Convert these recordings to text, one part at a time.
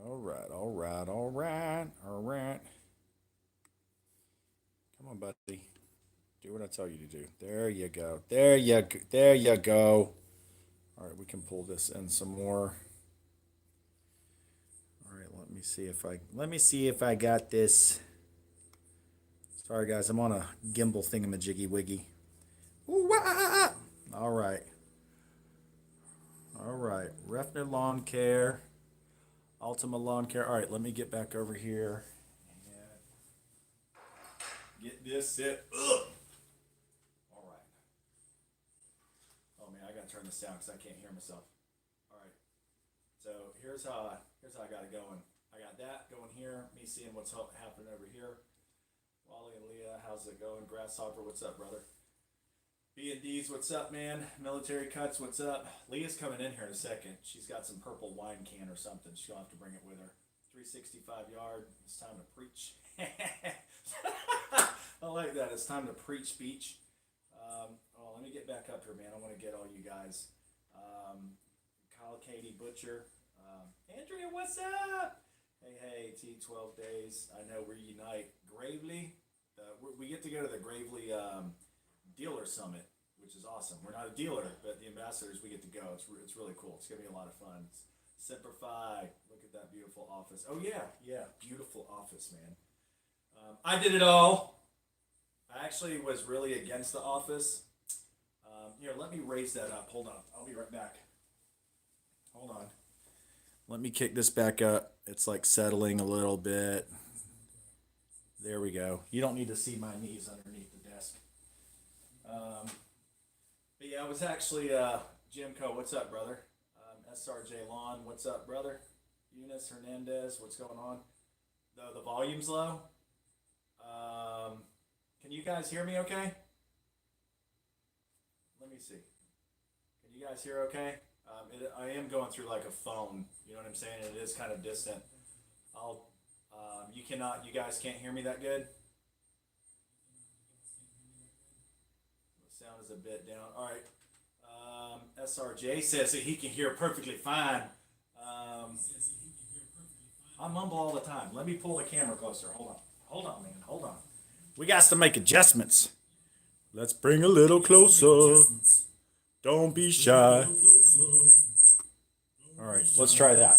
All right, all right, all right, all right. Come on, buddy. Do what I tell you to do. There you go. There you go. All right, we can pull this in some more. All right, let me see if I got this. Sorry guys, I'm on a gimbal thingamajiggy wiggy. Ooh-wah! All right. All right. Refner Lawn Care. Ultima Lawn Care. All right, let me get back over here and get this set up. All right. Oh man, I gotta turn this down because I can't hear myself. All right. So here's how I got it going. I got that going here. Me seeing what's happening over here. Wally and Leah, how's it going? Grasshopper, what's up, brother? B&D's, what's up, man? Military Cuts, what's up? Leah's coming in here in a second. She's got some purple wine can or something. She'll have to bring it with her. 365 yard. It's time to preach. I like that. It's time to preach beach. Let me get back up here, man. I want to get all you guys. Kyle, Katie, Butcher. Andrea, what's up? Hey, T12 days. I know we unite. Gravely. We get to go to the Gravely dealer summit, which is awesome. We're not a dealer, but the ambassadors, we get to go. It's really cool. It's gonna be a lot of fun. Simplify. Look at that beautiful office. Oh yeah, beautiful office, man. I did it all. I actually was really against the office. Here, let me raise that up. Hold on. I'll be right back. Hold on. Let me kick this back up. It's like settling a little bit. There we go. You don't need to see my knees underneath the desk. Um, but yeah, I was actually Jim Co. What's up, brother? SRJ Lawn. What's up, brother? Eunice Hernandez. What's going on? The volume's low. Um, can you guys hear me? Okay. Let me see. Can you guys hear? Okay. I am going through like a phone. You know what I'm saying? It is kind of distant. I'll. You cannot. You guys can't hear me that good. The sound is a bit down. All right. SRJ says that he can hear perfectly fine. Um, I mumble all the time. Let me pull the camera closer. Hold on. Hold on, man. Hold on. We got to make adjustments. Let's bring a little closer. Don't be shy. All right, let's try that.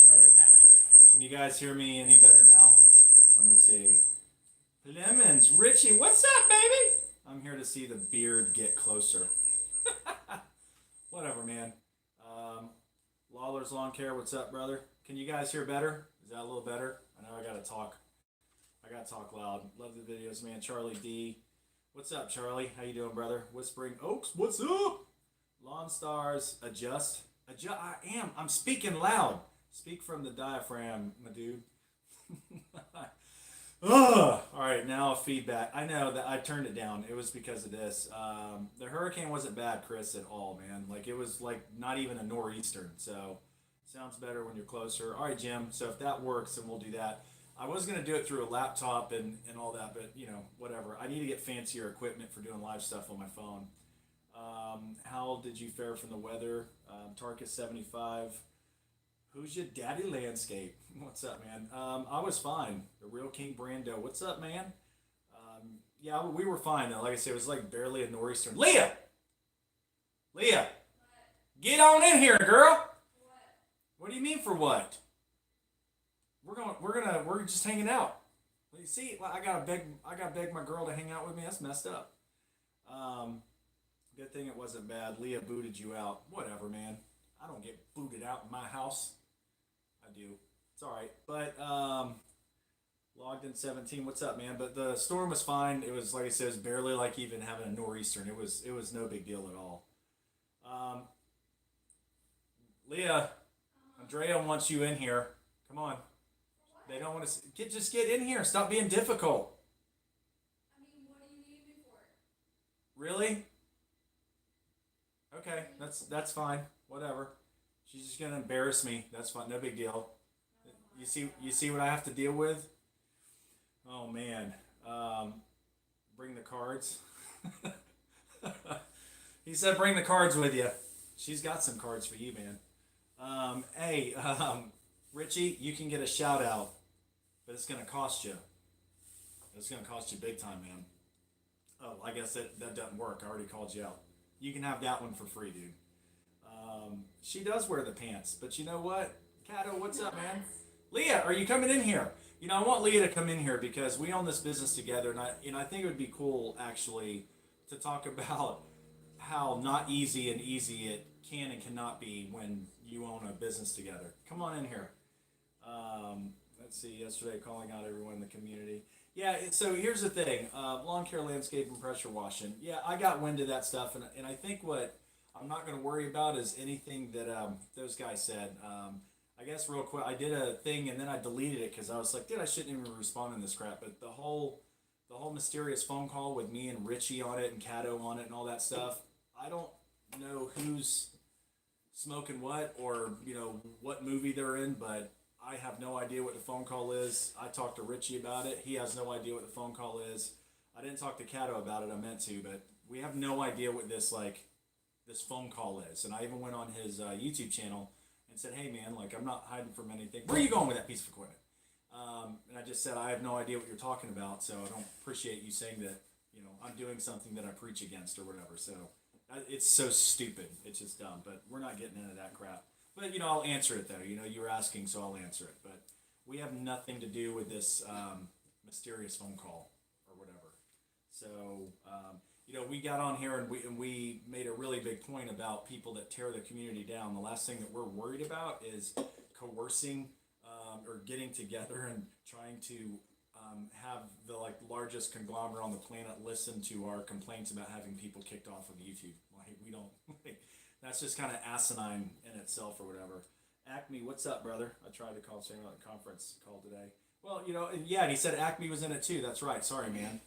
All right. Can you guys hear me any better now? Let me see. Lemons, Richie, what's up, baby? I'm here to see the beard get closer. Whatever, man. Um, Lawler's Lawn Care, what's up, brother? Can you guys hear better? Is that a little better? I know I gotta talk. I gotta talk loud. Love the videos, man. Charlie D. What's up, Charlie? How you doing, brother? Whispering Oaks, what's up? Lawn Stars, adjust. Adjust. I am. I'm speaking loud. Speak from the diaphragm, my dude. Ugh. All right, now feedback. I know that I turned it down. It was because of this. The hurricane wasn't bad, Chris, at all, man. Like it was like not even a nor'easter. So sounds better when you're closer. All right, Jim. So if that works, then we'll do that. I was gonna do it through a laptop and all that, but whatever. I need to get fancier equipment for doing live stuff on my phone. How did you fare from the weather? Tarkus 75. Who's your daddy landscape? What's up, man? I was fine. The real King Brando. What's up, man? Yeah, we were fine. Like I said, it was like barely a nor'easter. Leah, get on in here, girl. What do you mean for what? We're just hanging out. You see, I gotta beg my girl to hang out with me. That's messed up. Um, Good thing it wasn't bad. Leah booted you out. Whatever, man. I don't get booted out in my house. I do. It's all right. But logged in 17. What's up, man? But the storm was fine. It was like I said, it was barely like even having a nor'easter. It was no big deal at all. Um, Leah, Andrea wants you in here. Come on. They don't want to just get in here. Stop being difficult. Really? Okay, that's fine. Whatever. She's just gonna embarrass me. That's fine. No big deal. You see what I have to deal with? Oh man. Bring the cards. He said bring the cards with you. She's got some cards for you, man. Hey, Richie, you can get a shout out, but it's gonna cost you. It's gonna cost you big time, man. Oh, I guess that doesn't work. I already called you out. You can have that one for free, dude. She does wear the pants, but you know what? Kato, what's up, man? Leah, are you coming in here? You know, I want Leah to come in here because we own this business together, and I think it would be cool actually to talk about how not easy and easy it can and cannot be when you own a business together. Come on in here. Let's see. Yesterday, calling out everyone in the community. Yeah. So here's the thing: lawn care, landscape, and pressure washing. Yeah, I got wind of that stuff, and I think what I'm not going to worry about is anything that those guys said. I guess real quick, I did a thing and then I deleted it because I was like, dude, I shouldn't even respond to this crap. But the whole mysterious phone call with me and Richie on it and Cato on it and all that stuff. I don't know who's smoking what or what movie they're in, but I have no idea what the phone call is. I talked to Richie about it. He has no idea what the phone call is. I didn't talk to Cato about it. I meant to, but we have no idea what this phone call is. And I even went on his YouTube channel and said, hey man, like I'm not hiding from anything. Where are you going with that piece of equipment? And I just said, I have no idea what you're talking about, so I don't appreciate you saying that, I'm doing something that I preach against or whatever. So it's so stupid. It's just dumb, but we're not getting into that crap. But, I'll answer it though. You were asking, so I'll answer it. But we have nothing to do with this mysterious phone call or whatever. So, we got on here and we made a really big point about people that tear the community down. The last thing that we're worried about is coercing or getting together and trying to have the largest conglomerate on the planet listen to our complaints about having people kicked off of YouTube. Like we don't. That's just kind of asinine in itself or whatever. Acme, what's up, brother? I tried to call Sam on the conference call today. Well, and he said Acme was in it too. That's right. Sorry, man.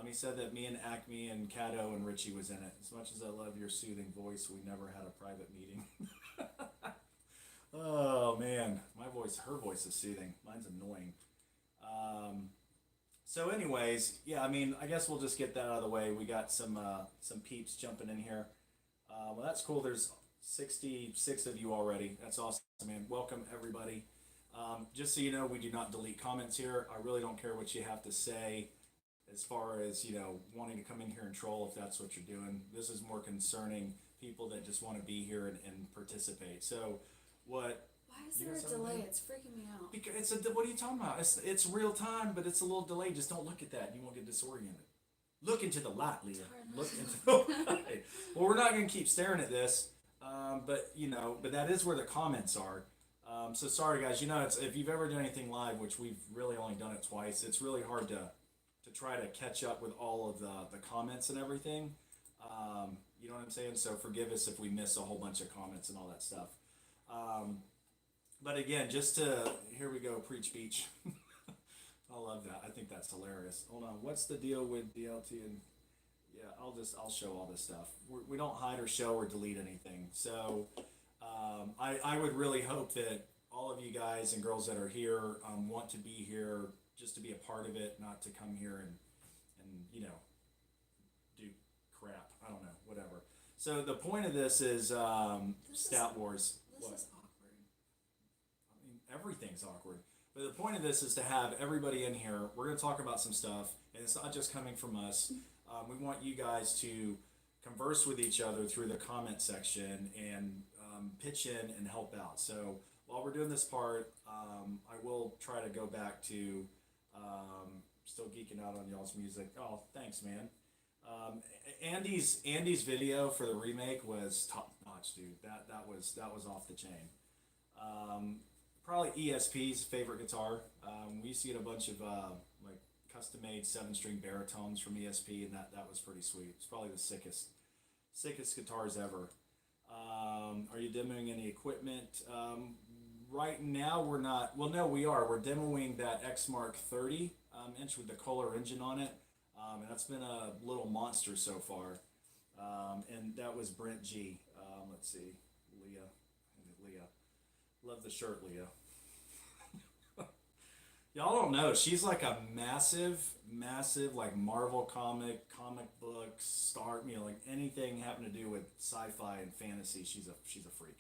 He said that me and Acme and Cato and Richie was in it. As much as I love your soothing voice, we never had a private meeting. Oh man, her voice is soothing. Mine's annoying. So, anyways, yeah, I guess we'll just get that out of the way. We got some peeps jumping in here. Well, that's cool. There's 66 of you already. That's awesome, man. Welcome everybody. Just so you know, we do not delete comments here. I really don't care what you have to say as far as wanting to come in here and troll if that's what you're doing. This is more concerning people that just want to be here and participate. So what Why is there a delay? It's freaking me out. because what are you talking about? It's real time, but it's a little delayed. Just don't look at that. You won't get disoriented. Look into the light, Leah. Look into the light. Well, we're not going to keep staring at this, but that is where the comments are. So sorry, guys. If you've ever done anything live, which we've really only done it twice, it's really hard to try to catch up with all of the comments and everything. You know what I'm saying? So forgive us if we miss a whole bunch of comments and all that stuff. But again, here we go, preach beach. I love that. I think that's hilarious. Hold on. What's the deal with DLT and yeah, I'll show all this stuff. We don't hide or show or delete anything. So I would really hope that all of you guys and girls that are here want to be here just to be a part of it, not to come here and do crap. I don't know, whatever. So the point of this is Stat Wars. This What? is awkward. Everything's awkward. But the point of this is to have everybody in here. We're going to talk about some stuff, and it's not just coming from us. We want you guys to converse with each other through the comment section and pitch in and help out. So while we're doing this part, I will try to go back to still geeking out on y'all's music. Oh, thanks, man. Andy's video for the remake was top notch, dude. That was off the chain. Probably ESP's favorite guitar. We used to get a bunch of custom made 7-string baritones from ESP, and that was pretty sweet. It's probably the sickest guitars ever. Are you demoing any equipment? Right now we're not. Well, no, we are. We're demoing that Xmark 30 inch with the Kohler engine on it, and that's been a little monster so far. And that was Brent G. Let's see, Leah. Love the shirt, Leah. Y'all don't know. She's like a massive like Marvel comic book star. Like anything having to do with sci-fi and fantasy. She's a freak.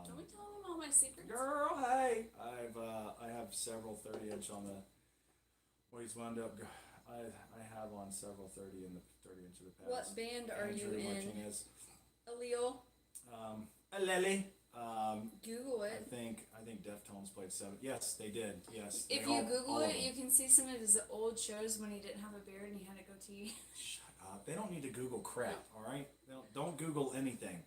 Don't we tell them all my secrets? Girl, hey, I have several 30-inch on the. Well, he's wound up. I have on several 30 in the 30-inch of the past. What band are you Andrew in? Martinez. Allele. Alele. Google it. I think Deftones played 7. Yes, they did. Yes. If they you all Google of it, them. you can see some of his old shows when he didn't have a beard and he had a goatee. Shut up. They don't need to Google crap, all right? Don't Google anything.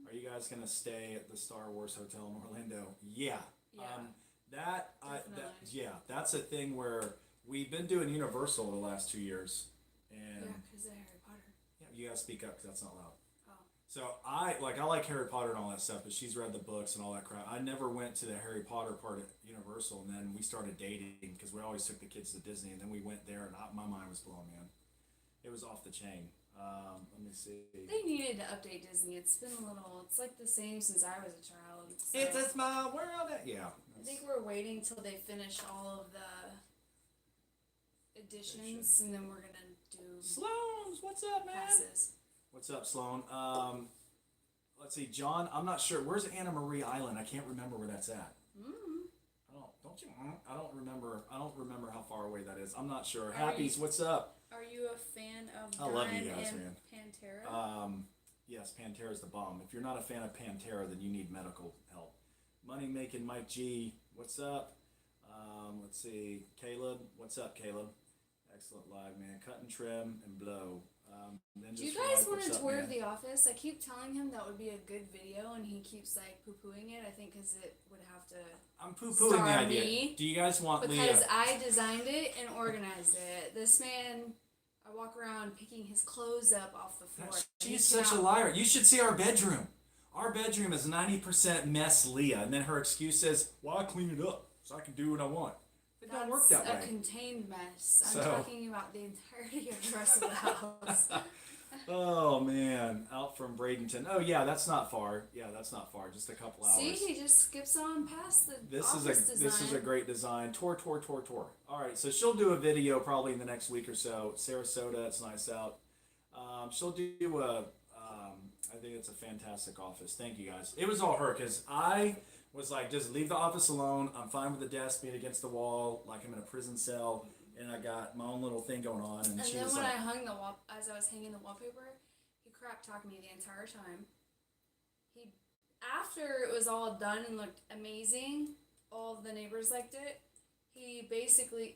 Are you guys going to stay at the Star Wars Hotel in Orlando? Yeah. Yeah. Definitely. That's a thing where we've been doing Universal the last 2 years. And Yeah, because of Harry Potter. yeah, you got to speak up because that's not loud. Oh. So I like Harry Potter and all that stuff, but she's read the books and all that crap. I never went to the Harry Potter part at Universal, and then we started dating because we always took the kids to Disney, and then we went there, and my mind was blown, man. It was off the chain. Let me see. They needed to update Disney. It's been a little. It's like the same since I was a child. So It's a small world. Yeah. I think we're waiting till they finish all of the editions, and then we're gonna do Sloan, what's up, man? passes. What's up, Sloan? Let's see, John. I'm not sure. Where's Anna Marie Island? I can't remember where that's at. Don't you? I don't remember. I don't remember how far away that is. I'm not sure. Happy's, what's up? Are you a fan of I love Dime you guys, and man. Pantera? Yes, Pantera's the bomb. If you're not a fan of Pantera, then you need medical help. Money making Mike G, what's up? Let's see, Caleb, what's up, Caleb? Excellent live, man. Cut and trim and blow. Do you guys want a tour of The Office? I keep telling him that would be a good video, and he keeps like poo-pooing it. I think because it would have to. I'm poo-pooing the idea. Me, do you guys want because Leah? I designed it and organized it. This man, I walk around picking his clothes up off the floor. She's such a liar. You should see our bedroom. Our bedroom is 90% mess, Leah, and then her excuse is, "Well, I clean it up so I can do what I want." It don't work that That's way. a contained mess. I'm talking about the entirety of the rest of the house. Oh man, out from Bradenton. Oh yeah, that's not far. Yeah, that's not far. Just a couple hours. See, he just skips on past the office design. This is a great design. Tour. All right, so she'll do a video probably in the next week or so. Sarasota, it's nice out. She'll do a. I think it's a fantastic office. Thank you guys. It was all her because I was like, just leave the office alone. I'm fine with the desk being against the wall, like I'm in a prison cell, and I got my own little thing going on. And she then was when like, I hung the as I was hanging the wallpaper, he crap talked me the entire time. After it was all done and looked amazing, all the neighbors liked it. He basically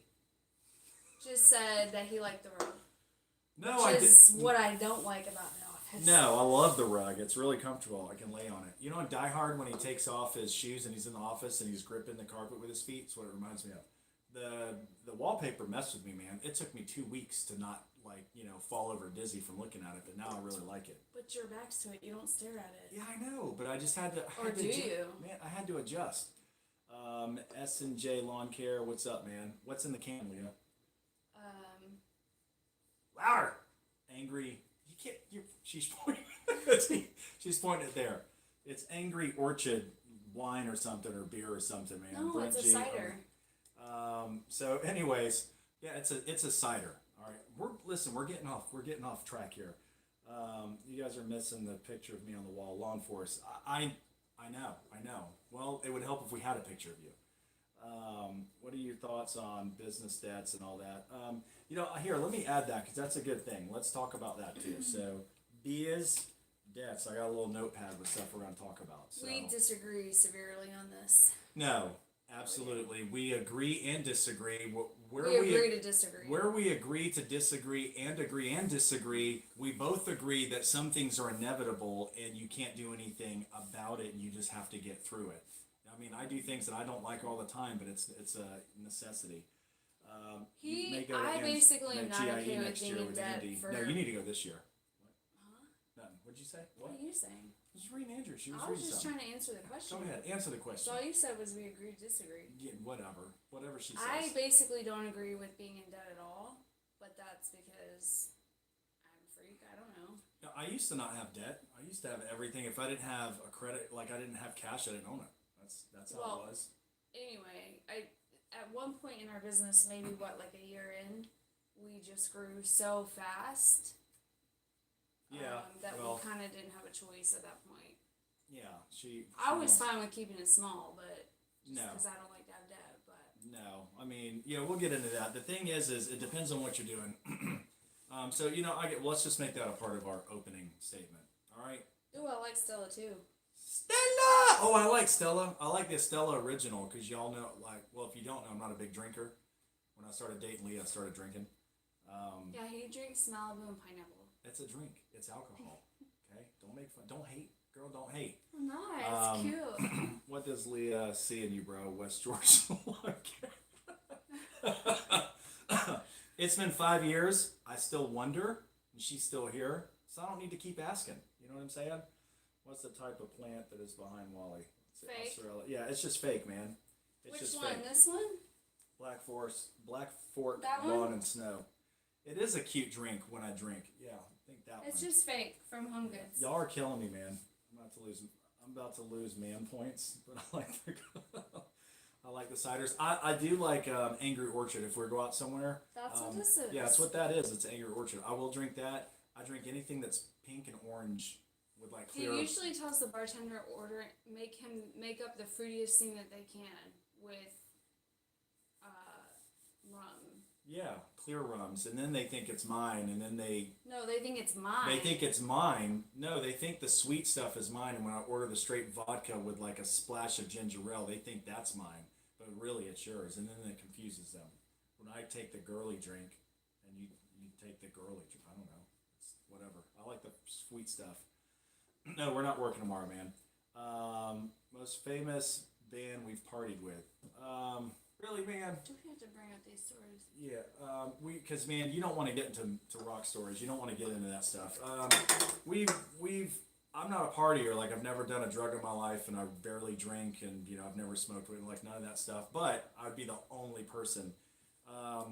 just said that he liked the rug. No, which is what I don't like about The Office. No, I love the rug. It's really comfortable. I can lay on it. You know in Die Hard when he takes off his shoes and he's in the office and he's gripping the carpet with his feet? That's what it reminds me of. The wallpaper messed with me, man. It took me 2 weeks to not fall over dizzy from looking at it, but now I really like it. But your back's to it. You don't stare at it. Yeah, I know, but I just had to. Man, I had to adjust. S&J Lawn Care, what's up, man? What's in the can, Leah? Louder. Angry. You can't. She's pointing. She's pointing it there. It's Angry Orchard wine or something or beer or something, man. No, Brent it's a G. cider. So, anyways, yeah, it's a cider. All right, we're getting off track here. You guys are missing the picture of me on the wall. Lawn Force. I know. Well, it would help if we had a picture of you. What are your thoughts on business debts and all that? Here, let me add that because that's a good thing. Let's talk about that too. So, biz debts. I got a little notepad with stuff we're going to talk about. So. We disagree severely on this. No, absolutely. We agree and disagree. We agree to disagree. Where we agree to disagree and disagree, we both agree that some things are inevitable and you can't do anything about it and you just have to get through it. I mean, I do things that I don't like all the time, but it's a necessity. I basically am not okay with being in debt for... No, you need to go this year. Huh? Nothing. What'd you say? What are you saying? I was reading Andrew. She was I was reading just something. trying to answer the question. Go ahead. Answer the question. So all you said was we agree to disagree. Yeah, whatever. Whatever she says. I basically don't agree with being in debt at all, but that's because I'm a freak. I don't know. No, I used to not have debt. I used to have everything. If I didn't have a credit, like I didn't have cash, I didn't own it. That's how it was. Anyway, at one point in our business, maybe like a year in, we just grew so fast. Yeah. That we kind of didn't have a choice at that point. Yeah. I was wants- fine with keeping it small, but just No. because I don't like to have debt. But No, I mean, we'll get into that. The thing is it depends on what you're doing. So let's just make that a part of our opening statement. All right, ooh, I like Stella too. Stella. Oh, I like Stella. I like the Stella original because y'all know, if you don't know, I'm not a big drinker. When I started dating Leah, I started drinking. Yeah, he drinks Malibu and pineapple. It's a drink. It's alcohol. Okay, don't make fun. Don't hate, girl. Don't hate. I'm not. It's cute. What does Leah see in you, bro? West George. It's been 5 years. I still wonder, and she's still here, so I don't need to keep asking. You know what I'm saying? What's the type of plant that is behind Wally? Fake. Australia. Yeah, it's just fake, man. It's Which just one? fake. This one? Black Fork That Lawn one? and Snow. It is a cute drink when I drink. Yeah, I think that It's one. just fake from Home Goods. Y'all are killing me, man. I'm about to lose man points, but I like the I like the ciders. I do like Angry Orchard. If we go out somewhere, That's what this is. yeah, that's what that is. It's Angry Orchard. I will drink that. I drink anything that's pink and orange with like He clear. usually tells the bartender make him make up the fruitiest thing that they can with rum. Yeah, clear rums, and then they think it's mine, and then No, they think it's mine. they think it's mine. No, they think the sweet stuff is mine, and when I order the straight vodka with like a splash of ginger ale, they think that's mine, but really it's yours, and then it confuses them. When I take the girly drink, and you take the girly drink, I don't know, it's whatever. I like the sweet stuff. No, we're not working tomorrow, man. Most famous band we've partied with. Really, man. Do we have to bring up these stories? Yeah, because man, you don't want to get into rock stories. You don't want to get into that stuff. I'm not a partier. Like I've never done a drug in my life, and I barely drink, and I've never smoked weed, like none of that stuff. But I'd be the only person. I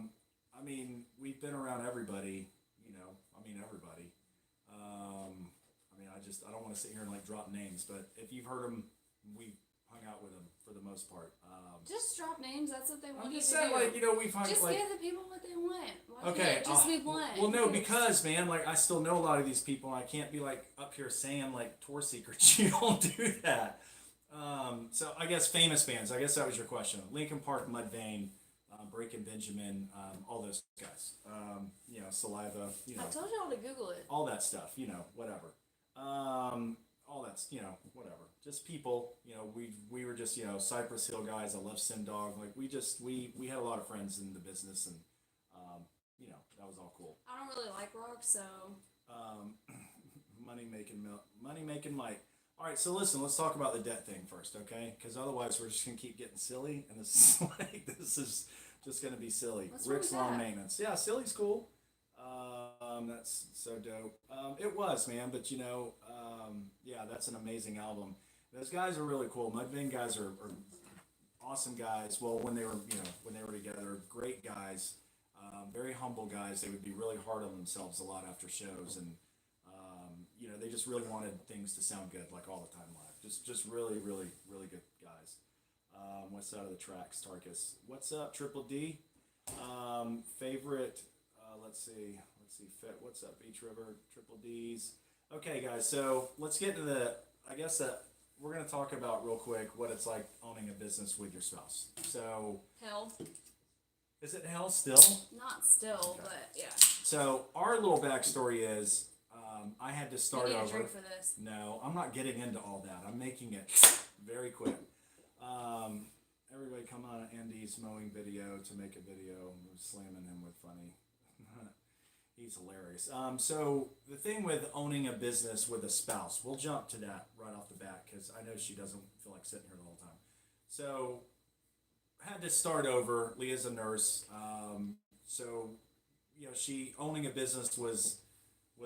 mean, we've been around everybody. Everybody. I don't want to sit here and like drop names, but if you've heard them, we hung out with them for the most part. Just drop names. That's what they want I'm you just to saying, do. we've hung Just like. give the people what they want. Why Okay, can't it just be one? Well, no, because man, like I still know a lot of these people, and I can't be like up here saying like tour secrets. You don't do that. So I guess famous bands. I guess that was your question. Linkin Park, Mudvayne, Breaking Benjamin, all those guys. Saliva. I told y'all to Google it. All that stuff. Whatever. All that's whatever. Just people. We were just Cypress Hill guys. I love Sin Dog. Like we had a lot of friends in the business, and that was all cool. I don't really like rock, so Money making Mike. All right, so listen, let's talk about the debt thing first, okay? Because otherwise we're just gonna keep getting silly, and this is just gonna be silly. What's wrong Rick's with Lawn that? Maintenance. Yeah, silly's cool. That's so dope. It was, man, but yeah, that's an amazing album. Those guys are really cool. Mudvayne guys are awesome guys. Well, when they were together, great guys. Very humble guys. They would be really hard on themselves a lot after shows, and they just really wanted things to sound good, like all the time live. Just really, really, really good guys. West Side of the Tracks, Tarkus. What's up, Triple D? Favorite? Let's see. Fit. What's up, Beach River? Triple D's. Okay, guys. So let's get into I guess we're gonna talk about real quick what it's like owning a business with your spouse. So. hell, Is it hell still? not still, Okay. but yeah. So our little backstory is I had to start You need a over. drink for this. No, I'm not getting into all that. I'm making it very quick. Everybody come on Andy's mowing video to make a video. I'm slamming him with funny. He's hilarious. So the thing with owning a business with a spouse, we'll jump to that right off the bat because I know she doesn't feel like sitting here the whole time. So had to start over. Leah's a nurse. So she owning a business was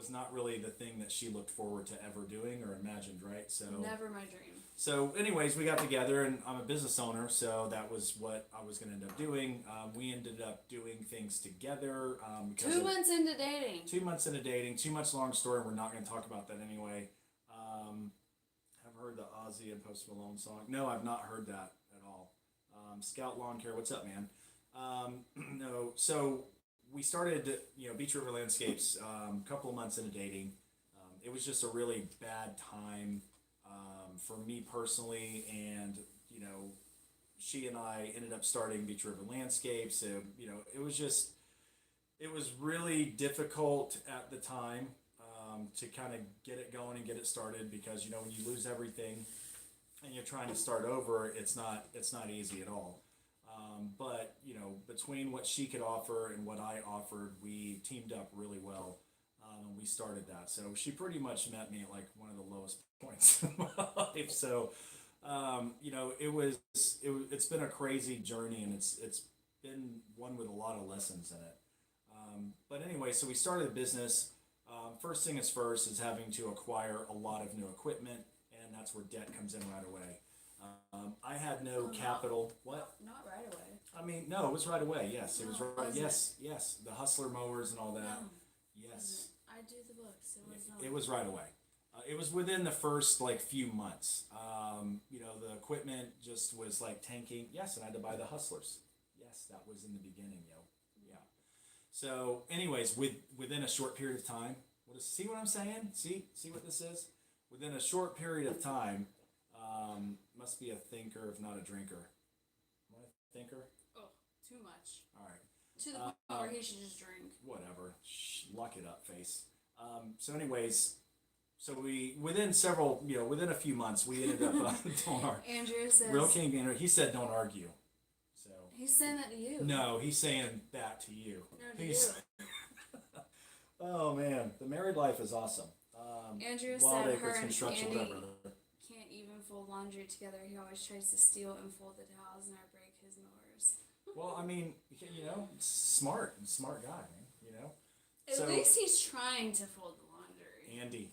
not really the thing that she looked forward to ever doing or imagined, right? So Never my dream. So anyways, we got together, and I'm a business owner, so that was what I was going to end up doing. We ended up doing things together. 2 months into dating. 2 months into dating, too much long story, we're not going to talk about that anyway. Have heard the Ozzy and Post Malone song? No, I've not heard that at all. Scout Lawn Care, what's up, man? No, so we started, Beach River Landscapes a couple of months into dating. It was just a really bad time. for me personally, and you know, she and I ended up starting Beach River Landscapes. So you know, it was really difficult at the time to kind of get it going and get it started because you know when you lose everything and you're trying to start over, it's not easy at all. But you know, between what she could offer and what I offered, we teamed up really well, and we started that. So she pretty much met me at like one of the lowest points in my life. So you know, it's been a crazy journey, and it's been one with a lot of lessons in it. But anyway, so we started a business. First thing is first is having to acquire a lot of new equipment, and that's where debt comes in right away. I had no capital. What? Not right away. I mean, no, it was right away. Yes, it was No, right. wasn't Yes, yes, the Hustler mowers and all that. No, Yes, I do the books. It was not. it was right away. It was within the first like few months. You know, the equipment just was like tanking. Yes, and I had to buy the Hustlers. Yes, that was in the beginning, yo. Yeah. So, anyways, within a short period of time, see what I'm saying? See what this is? Within a short period of time, must be a thinker if not a drinker. Am I a thinker? Oh, too much. All right. To the point where he should just drink. Whatever. Shh, lock it up, face. So, anyways, so we within a few months, we ended up doing our Andrew says. Real King Andrew. He said, "Don't argue." So He's saying that to you. no, he's saying that to you. No, to He's you. oh man, the married life is awesome. Andrew Wild said Acres her and Construction, Andy whatever. can't even fold laundry together. He always tries to steal and fold the towels and I break his mowers. Well, I mean, you know, smart guy, man. You know. At least he's trying to fold the laundry. Andy,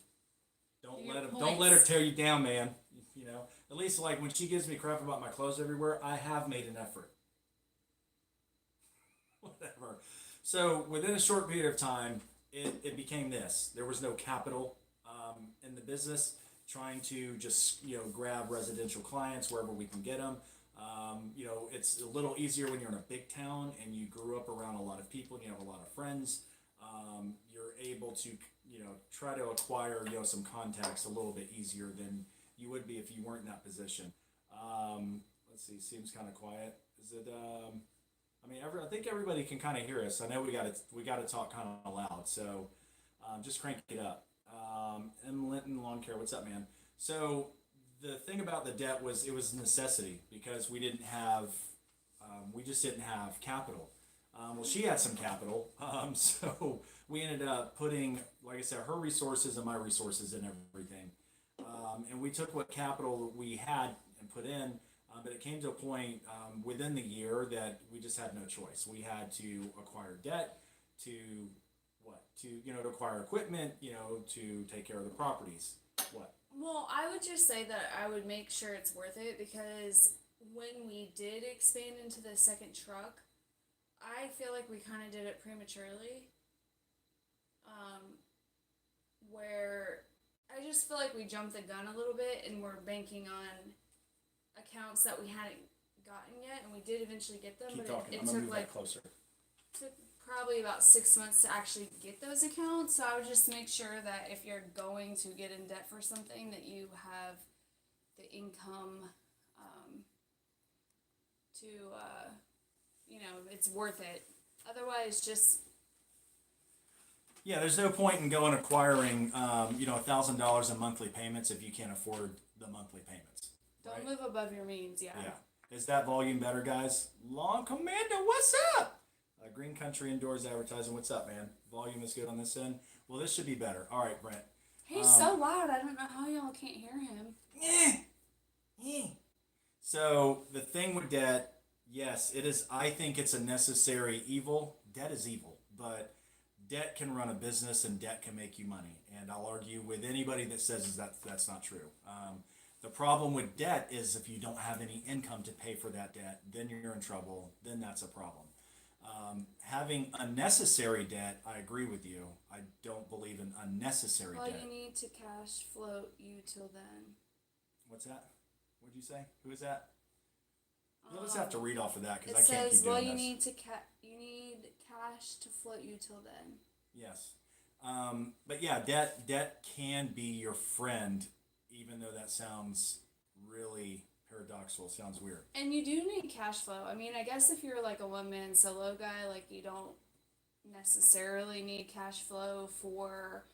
don't Your don't let her points. tear you down, man. You know, at least like when she gives me crap about my clothes everywhere, I have made an effort. Whatever. So within a short period of time, it became this. There was no capital in the business. Trying to just grab residential clients wherever we can get them. You know, it's a little easier when you're in a big town and you grew up around a lot of people and you have a lot of friends. You're able to try to acquire some contacts a little bit easier than you would be if you weren't in that position. Let's see. Seems kind of quiet. Is it? I mean, I think everybody can kind of hear us. I know we got to talk kind of loud. So just crank it up. M. Linton Lawn Care, what's up, man? So the thing about the debt was it was a necessity because we just didn't have capital. Well, she had some capital, so we ended up putting, like I said, her resources and my resources in everything. And we took what capital we had and put in, but it came to a point within the year that we just had no choice. We had to acquire debt to to acquire equipment, to take care of the properties. What? Well, I would just say that I would make sure it's worth it because when we did expand into the second truck, I feel like we kind of did it prematurely. Where I just feel like we jumped the gun a little bit and we're banking on accounts that we hadn't gotten yet, and we did eventually get them, Keep but talking. it I'm gonna took move like that closer. took probably about 6 months to actually get those accounts. So I would just make sure that if you're going to get in debt for something, that you have the income to it's worth it. Otherwise, just Yeah, there's no point in going acquiring $1,000 in monthly payments if you can't afford the monthly payments. don't Right? live above your means. Yeah. Is that volume better, guys? Lawn Commander, what's up? Green Country Indoors Advertising, what's up, man? Volume is good on this end. Well, this should be better. All right, Brent. He's so loud. I don't know how y'all can't hear him. So the thing with debt, yes, it is. I think it's a necessary evil. Debt is evil, but debt can run a business and debt can make you money. And I'll argue with anybody that says that's not true. The problem with debt is if you don't have any income to pay for that debt, then you're in trouble. Then that's a problem. Having unnecessary debt, I agree with you. I don't believe in unnecessary Well, debt. you need to cash float you till then. What's that? What'd you say? Who is that? You'll just have to read off of that because It I can't says, keep doing well, you this. need cash to float you till then. Yes. But yeah, debt can be your friend even though that sounds really paradoxical, sounds weird. And you do need cash flow. I mean, I guess if you're like a one man solo guy, like you don't necessarily need cash flow for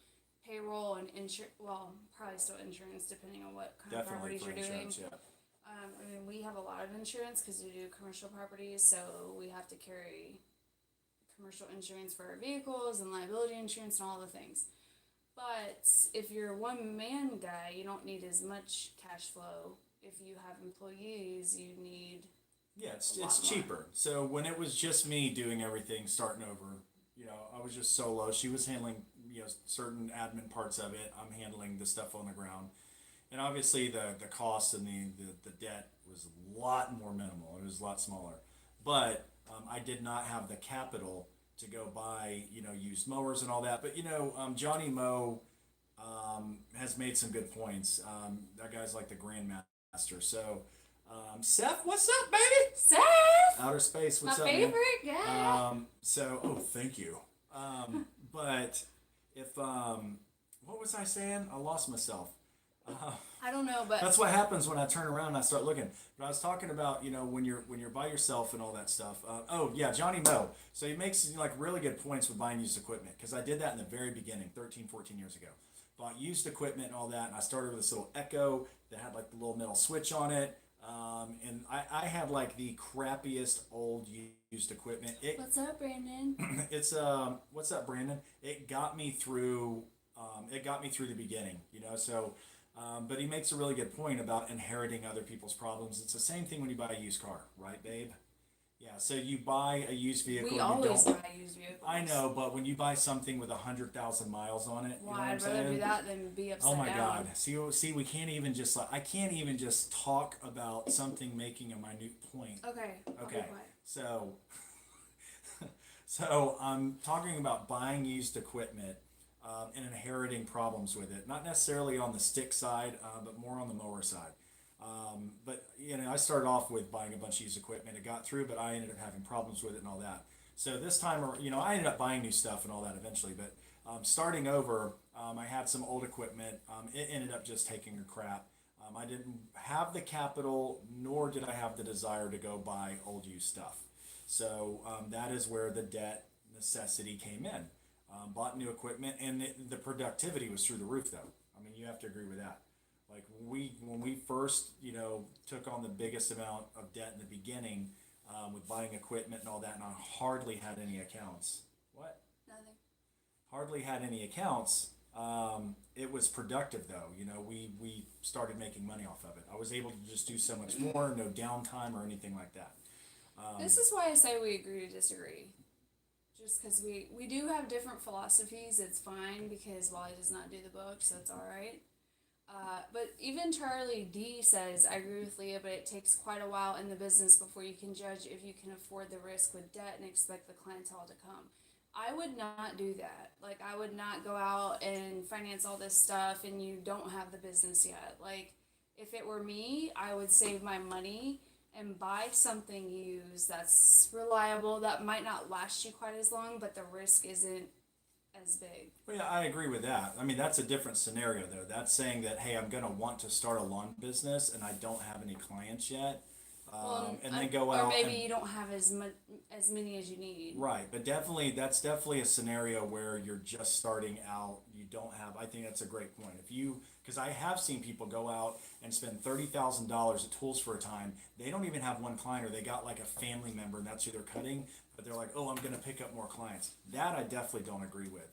payroll and insurance. Well, probably still insurance depending on what kind of Definitely properties for you're doing. insurance, yeah. I mean, we have a lot of insurance because we do commercial properties, so we have to carry commercial insurance for our vehicles and liability insurance and all the things. But if you're a one man guy, you don't need as much cash flow. If you have employees, you need. Yeah, it's A lot more. cheaper. So when it was just me doing everything, starting over, I was just solo. She was handling, certain admin parts of it. I'm handling the stuff on the ground. And obviously the cost and the debt was a lot more minimal. It was a lot smaller. But I did not have the capital to go buy, used mowers and all that. But, Johnny Mow has made some good points. That guy's like the grandmaster. So, Seth, what's up, baby? Seth! Outer Space, what's My up, favorite man? guy. Thank you. But if, what was I saying? I lost myself. I don't know, but That's what happens when I turn around and I start looking. But I was talking about, when you're by yourself and all that stuff. Johnny Moe. So he makes like really good points with buying used equipment because I did that in the very beginning, 13, 14 years ago. Bought used equipment and all that, and I started with this little Echo that had like the little metal switch on it. And I had like the crappiest old used equipment. what's up, Brandon? It's what's up, Brandon? It got me through. It got me through the beginning, So, but he makes a really good point about inheriting other people's problems. It's the same thing when you buy a used car, right, babe? Yeah. So you buy a used vehicle. We and always you don't, buy used vehicles. I know, but when you buy something with 100,000 miles on it, Well, you know what I'm I'd rather saying? do that than be upside Oh my down. God! See, we can't even just I can't even just talk about something making a minute point. Okay. I'll be Okay. quiet. So, so I'm talking about buying used equipment and inheriting problems with it. Not necessarily on the stick side, but more on the mower side. But I started off with buying a bunch of used equipment. It got through, but I ended up having problems with it and all that. So this time, I ended up buying new stuff and all that eventually. But starting over, I had some old equipment. It ended up just taking a crap. I didn't have the capital, nor did I have the desire to go buy old used stuff. So that is where the debt necessity came in. Bought new equipment, and the productivity was through the roof, though. I mean, you have to agree with that. Like when we first, took on the biggest amount of debt in the beginning with buying equipment and all that, and I hardly had any accounts. What? Nothing. Hardly had any accounts. It was productive though. We started making money off of it. I was able to just do so much more, no downtime or anything like that. This is why I say we agree to disagree. Just because we do have different philosophies, it's fine because Wally does not do the book, so it's alright. But even Charlie D says, I agree with Leah, but it takes quite a while in the business before you can judge if you can afford the risk with debt and expect the clientele to come. I would not do that. Like, I would not go out and finance all this stuff and you don't have the business yet. Like, if it were me, I would save my money and buy something used that's reliable, that might not last you quite as long, but the risk isn't as big. Well, yeah, I agree with that. I mean, that's a different scenario, though. That's saying that, hey, I'm going to want to start a lawn business and I don't have any clients yet. And then go out. Or maybe you don't have as many as you need. Right, but that's definitely a scenario where you're just starting out. You don't have. I think that's a great point. Because I have seen people go out and spend $30,000 at tools for a time. They don't even have one client, or they got like a family member, and that's who they're cutting. But they're like, oh, I'm going to pick up more clients. That I definitely don't agree with.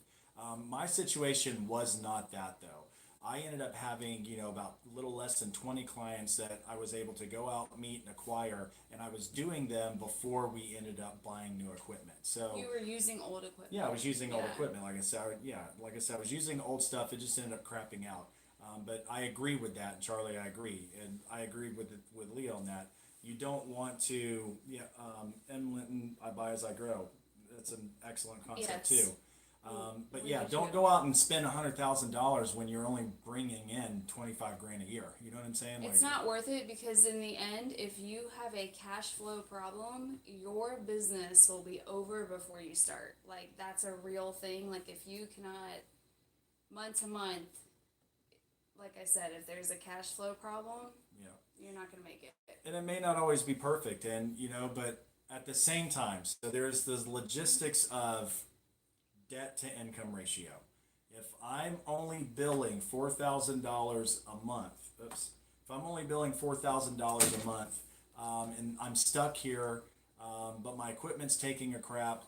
My situation was not that though. I ended up having, about a little less than 20 clients that I was able to go out, meet, and acquire, and I was doing them before we ended up buying new equipment. So You were using old equipment. yeah, I was using old Yeah. equipment. Like I said, I was using old stuff. It just ended up crapping out. But I agree with that, and Charlie, I agree, and I agree with Leah on that. You don't want to, M. Linton, I buy as I grow. That's an excellent concept Yes. too. But We yeah, do don't too. go out and spend $100,000 when you're only bringing in 25 grand a year. You know what I'm saying? It's not worth it because in the end, if you have a cash flow problem, your business will be over before you start. Like, that's a real thing. Like, if you cannot, month to month, like I said, if there's a cash flow problem, Yeah. you're not gonna make it. And it may not always be perfect, and but at the same time, so there's the logistics of debt to income ratio. If I'm only billing $4,000 a month, oops, if I'm only billing $4,000 a month, and I'm stuck here, but my equipment's taking a crap,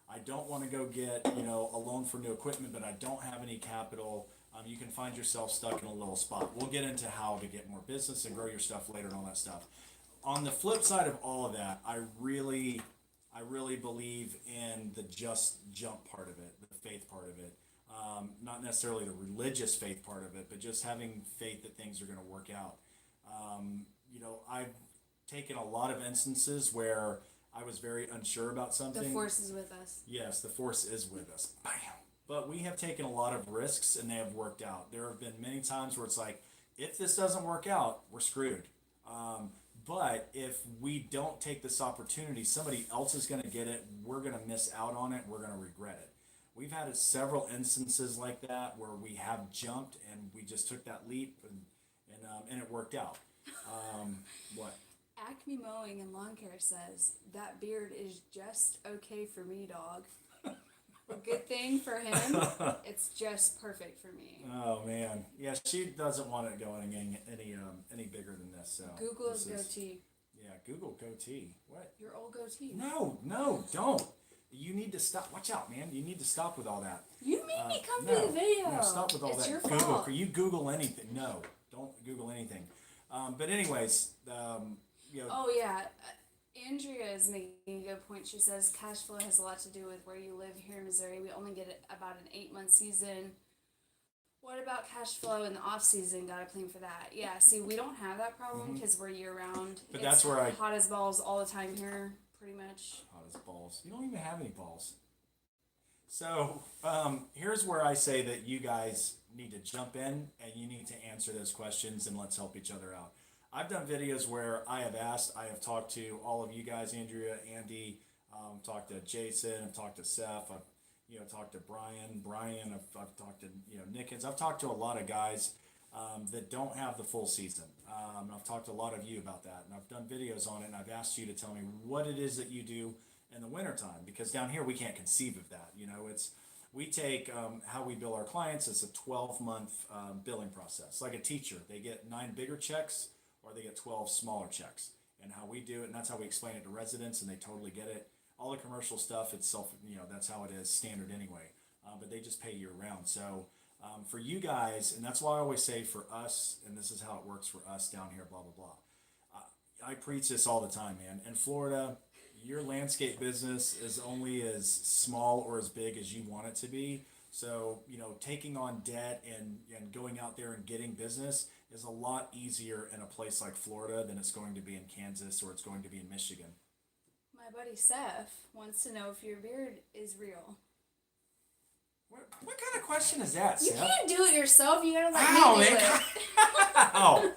I don't want to go get a loan for new equipment, but I don't have any capital. You can find yourself stuck in a little spot. We'll get into how to get more business and grow your stuff later and all that stuff. On the flip side of all of that, I really believe in the just jump part of it, the faith part of it. Not necessarily the religious faith part of it, but just having faith that things are going to work out. I've taken a lot of instances where I was very unsure about something. The force is with us. Yes, the force is with us. Bam. But we have taken a lot of risks and they have worked out. There have been many times where it's like, if this doesn't work out, we're screwed. But if we don't take this opportunity, somebody else is going to get it. We're going to miss out on it. We're going to regret it. We've had several instances like that where we have jumped and we just took that leap and it worked out. What? Acme Mowing and Lawn Care says that beard is just okay for me, dog. A good thing for him. It's just perfect for me. Oh man, yeah, she doesn't want it going any bigger than this. So Google this his goatee. Yeah, Google goatee. What? Your old goatee. No, don't. You need to stop. Watch out, man. You need to stop with all that. You made me come No, to the video. No, stop with all it's that. Your Google. fault. You Google anything? No, don't Google anything. But anyways, Oh yeah, Andrea is making a good point. She says cash flow has a lot to do with where you live here in Missouri. We only get about an 8-month season. What about cash flow in the off season? Got to plan for that. Yeah. See, we don't have that problem because we're year round. But that's where hot as balls all the time here, pretty much. Hot as balls. You don't even have any balls. So here's where I say that you guys need to jump in and you need to answer those questions and let's help each other out. I've done videos where I have talked to all of you guys, Andrea, Andy, talked to Jason, I've talked to Seth, I've talked to Brian, I've talked to Nickens. I've talked to a lot of guys that don't have the full season. I've talked to a lot of you about that, and I've done videos on it, and I've asked you to tell me what it is that you do in the wintertime, because down here we can't conceive of that. We take how we bill our clients as a 12-month billing process. Like a teacher, they get 9 bigger checks or they get 12 smaller checks. And how we do it, and that's how we explain it to residents, and they totally get it. All the commercial stuff, it's that's how it is standard anyway. But they just pay year round. So for you guys, and that's why I always say for us, and this is how it works for us down here, blah, blah, blah. I preach this all the time, man. In Florida, your landscape business is only as small or as big as you want it to be. So, taking on debt and going out there and getting business is a lot easier in a place like Florida than it's going to be in Kansas or it's going to be in Michigan. My buddy Seth wants to know if your beard is real. What kind of question is that, You Seth? can't do it yourself. You gotta let Ow, me do man. it. Ow.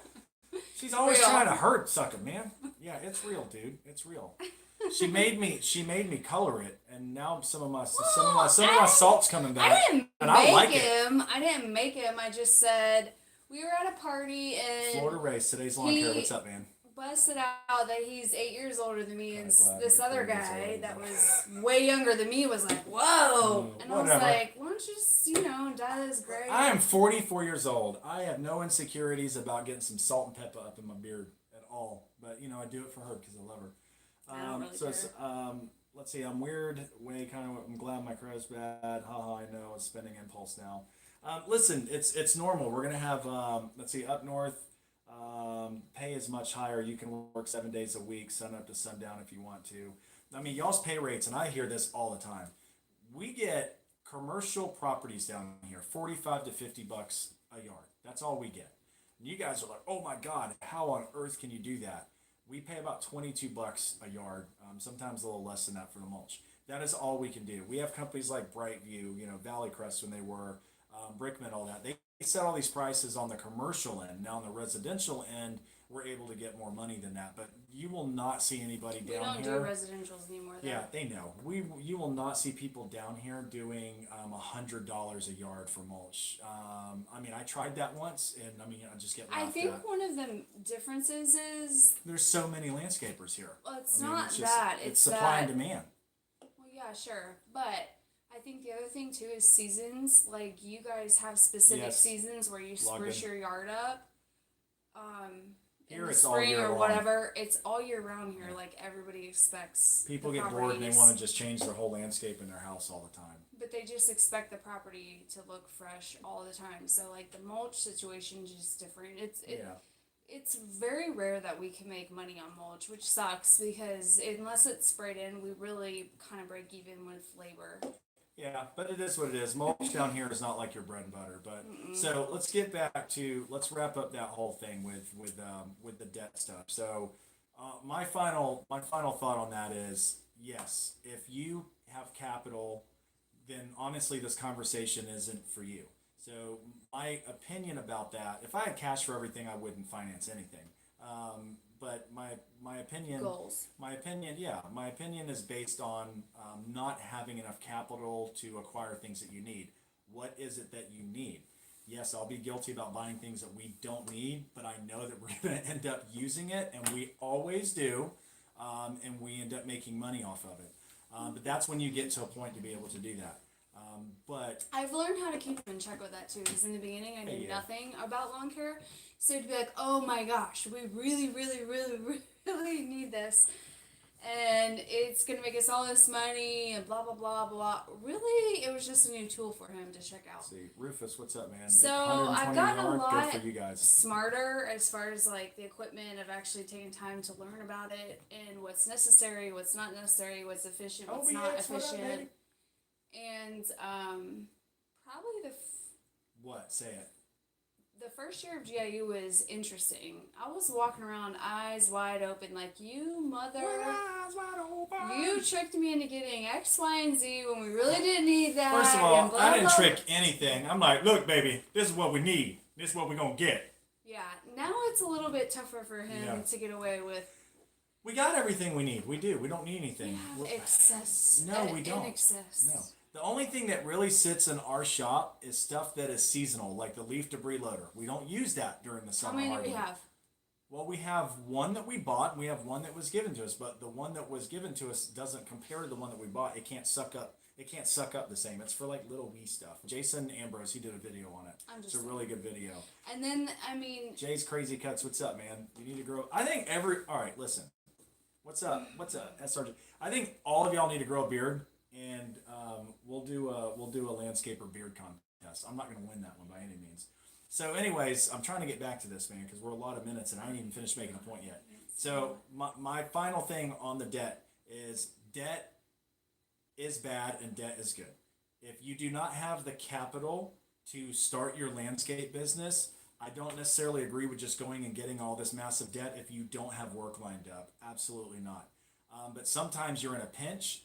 She's always Real. trying to hurt sucker, man. Yeah, it's real, dude. It's real. She made me color it, and now some of my salt's coming back. I didn't and I like make him. I didn't make him. I just said we were at a party and Florida Race, today's lawn care. What's up, man? busted out that he's 8 years older than me, and Glad this we're other 4 years guy older. that was way younger than me was like, "Whoa!" And I was whatever. like, "Why don't you just, dye this gray?" I am 44 years old. I have no insecurities about getting some salt and pepper up in my beard at all. But I do it for her because I love her. I don't really so it's, care. let's see. I'm weird. I'm glad my crow's bad. Haha. I know. It's spending impulse now. Listen, it's normal. We're gonna have let's see, up north. Pay is much higher. You can work 7 days a week, sun up to sundown if you want to. I mean, y'all's pay rates, and I hear this all the time. We get commercial properties down here, $45 to $50 a yard. That's all we get. And you guys are like, oh my God, how on earth can you do that? We pay about $22 a yard, sometimes a little less than that for the mulch. That is all we can do. We have companies like Brightview, Valley Crest when they were, Brickman, all that. They set all these prices on the commercial end. Now on the residential end, we're able to get more money than that. But you will not see anybody We down don't here. do residentials anymore, though. Yeah, they know. You will not see people down here doing $100 a yard for mulch. I mean, I tried that once, and I mean, I just get I laughed think at. one of the differences is, There's so many landscapers here. well, it's I mean, not it's just, that. it's It's supply that. and demand. Well, yeah, sure. But I think the other thing too is seasons. Like you guys have specific Yes. seasons where you Logged spruce in. your yard up. In Here the it's all spring year or long. whatever, it's all year round here. Like everybody expects People the get bored and they properties- want to just change their whole landscape in their house all the time. But they just expect the property to look fresh all the time. So like the mulch situation is just different. Yeah. It's very rare that we can make money on mulch, which sucks because unless it's sprayed in, we really kind of break even with labor. Yeah, but it is what it is. Mulch down here is not like your bread and butter. But so let's get back to let's wrap up that whole thing with the debt stuff. So my final thought on that is yes, if you have capital, then honestly this conversation isn't for you. So my opinion about that, if I had cash for everything, I wouldn't finance anything. But my opinion, Goals. my opinion is based on not having enough capital to acquire things that you need. What is it that you need? Yes, I'll be guilty about buying things that we don't need, but I know that we're going to end up using it, and we always do, and we end up making money off of it. But that's when you get to a point to be able to do that. But I've learned how to keep in check with that too. Because in the beginning, I knew Yeah. nothing about lawn care, so to be like, "Oh my gosh, we really, really, really, really need this, and it's gonna make us all this money and blah blah blah blah." Really, it was just a new tool for him to check out. let's see, Rufus, what's up, man? So, 120 I've gotten a yard, lot good for you guys. Smarter as far as like the equipment. I've actually taken time to learn about it and what's necessary, what's not necessary, what's efficient, what's not OBX, what up, efficient. baby? And probably What? Say it. the first year of GIU was interesting. I was walking around eyes wide open, like you mother. Eyes wide open. You tricked me into getting X, Y, and Z when we really didn't need that. First of and all, blah, I didn't blah. trick anything. I'm like, look, baby, this is what we need. This is what we're gonna get. Yeah, now it's a little bit tougher for him Yeah. to get away with. We got everything we need. We do. We don't need anything. We have excess. No, we don't. In excess. No. The only thing that really sits in our shop is stuff that is seasonal, like the leaf debris loader. We don't use that during the How summer. many do hardly. we have? Well, we have one that we bought, and we have one that was given to us. But the one that was given to us doesn't compare to the one that we bought. It can't suck up. It can't suck up the same. It's for like little wee stuff. Jason Ambrose, he did a video on it. It's a really good video. And then, I mean, Jay's Crazy Cuts, what's up, man? You need to grow. I think all right, listen. What's up? What's up, SRJ? I think all of y'all need to grow a beard, and we'll do a landscaper beard contest. I'm not gonna win that one by any means. So, anyways, I'm trying to get back to this, man, because we're a lot of minutes, and I ain't even finished making a point yet. So, my final thing on the debt is bad and debt is good. If you do not have the capital to start your landscape business, I don't necessarily agree with just going and getting all this massive debt if you don't have work lined up. Absolutely not. But sometimes you're in a pinch.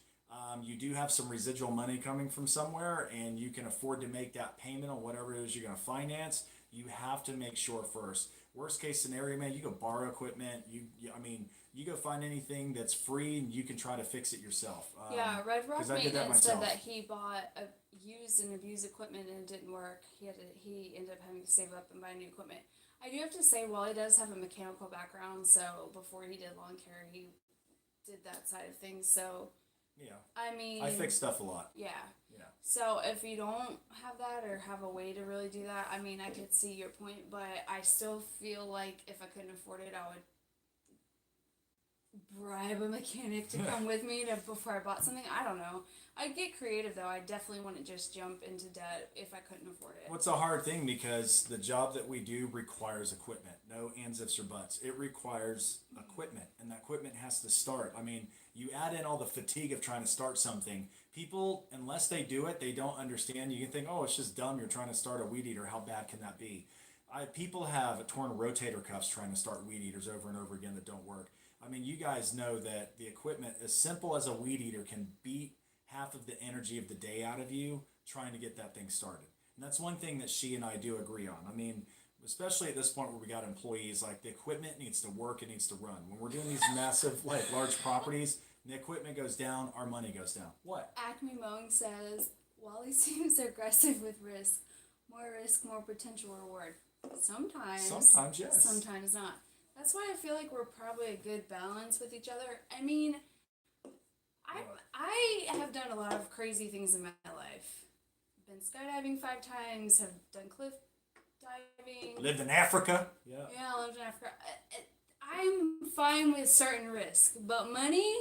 You do have some residual money coming from somewhere, and you can afford to make that payment on whatever it is you're going to finance. You have to make sure first. Worst case scenario, man, you go borrow equipment. You go find anything that's free, and you can try to fix it yourself. yeah, Red Rock 'cause I did that Maintenance said myself. that he bought a used and abused equipment and it didn't work. He ended up having to save up and buy new equipment. I do have to say, while he does have a mechanical background, so before he did lawn care, he did that side of things. So, Yeah, I mean, I fix stuff a lot. Yeah. Yeah. So if you don't have that or have a way to really do that, I mean, I could see your point, but I still feel like if I couldn't afford it, I would bribe a mechanic to come with me before I bought something. I don't know. I'd get creative though. I definitely wouldn't just jump into debt if I couldn't afford it. What's a hard thing because the job that we do requires equipment. No ands, ifs, or buts. It requires equipment, and that equipment has to start. I mean, you add in all the fatigue of trying to start something. People, unless they do it, they don't understand. You can think, oh, it's just dumb. You're trying to start a weed eater. How bad can that be? People have torn rotator cuffs trying to start weed eaters over and over again that don't work. I mean, you guys know that the equipment, as simple as a weed eater, can beat half of the energy of the day out of you trying to get that thing started. And that's one thing that she and I do agree on. I mean, especially at this point where we got employees, like the equipment needs to work, it needs to run. When we're doing these massive, like large properties, the equipment goes down, our money goes down. What? Acme Mowing says, Wally seems aggressive with risk. More risk, more potential reward. Sometimes. Sometimes, yes. Sometimes not. That's why I feel like we're probably a good balance with each other. I mean, I have done a lot of crazy things in my life. Been skydiving 5 times, have done cliff diving. Lived in Africa. Yeah. Yeah, I lived in Africa. I'm fine with certain risk, but money,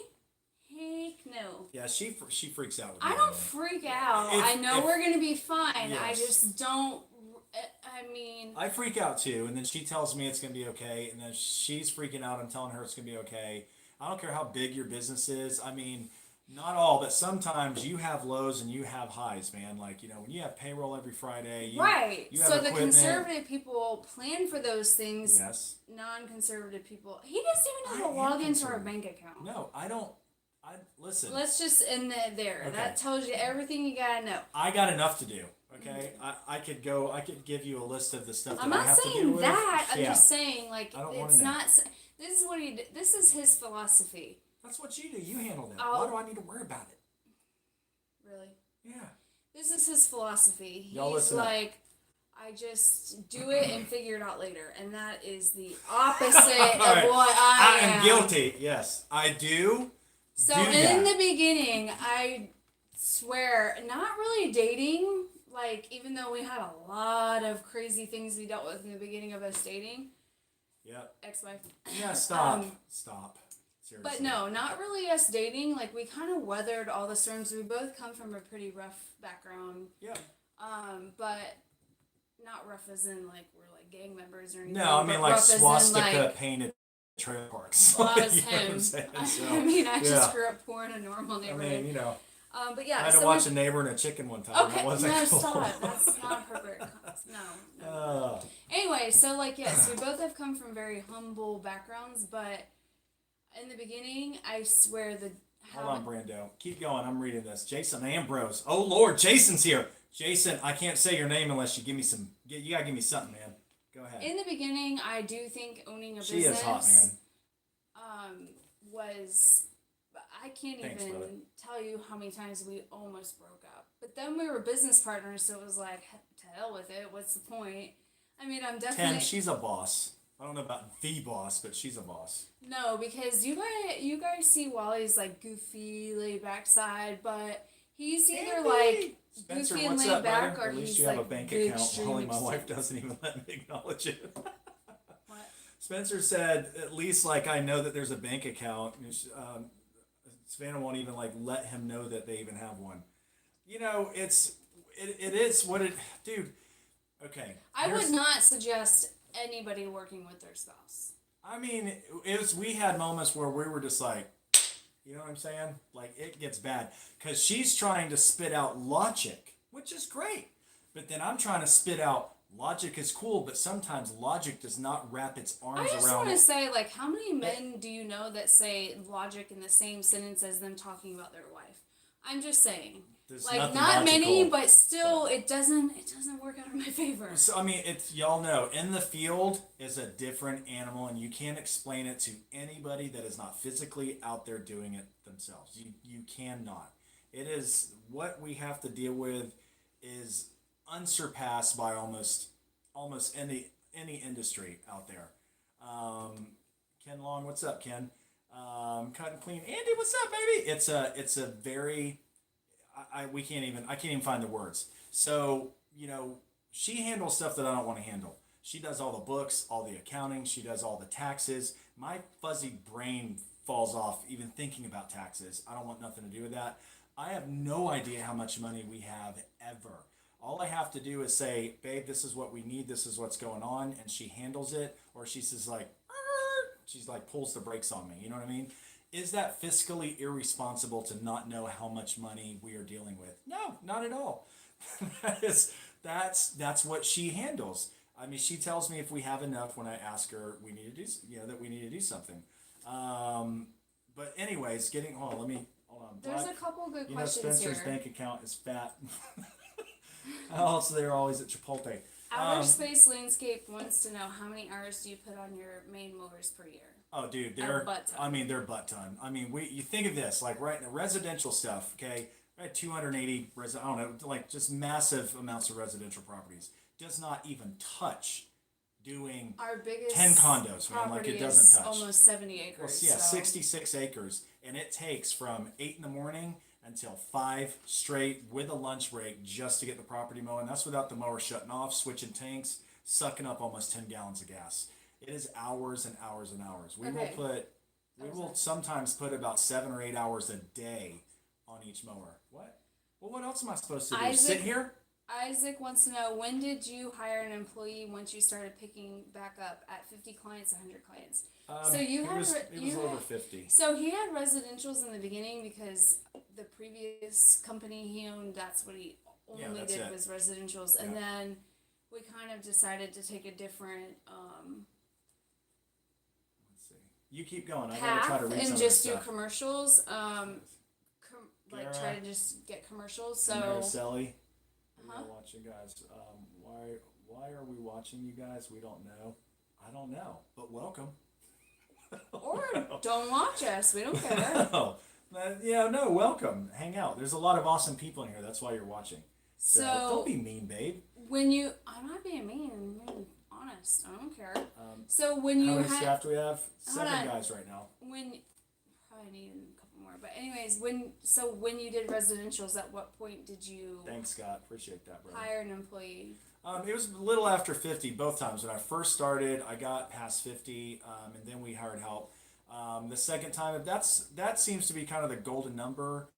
heck no. Yeah, she freaks out with I me, don't man. freak out. If- I know if- we're gonna be fine. I Yes. just don't. I mean, I freak out too, and then she tells me it's gonna be okay, and then she's freaking out. I'm telling her it's gonna be okay. I don't care how big your business is. I mean, not all, but sometimes you have lows and you have highs, man. Like, you know, when you have payroll every Friday, right. you have So the equipment. conservative people plan for those things. Yes. Non-conservative people. He doesn't even know how to I am log into our conservative. bank account. No, I don't. I listen. Let's just end it there. Okay. That tells you everything you gotta know. I got enough to do. Okay, I could go. I could give you a list of the stuff that I'm I not have to do saying with. that. I'm Yeah. just saying, like, I don't wanna it's know. not. This is what he. This is his philosophy. That's what you do. You handle that. I'll- Why do I need to worry about it? Really. Yeah. This is his philosophy. Y'all He's listen up. like, I just do it and figure it out later, and that is the opposite of Alright. what I am. I am guilty. Yes, I do. So do in that. the beginning, I swear, not really dating. Like, even though we had a lot of crazy things we dealt with in the beginning of us dating, Yep. ex-wife. Yeah. Stop. Um, Stop. Seriously. But no, not really us dating. Like, we kind of weathered all the storms. We both come from a pretty rough background. Yeah. But not rough as in like we're like gang members or anything. No, I but mean like rough as in, swastika like, painted trailer parks. well, that was You know what I'm him. saying? I So, mean, I yeah. just grew up poor in a normal I neighborhood. mean, you know, But yeah, I had to so watch we- a neighbor and a chicken one time. Okay, That wasn't no, cool. stop. That's not appropriate. No. Uh, Anyway, so like yes, we both have come from very humble backgrounds, but in the beginning, I swear the hold on, Brando. Keep going. I'm reading this. Jason Ambrose. Oh Lord, Jason's here. Jason, I can't say your name unless you give me some. You gotta give me something, man. Go ahead. in the beginning, I do think owning a She business is hot, man. Was I can't Thanks, even brother. tell you how many times we almost broke up. But then we were business partners, so it was like to hell with it. What's the point? I mean, I'm definitely Ken, she's a boss. I don't know about the boss, but she's a boss. no, because you guys see Wally's like goofy, laid back side, but he's either Andy! like Spencer, goofy and what's laid up, back, brother? or At least he's you have like a bank big, account. extreme Holly, my wife extreme. doesn't even let me acknowledge it. What? Spencer said, at least like I know that there's a bank account. And Savannah won't even like let him know that they even have one. You know, it is what it, dude. Okay. I here's- would not suggest anybody working with their spouse. I mean, we had moments where we were just like, you know what I'm saying? Like it gets bad because she's trying to spit out logic, which is great, but then I'm trying to spit out logic is cool, but sometimes logic does not wrap its arms I just around want to it. say, like, how many men do you know that say logic in the same sentence as them talking about their wife? I'm just saying. There's Like, nothing not many, logical. but still, it doesn't work out in my favor. So I mean, it's y'all know in the field is a different animal, and you can't explain it to anybody that is not physically out there doing it themselves. You cannot. It is what we have to deal with is unsurpassed by almost any industry out there. Ken Long, what's up, Ken? Cut and clean, Andy, what's up, baby? It's a very I can't even find the words. So, you know, she handles stuff that I don't want to handle. She does all the books, all the accounting, she does all the taxes. My fuzzy brain falls off even thinking about taxes. I don't want nothing to do with that. I have no idea how much money we have ever. All I have to do is say, babe, this is what we need, this is what's going on, and she handles it, or she says like, she's like pulls the brakes on me, you know what I mean? Is that fiscally irresponsible to not know how much money we are dealing with? No, not at all. That's what she handles. I mean, she tells me if we have enough when I ask her we need to do, that we need to do something. But anyways, hold on. There's Black- a couple good you know, questions Spencer's here. bank account is fat. Also, they're always at Chipotle. Outer Space Landscape wants to know how many hours do you put on your main mowers per year? Oh, dude, A butt ton. I mean, they're butt ton. I mean, you think of this, like, right, residential stuff, okay? I had 280, I don't know, like, just massive amounts of residential properties. Does not even touch doing Our biggest 10 condos, man, like, property it doesn't is touch. almost 70 Well, acres. yeah, so. 66 acres, and it takes from 8 in the morning until 5 straight with a lunch break just to get the property mowing. That's without the mower shutting off, switching tanks, sucking up almost 10 gallons of gas. It is hours and hours and hours. We will sometimes put about 7 or 8 hours a day on each mower. What? Well, what else am I supposed to do? Sit here? Isaac wants to know, when did you hire an employee once you started picking back up at 50 clients, 100 clients? So you had it was over 50. So he had residentials in the beginning because the previous company he owned, that's what he only did was residentials, and then we kind of decided to take a different Let's see. You keep going. I gotta try to read some and of just this do stuff. commercials. Like try to just get commercials. So Mariceli, we're watching, guys. Why are we watching you guys? We don't know. I don't know, but welcome. Or don't watch us. We don't care. No, welcome. Hang out. There's a lot of awesome people in here. That's why you're watching. So don't be mean, babe. I'm not being mean. I'm being honest. I don't care. So when you how many staff do we have? 7 guys right now. Probably need a couple more. But anyways, when you did residentials, at what point did you? Thanks, Scott. Appreciate that, brother. Hire an employee. It was a little after 50 both times. When I first started, I got past 50, and then we hired help. The second time, that seems to be kind of the golden number,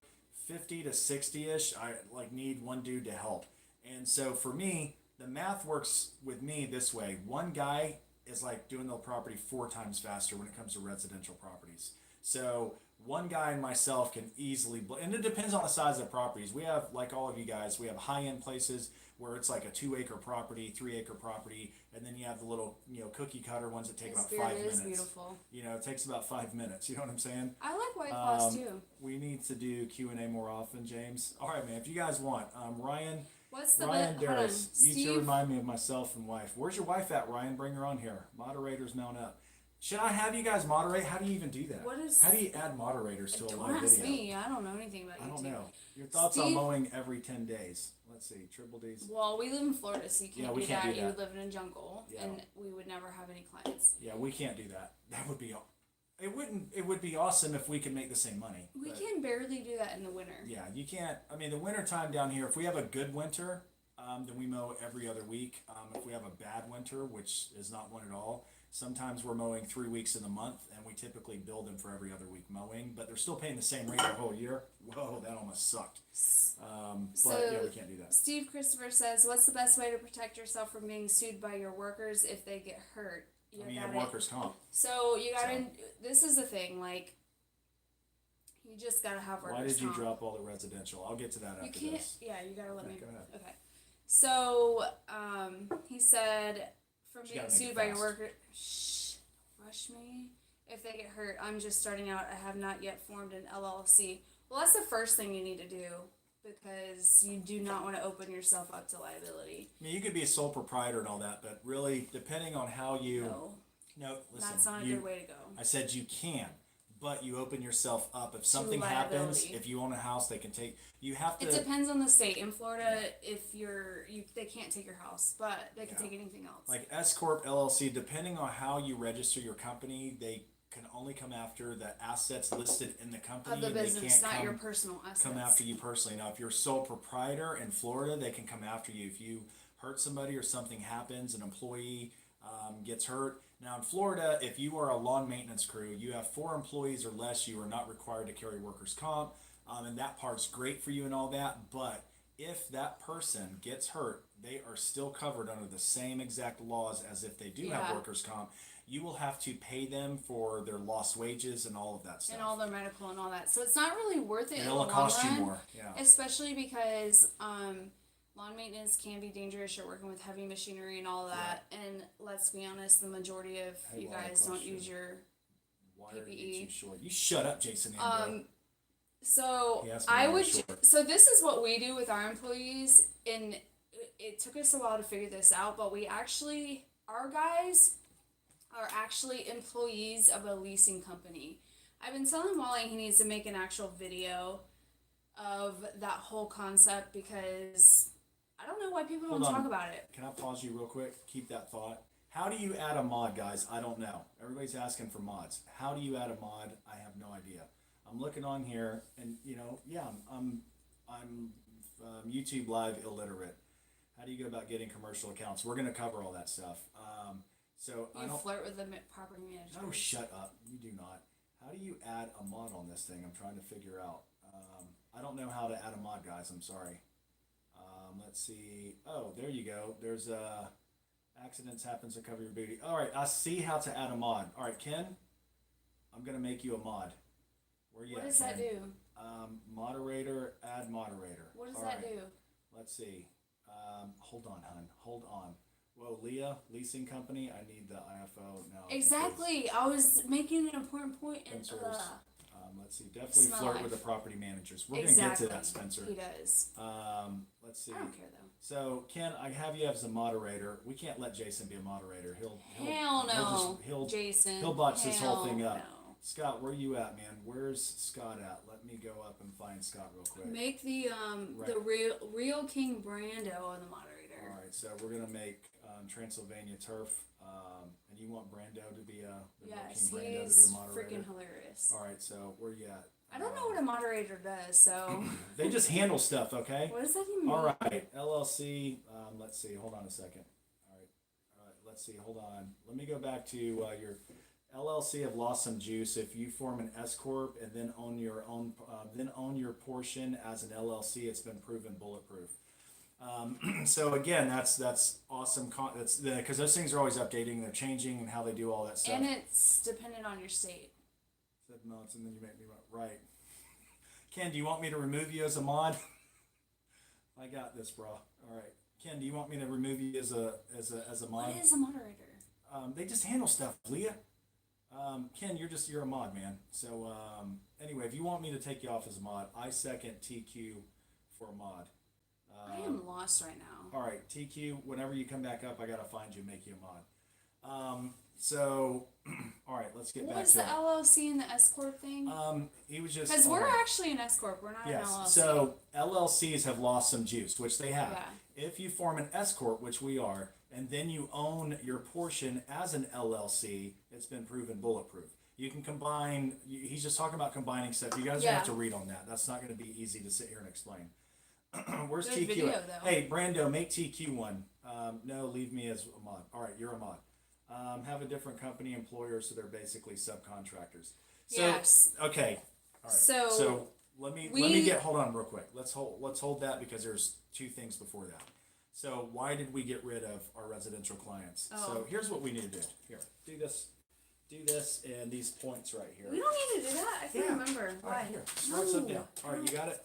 50 to 60-ish. I need one dude to help. And so for me, the math works with me this way. One guy is like doing the property 4 times faster when it comes to residential properties. So one guy and myself can easily, and it depends on the size of the properties. We have, like all of you guys, we have high-end places where it's like a 2-acre property, 3-acre property, and then you have the little, cookie cutter ones that take about 5 minutes. Beautiful. It takes about 5 minutes. You know what I'm saying? I like White Claws too. We need to do Q&A more often, James. All right, man. If you guys want, Ryan. What's the Ryan Darris, you Steve? two remind me of myself and wife. Where's your wife at, Ryan? Bring her on here. Moderators mount up. Should I have you guys moderate? How do you even do that? How do you add moderators to a live video? Don't ask me. I don't know anything about YouTube. I don't know. Your thoughts on mowing every 10 days? Let's see. Triple D's. Well, we live in Florida, so you can't do that. You would live in a jungle, Yeah. and we would never have any clients. Yeah, we can't do that. That would be. It would be awesome if we could make the same money. We can barely do that in the winter. Yeah, you can't. I mean, the winter time down here. If we have a good winter, then we mow every other week. If we have a bad winter, which is not one at all, sometimes we're mowing 3 weeks in the month, and we typically bill them for every other week mowing. But they're still paying the same rate the whole year. Whoa, that almost sucked. But yeah, we can't do that. Steve Christopher says, "What's the best way to protect yourself from being sued by your workers if they get hurt?" You have workers' comp. So you gotta. This is the thing, like. You just gotta have workers' comp. Why did you drop all the residential? I'll get to that after this. Yeah, you gotta let me. Go ahead. Okay. So, he said, from being sued by your worker, rush me. If they get hurt, I'm just starting out. I have not yet formed an LLC. Well, that's the first thing you need to do because you do not want to open yourself up to liability. I mean, you could be a sole proprietor and all that, but really, depending on how you. No, listen. That's not a good way to go. I said you can, but you open yourself up. If something happens, if you own a house, they can take. You have to. It depends on the state. In Florida, if they can't take your house, but they can take anything else. Like S Corp LLC, depending on how you register your company, they can only come after the assets listed in the company. Of the business, not your personal assets. Come after you personally. Now, if you're sole proprietor in Florida, they can come after you if you hurt somebody or something happens, an employee gets hurt. Now, in Florida, if you are a lawn maintenance crew, you have 4 employees or less, you are not required to carry workers' comp, and that part's great for you and all that, but if that person gets hurt, they are still covered under the same exact laws as if they do have workers' comp. You will have to pay them for their lost wages and all of that stuff. And all their medical and all that. So it's not really worth it in the long run. It'll cost you more, especially because lawn maintenance can be dangerous. You're working with heavy machinery and all that. And let's be honest, the majority of you guys don't use your Why PPE. are you too short? You shut up, Jason Amber. So I would. So this is what we do with our employees. In it took us a while to figure this out, but our guys are actually employees of a leasing company. I've been telling Wally he needs to make an actual video of that whole concept because I don't know why people don't Hold on. talk about it. Can I pause you real quick? Keep that thought. How do you add a mod, guys? I don't know. Everybody's asking for mods. How do you add a mod? I have no idea. I'm looking on here, and I'm YouTube Live illiterate. How do you go about getting commercial accounts? We're gonna cover all that stuff. So I You don't. flirt with the property manager. No, shut up. You do not. How do you add a mod on this thing? I'm trying to figure out. I don't know how to add a mod, guys. I'm sorry. Let's see. Oh, there you go. There's accidents happens to cover your booty. All right, I see how to add a mod. All right, Ken, I'm gonna make you a mod. Where you What at, does that Ken? do? Moderator, add moderator. What does All that right, do? let's see. Hold on, hun. Hold on. Whoa, Leah, leasing company. I need the IFO now. Exactly. I was making an important point. And Spencer's. Let's see. Definitely Smell flirt like. with the property managers. We're exactly. gonna get to that, Spencer. He does. Let's see. I don't care though. So Ken, I have you as a moderator. We can't let Jason be a moderator. Hell no. Jason. Jason. He'll botch this whole thing up. No. Scott, where you at, man? Where's Scott at? Let me go up and find Scott real quick. Make the real King Brando the moderator. All right, so we're gonna make Transylvania Turf, and you want Brando to be the real Yes, King Brando to be a he's moderator. freaking hilarious. All right, so where you at? I don't know what a moderator does, so They just handle stuff, okay? what does that even mean? All right, LLC. Let's see. Hold on a second. All right. Let's see. Hold on. Let me go back to your LLC have lost some juice. If you form an S corp and then own your own, then own your portion as an LLC, it's been proven bulletproof. So again, that's awesome. That's because those things are always updating. They're changing and how they do all that stuff. And it's dependent on your state. Said nuts, and then you make me right. Ken, do you want me to remove you as a mod? I got this, bro. All right, Ken, do you want me to remove you as a mod? What is a moderator? They just handle stuff, Leah. Ken, you're a mod, man. So anyway, if you want me to take you off as a mod, I second TQ for a mod. I am lost right now. All right, TQ. Whenever you come back up, I gotta find you and make you a mod. So, all right, let's get What back is to the LLC and the S corp thing? He was just Because we're actually an S corp. We're not an LLC. So LLCs have lost some juice, which they have. Yeah. If you form an S corp, which we are, and then you own your portion as an LLC, it's been proven bulletproof. You can combine. He's just talking about combining stuff. You guys Yeah. have to read on that. That's not going to be easy to sit here and explain. Where's Good TQ? video, though. Hey, Brando, make TQ one. No, leave me as a mod. All right, you're a mod. Have a different company employer, so they're basically subcontractors. So, Yes. okay. All right. So let me get hold on real quick. Let's hold that because there's two things before that. So why did we get rid of our residential clients? Oh. So here's what we need to do. Here, do this, and these points right here. We don't need to do that. I can't Yeah. remember. All Why? right, here, write something down. All right, you got it.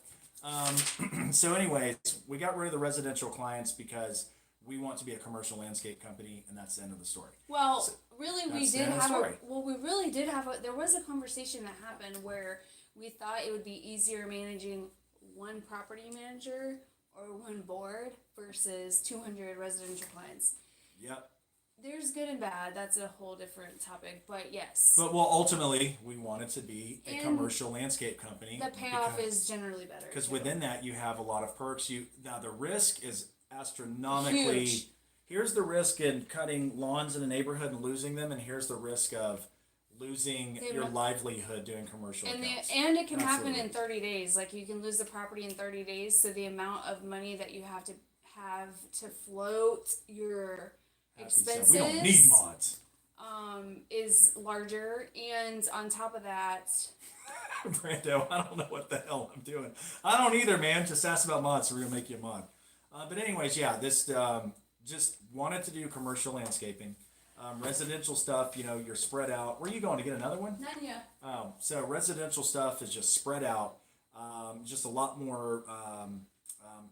So anyways, we got rid of the residential clients because we want to be a commercial landscape company, and that's the end of the story. Well, really, we that's the did end of the have story. we really did have there was a conversation that happened where we thought it would be easier managing one property manager or one board versus 200 residential clients. Yep. There's good and bad. That's a whole different topic, but yes. But well, ultimately, we wanted to be a And commercial landscape company. the payoff is generally better. because too. within that you have a lot of perks. Now the risk is astronomically. Huge. Here's the risk in cutting lawns in a neighborhood and losing them, and here's the risk of losing They your mu- livelihood doing commercial And accounts. and it can happen in Absolutely. 30 days. Like you can lose the property in 30 days. So the amount of money that you have to float your Happy said, expenses we don't need mods. is larger. And on top of that, Brando, I don't know what the hell I'm doing. I don't either, man. Just ask about mods, so we're gonna make you a mod. But anyways, yeah, this just wanted to do commercial landscaping, residential stuff. You're spread out. Where are you going to get another one? none yet. So residential stuff is just spread out, just a lot more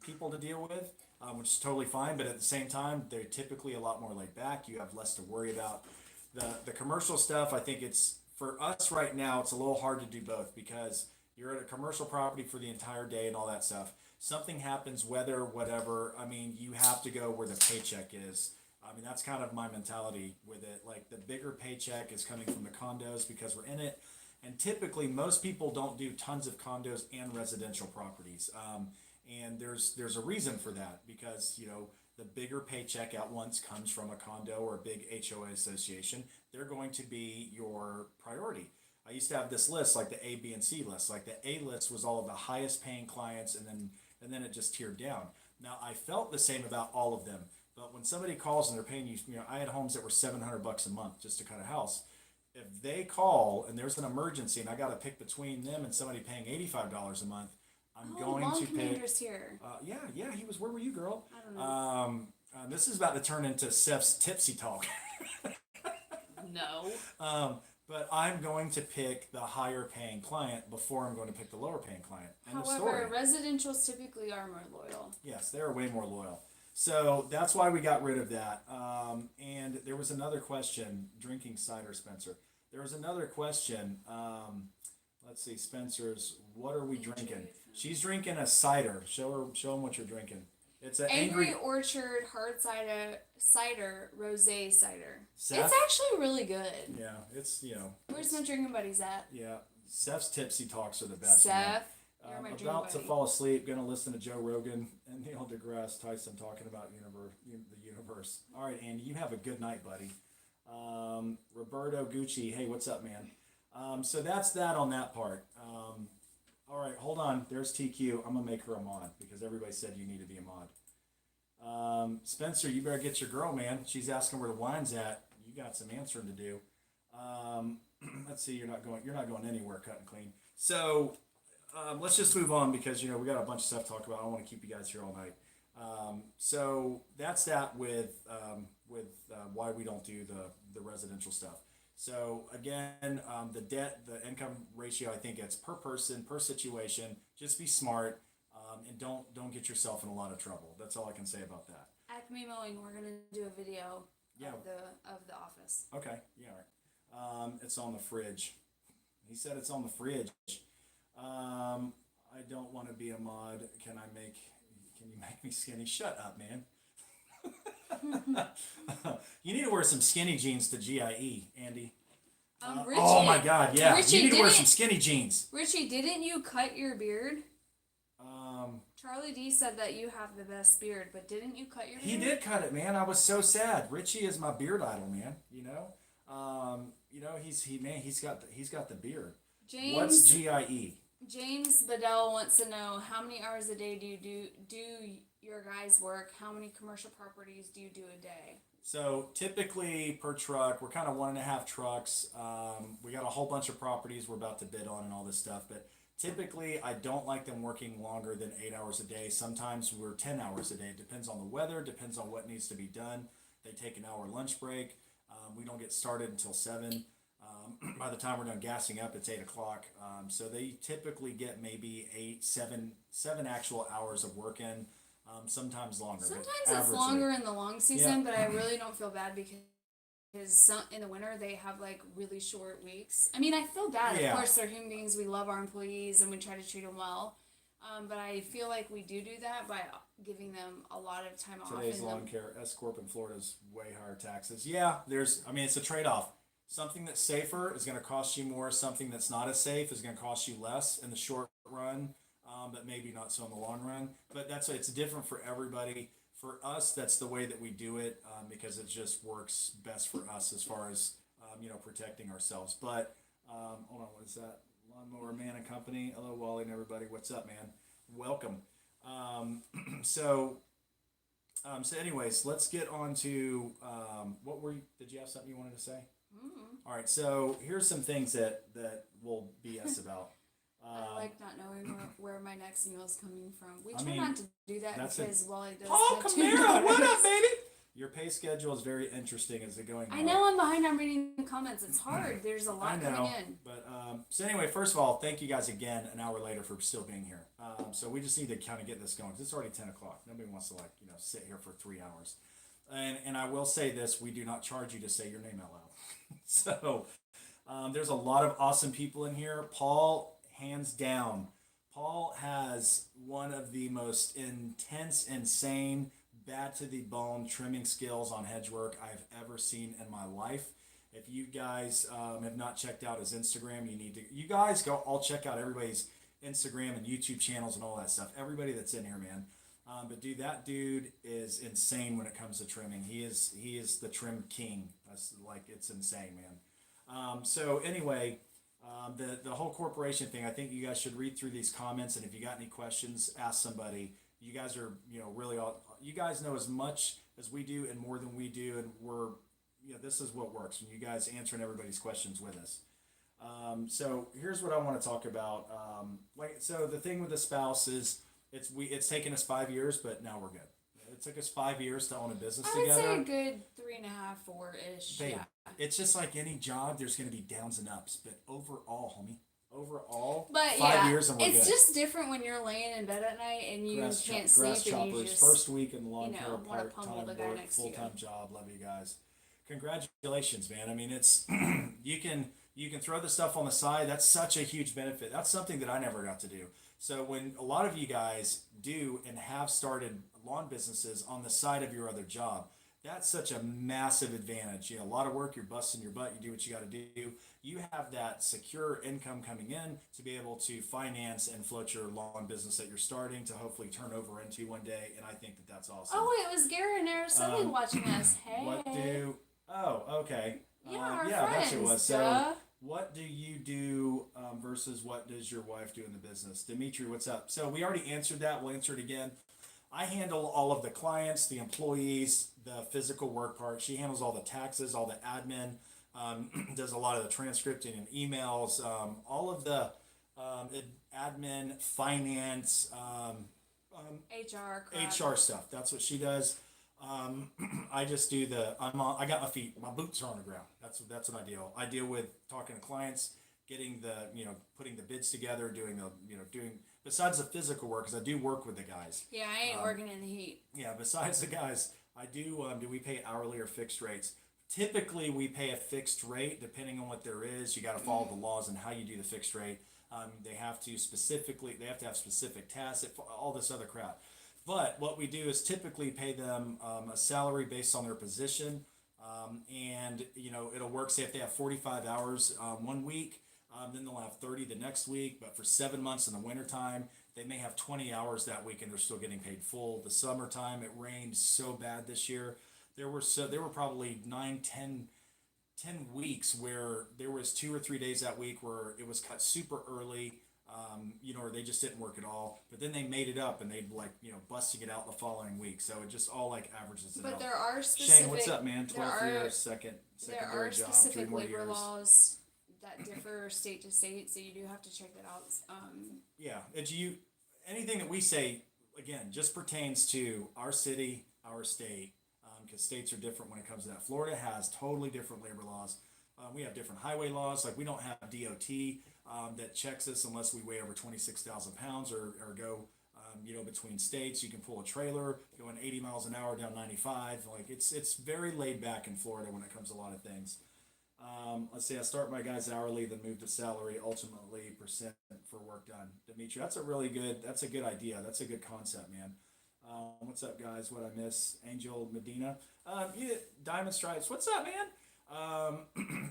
people to deal with, which is totally fine. But at the same time, they're typically a lot more laid back. You have less to worry about. The commercial stuff, I think it's for us right now. It's a little hard to do both because you're at a commercial property for the entire day and all that stuff. something happens, weather, whatever. I mean, you have to go where the paycheck is. I mean, that's kind of my mentality with it. Like the bigger paycheck is coming from the condos because we're in it. And typically, most people don't do tons of condos and residential properties. And there's a reason for that because the bigger paycheck at once comes from a condo or a big HOA association. They're going to be your priority. I used to have this list like the A, B, and C list. Like the A list was all of the highest paying clients, and then it just tiered down. Now I felt the same about all of them, but when somebody calls and they're paying you, I had homes that were $700 a month just to cut a house. If they call and there's an emergency and I got to pick between them and somebody paying $85 a month, I'm going Lawn to pick. Commander's here. Yeah, he was. Where were you, girl? I don't know. This is about to turn into Steph's tipsy talk. No. But I'm going to pick the higher paying client before I'm going to pick the lower paying client. End of story. However, residentials typically are more loyal. Yes, they're way more loyal. So that's why we got rid of that. And there was another question, drinking cider, Spencer. There was another question. Let's see, Spencer's, what are we drinking? She's drinking a cider. Show them what you're drinking. It's an Angry Orchard hard cider rosé cider. Seth? It's actually really good. Yeah, it's Where's my drinking buddies at? Yeah, Seth's tipsy talks are the best. Seth, you're my drinking about to buddy. fall asleep. Gonna listen to Joe Rogan and Neil deGrasse Tyson talking about the universe. All right, Andy, you have a good night, buddy. Roberto Gucci, hey, what's up, man? So that's that on that part. All right, hold on. There's TQ. I'm gonna make her a mod because everybody said you need to be a mod. Spencer, you better get your girl, man. She's asking where the wine's at. You got some answering to do. Let's see. You're not going anywhere. Cut and clean. So let's just move on because we got a bunch of stuff to talk about. I don't want to keep you guys here all night. So that's that with why we don't do the residential stuff. So again, the income ratio, I think it's per person, per situation. Just be smart, and don't get yourself in a lot of trouble. That's all I can say about that. Acme Mowing, we're gonna do a video Yeah. of the office. Okay, yeah, all right. It's on the fridge. He said it's on the fridge. I don't want to be a mod. Can you make me skinny? Shut up, man. You need to wear some skinny jeans to GIE, Andy. Richie, oh my God, yeah. Richie, you need to wear didn't- some skinny jeans. Richie, didn't you cut your beard? Um, Charlie D said that you have the best beard, but didn't you cut your beard? he did cut it, man. I was so sad. Richie is my beard idol, man. He's got the beard. What's GIE? James Bedell wants to know how many hours a day do your guys work? How many commercial properties do you do a day? So typically per truck, we're kind of 1.5 trucks. We got a whole bunch of properties we're about to bid on and all this stuff, but typically I don't like them working longer than 8 hours a day. Sometimes we're 10 hours a day. It depends on the weather, depends on what needs to be done. They take an hour lunch break. We don't get started until 7. By the time we're done gassing up, it's 8 o'clock. So they typically get maybe 7 actual hours of work in. Sometimes longer. Sometimes but it's averagely. longer in the long season, but I really don't feel bad because in the winter they have like really short weeks. I mean, I feel bad. Yeah. Of course, they're human beings. We love our employees and we try to treat them well. But I feel like we do that by giving them a lot of time off. Today's lawn care S corp in Florida is way higher taxes. Yeah, it's a trade off. Something that's safer is going to cost you more. Something that's not as safe is going to cost you less in the short run, but maybe not so in the long run. But it's different for everybody. For us, that's the way that we do it because it just works best for us as far as protecting ourselves. But hold on, what is that? Lawnmower Man and Company. Hello, Wally and everybody. What's up, man? Welcome. So anyways, let's get on to did you have something you wanted to say? Mm-hmm. All right, so here's some things that we'll BS about. I like not knowing where my next meal is coming from. We try mean, not to do that that's because Wally does. Paul have Camaro, what $2. up, baby? Your pay schedule is very interesting. Is it going? I know I'm behind on reading the comments. It's hard. There's a lot coming in. But so anyway, first of all, thank you guys again an hour later for still being here. So we just need to kind of get this going. It's already 10 o'clock. Nobody wants to sit here for 3 hours. And I will say this: we do not charge you to say your name out loud. So there's a lot of awesome people in here. Paul, hands down, Paul has one of the most intense, insane, bad to the bone trimming skills on hedge work I've ever seen in my life. If you guys have not checked out his Instagram, you need to. You guys go all check out everybody's Instagram and YouTube channels and all that stuff. Everybody that's in here, man. But dude, that dude is insane when it comes to trimming. He is the trim king. That's like it's insane, man. So anyway, the whole corporation thing. I think you guys should read through these comments, and if you got any questions, ask somebody. You guys are really all. You guys know as much as we do and more than we do, and we're this is what works when you guys answering everybody's questions with us. So here's what I want to talk about. So the thing with the spouse is it's taken us 5 years, but now we're good. It took us 5 years to own a business I would together. say a good 3.5, 4-ish. Babe, Yeah. it's just like any job. There's going to be downs and ups, but overall, But 5 years and we're it's good. just different when you're laying in bed at night and you Grass can't grass sleep and you choppers, just first week in the lawn care, wanna pummel part-time the guy work, next to you. full-time job. Love you guys. Congratulations, man. I mean, it's you can throw the stuff on the side. That's such a huge benefit. That's something that I never got to do. So when a lot of you guys do and have started lawn businesses on the side of your other job, that's such a massive advantage. A lot of work, you're busting your butt, you do what you got to do. You have that secure income coming in to be able to finance and float your lawn business that you're starting to hopefully turn over into one day. And I think that that's awesome. Oh, it was Gary and Araceli watching us. Hey. Okay. Yeah, our yeah, friends. that's what it was. Duh. So, what do you do versus what does your wife do in the business? Dimitri, what's up? So, we already answered that. We'll answer it again. I handle all of the clients, the employees, the physical work part. She handles all the taxes, all the admin, does a lot of the transcripting and emails, all of the admin, finance, HR crap. HR stuff. That's what she does. I just do I got my boots are on the ground. That's what I deal. I deal with talking to clients, getting putting the bids together, doing besides the physical work, because I do work with the guys. Yeah, I ain't working in the heat. Yeah, besides the guys, I do we pay hourly or fixed rates? Typically, we pay a fixed rate depending on what there is. You got to follow the laws and how you do the fixed rate. They have to have specific tasks, all this other crap. But what we do is typically pay them a salary based on their position, and it'll work. Say if they have 45 hours 1 week, then they'll have 30 the next week. But for 7 months in the wintertime, they may have 20 hours that week, and they're still getting paid full. The summertime, it rained so bad this year. There were probably 10 weeks where there was 2 or 3 days that week where it was cut super early. Or they just didn't work at all. But then they made it up and they'd busting it out the following week. So it just all averages it out. But there are specific. Shane, what's up, man? 12 years, second There are job, 3 specific more labor years. laws that differ state to state, so you do have to check that out. Yeah, anything that we say again just pertains to our city, our state, because states are different when it comes to that. Florida has totally different labor laws. We have different highway laws. Like we don't have DOT that checks us unless we weigh over 26,000 pounds or go between states. You can pull a trailer going 80 miles an hour down 95. Like it's very laid back in Florida when it comes to a lot of things. Let's see, I start my guys hourly, then move to salary, ultimately percent for work done. Dimitri, that's a good idea. That's a good concept, man. What's up, guys? What I miss? Angel Medina. Diamond Stripes. What's up, man?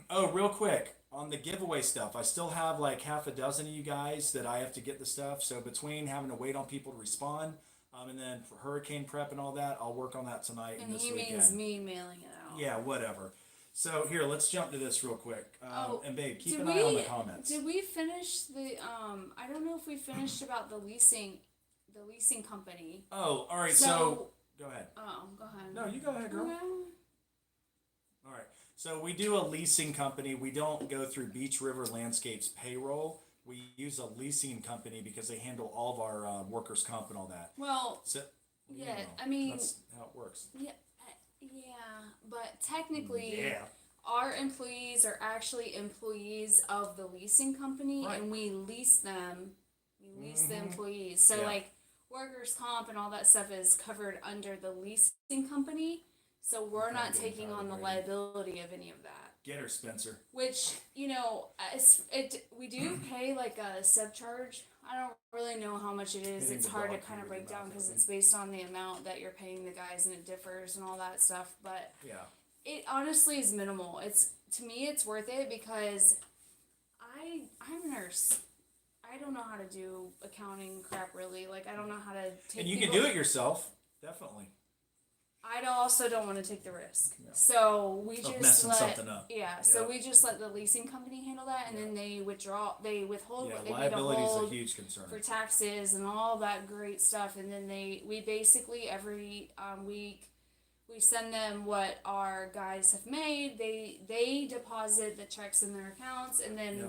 Oh, real quick on the giveaway stuff, I still have like half a dozen of you guys that I have to get the stuff. So between having to wait on people to respond, and then for hurricane prep and all that, I'll work on that tonight and this weekend. Means me mailing it out. Yeah, whatever. So here, let's jump to this real quick. And babe, keep an did eye on we- the comments. Did we finish the I don't know if we finished about the leasing company. Oh, all right. So go ahead. Oh, go ahead. No, you go ahead, girl. Okay. All right. So we do a leasing company. We don't go through Beach River Landscapes payroll. We use a leasing company because they handle all of our workers' comp and all that. Well, So yeah, I mean, that's how it works. yeah, but technically, Yeah. our employees are actually employees of the leasing company, Right. and we lease them. We lease the employees. So Yeah. like workers' comp and all that stuff is covered under the leasing company. So we're not getting taking tired on the already. liability of any of that. Get her, Spencer. Which we do pay like a subcharge. I don't really know how much it is. Hitting It's the hard to dog kind of with your break down mouth because open. it's based on the amount that you're paying the guys and it differs and all that stuff. But Yeah. it honestly is minimal. It's to me, it's worth it because I'm a nurse. I don't know how to do accounting crap really. Like I don't know how to take. And you can people- do it yourself, definitely. also don't want to take the risk. Yeah. So we Of just messing let something up. yeah. So Yeah. we just let the leasing company handle that, and then they withhold Yeah, what they need to liability is a hold huge concern. for taxes and all that great stuff, and then we basically every week we send them what our guys have made. They deposit the checks in their accounts, and then Yeah.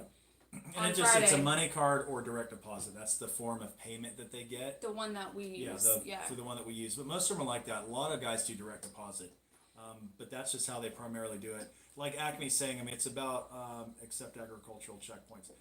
And on it's a Friday. money card or direct deposit. That's the form of payment that they get. the one that we Yeah, use. for the one that we use. But most of them are like that. A lot of guys do direct deposit. But that's just how they primarily do it. Like Acme's saying, I mean, it's about accept agricultural checkpoints.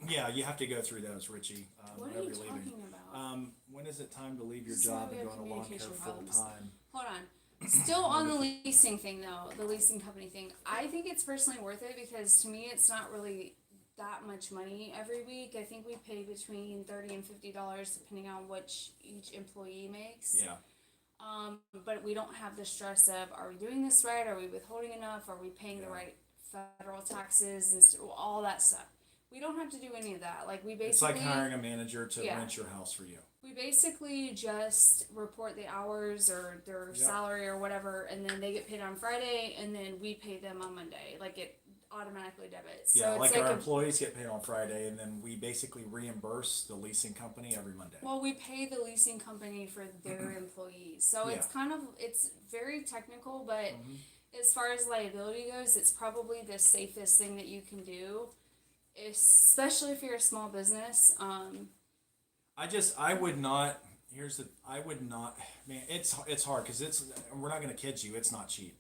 Yeah, you have to go through those, Richie. What are whenever you you're leaving. talking about? When is it time to leave your This is why job we and go have into lawn care communication full problems. time? Hold on. Still on the leasing thing though, the leasing company thing. I think it's personally worth it because to me it's not really that much money every week. I think we pay between $30 and $50 depending on what each employee makes. Yeah. But we don't have the stress of are we doing this right? Are we withholding enough? Are we paying the Yeah. right federal taxes and all that stuff? We don't have to do any of that. Like we basically It's like hiring a manager to Yeah. rent your house for you. we basically just report the hours or their Yep. salary or whatever, and then they get paid on Friday, and then we pay them on Monday. Like it automatically debits. So Yeah, it's like like our a, employees get paid on Friday, and then we basically reimburse the leasing company every Monday. well, we pay the leasing company for their employees. So it's Yeah. kind of it's very technical, but Mhm. as far as liability goes, it's probably the safest thing that you can do, especially if you're a small business. I would not. I would not. Man, it's hard because we're not gonna kid you. It's not cheap.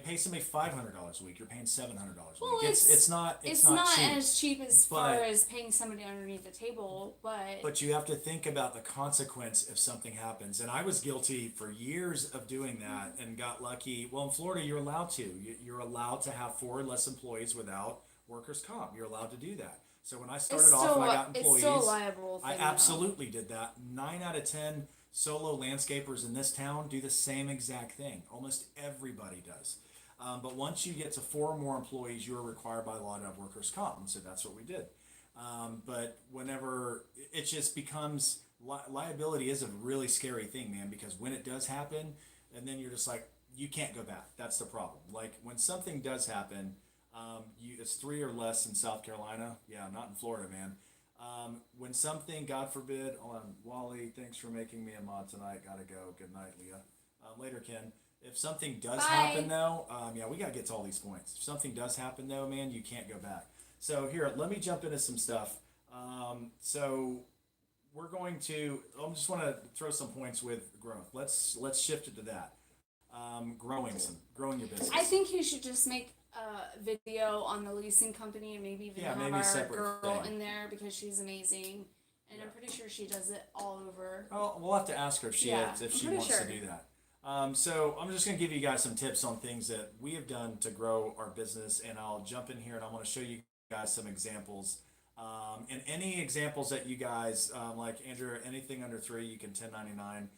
Pay somebody $500 a week. You're paying $700 a Well, week. It's not It's not cheap. as cheap as far But- as paying somebody underneath the table, but But you have to think about the consequence if something happens. And I was guilty for years of doing that and got lucky. Well, in Florida, you're allowed to. You're allowed to have 4 or less employees without workers' comp. You're allowed to do that. So when I started off and I got employees, it's still a liable thing. I though. absolutely did that. 9 out of 10 solo landscapers in this town do the same exact thing. Almost everybody does. But once you get to 4 or more employees, you are required by law to have workers' comp. And so that's what we did. But whenever it just becomes liability is a really scary thing, man, because when it does happen, and then you're just like, you can't go back. That's the problem. Like when something does happen, it's 3 or less in South Carolina. Yeah, not in Florida, man. When something, God forbid, Wally, thanks for making me a mod tonight. Gotta go. Good night, Leah. Later, Ken. If something does Bye. happen, though, we gotta get to all these points. If something does happen, though, man, you can't go back. So here, let me jump into some stuff. So we're going to. I just want to throw some points with growth. Let's shift it to that. Growing your business. I think you should just make a video on the leasing company and maybe even have maybe a our separate girl thing. in there because she's amazing, and I'm pretty sure she does it all over. Oh, we'll have to ask her if she Yeah, if I'm she pretty wants sure. to do that. So I'm just going to give you guys some tips on things that we have done to grow our business, and I'll jump in here and I want to show you guys some examples. And any examples that you guys like, Andrew, anything under 3, you can 1099.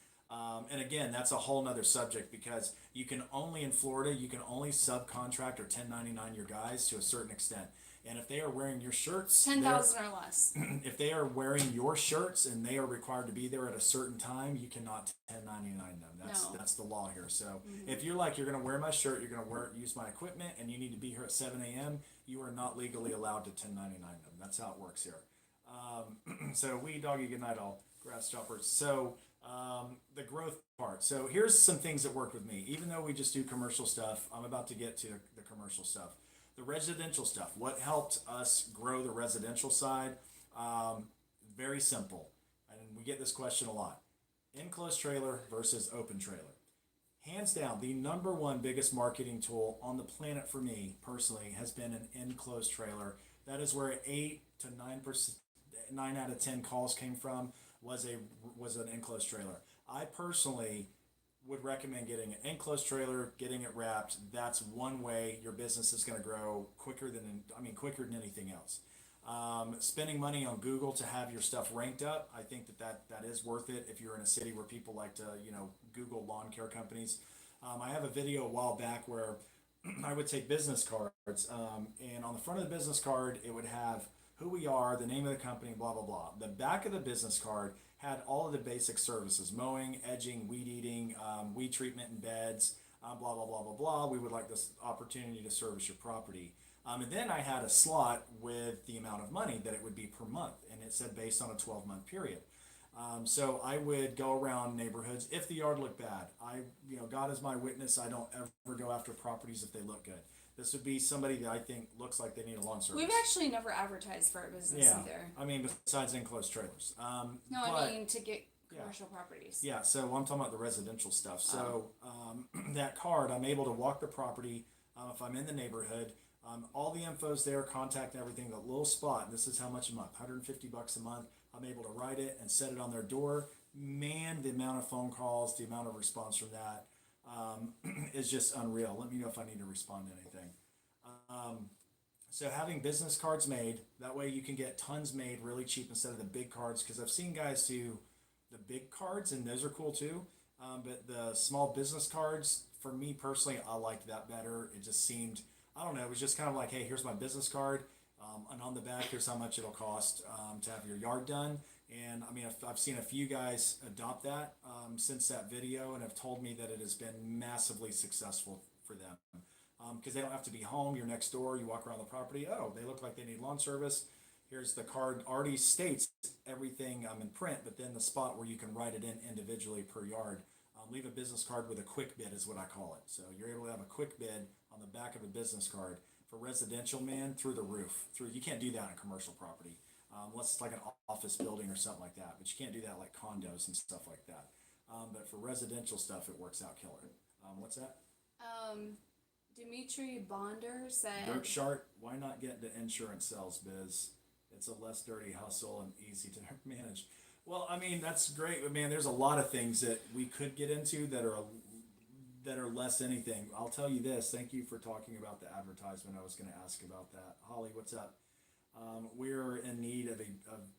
And again, that's a whole nother subject because you can only in Florida, you can only subcontract or 1099 your guys to a certain extent. And if they are wearing your shirts, 10,000 or less. if they are wearing your shirts and they are required to be there at a certain time, you cannot 1099 them. That's the law here. So if you're like, you're going to wear my shirt, you're going to use my equipment, and you need to be here at 7 a.m., you are not legally allowed to 1099 them. That's how it works here. So we doggy good night all grass choppers. So the growth part. So here's some things that worked with me. Even though we just do commercial stuff, I'm about to get to the commercial stuff. The residential stuff. What helped us grow the residential side? Very simple. And we get this question a lot. Enclosed trailer versus open trailer. Hands down, the number one biggest marketing tool on the planet for me personally has been an enclosed trailer. That is where 8 to 9%, 9 out of 10 calls came from was an enclosed trailer. I personally would recommend getting an enclosed trailer, getting it wrapped. That's one way your business is going to grow quicker than anything else. Spending money on Google to have your stuff ranked up, I think that is worth it if you're in a city where people like to, Google lawn care companies. I have a video a while back where I would take business cards, and on the front of the business card, it would have who we are, the name of the company, blah, blah, blah. The back of the business card had all of the basic services: mowing, edging, weed eating, weed treatment in beds, blah, blah, blah, blah, blah. We would like this opportunity to service your property. And then I had a slot with the amount of money that it would be per month, and it said based on a 12-month period. So I would go around neighborhoods if the yard looked bad. God is my witness, I don't ever go after properties if they look good. This would be somebody that I think looks like they need a lawn service. We've actually never advertised for our business Yeah, either. I mean, besides enclosed trailers. No, but, I mean to get commercial properties. Yeah, so I'm talking about the residential stuff. So that card, I'm able to walk the property if I'm in the neighborhood. All the info's there, contact and everything. The little spot, and this is how much a month, $150 a month. I'm able to write it and set it on their door. Man, the amount of phone calls, the amount of response from that is just unreal. Let me know if I need to respond to anything. So having business cards made, that way you can get tons made really cheap instead of the big cards, because I've seen guys do the big cards and those are cool too. But the small business cards, for me personally, I liked that better. It just seemed, I don't know, it was just kind of like, hey, here's my business card. And on the back, here's how much it'll cost to have your yard done. And I mean, I've seen a few guys adopt that since that video and have told me that it has been massively successful for them. Because they don't have to be home, you're next door, you walk around the property, oh, they look like they need lawn service. Here's the card, already states everything in print, but then the spot where you can write it in individually per yard. Leave a business card with a quick bid is what I call it. So you're able to have a quick bid on the back of a business card. For residential, man, through the roof. You can't do that on a commercial property, unless it's like an office building or something like that. But you can't do that like condos and stuff like that. But for residential stuff, it works out killer. What's that? Dimitri Bonder said, Dirk Sharp, why not get into insurance sales biz? It's a less dirty hustle and easy to manage. Well, I mean, that's great, but man, there's a lot of things that we could get into that are less anything. I'll tell you this. Thank you for talking about the advertisement. I was going to ask about that. Holly, what's up? We're in need of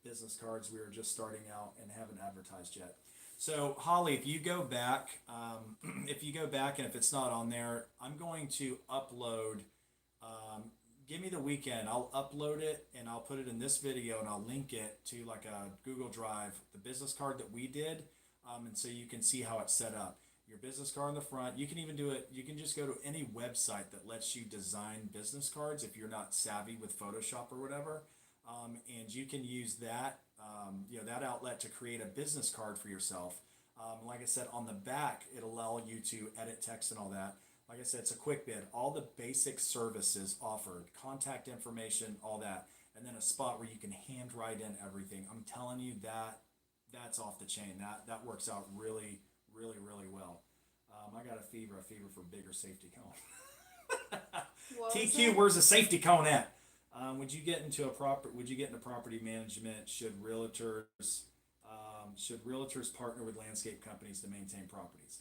business cards. We are just starting out and haven't advertised yet. So Holly, if you go back, and if it's not on there, I'm going to upload. Give me the weekend. I'll upload it and I'll put it in this video and I'll link it to like a Google Drive, the business card that we did, and so you can see how it's set up. Your business card in the front. You can even do it. You can just go to any website that lets you design business cards if you're not savvy with Photoshop or whatever, and you can use that that outlet to create a business card for yourself. Like I said, on the back, it'll allow you to edit text and all that. Like I said, it's a quick bid. All the basic services offered, contact information, all that, and then a spot where you can hand write in everything. I'm telling you that's off the chain. That works out really, really, really well. I got a fever for bigger safety cone. TQ, where's the safety cone at? Would you get into property management? Should realtors partner with landscape companies to maintain properties?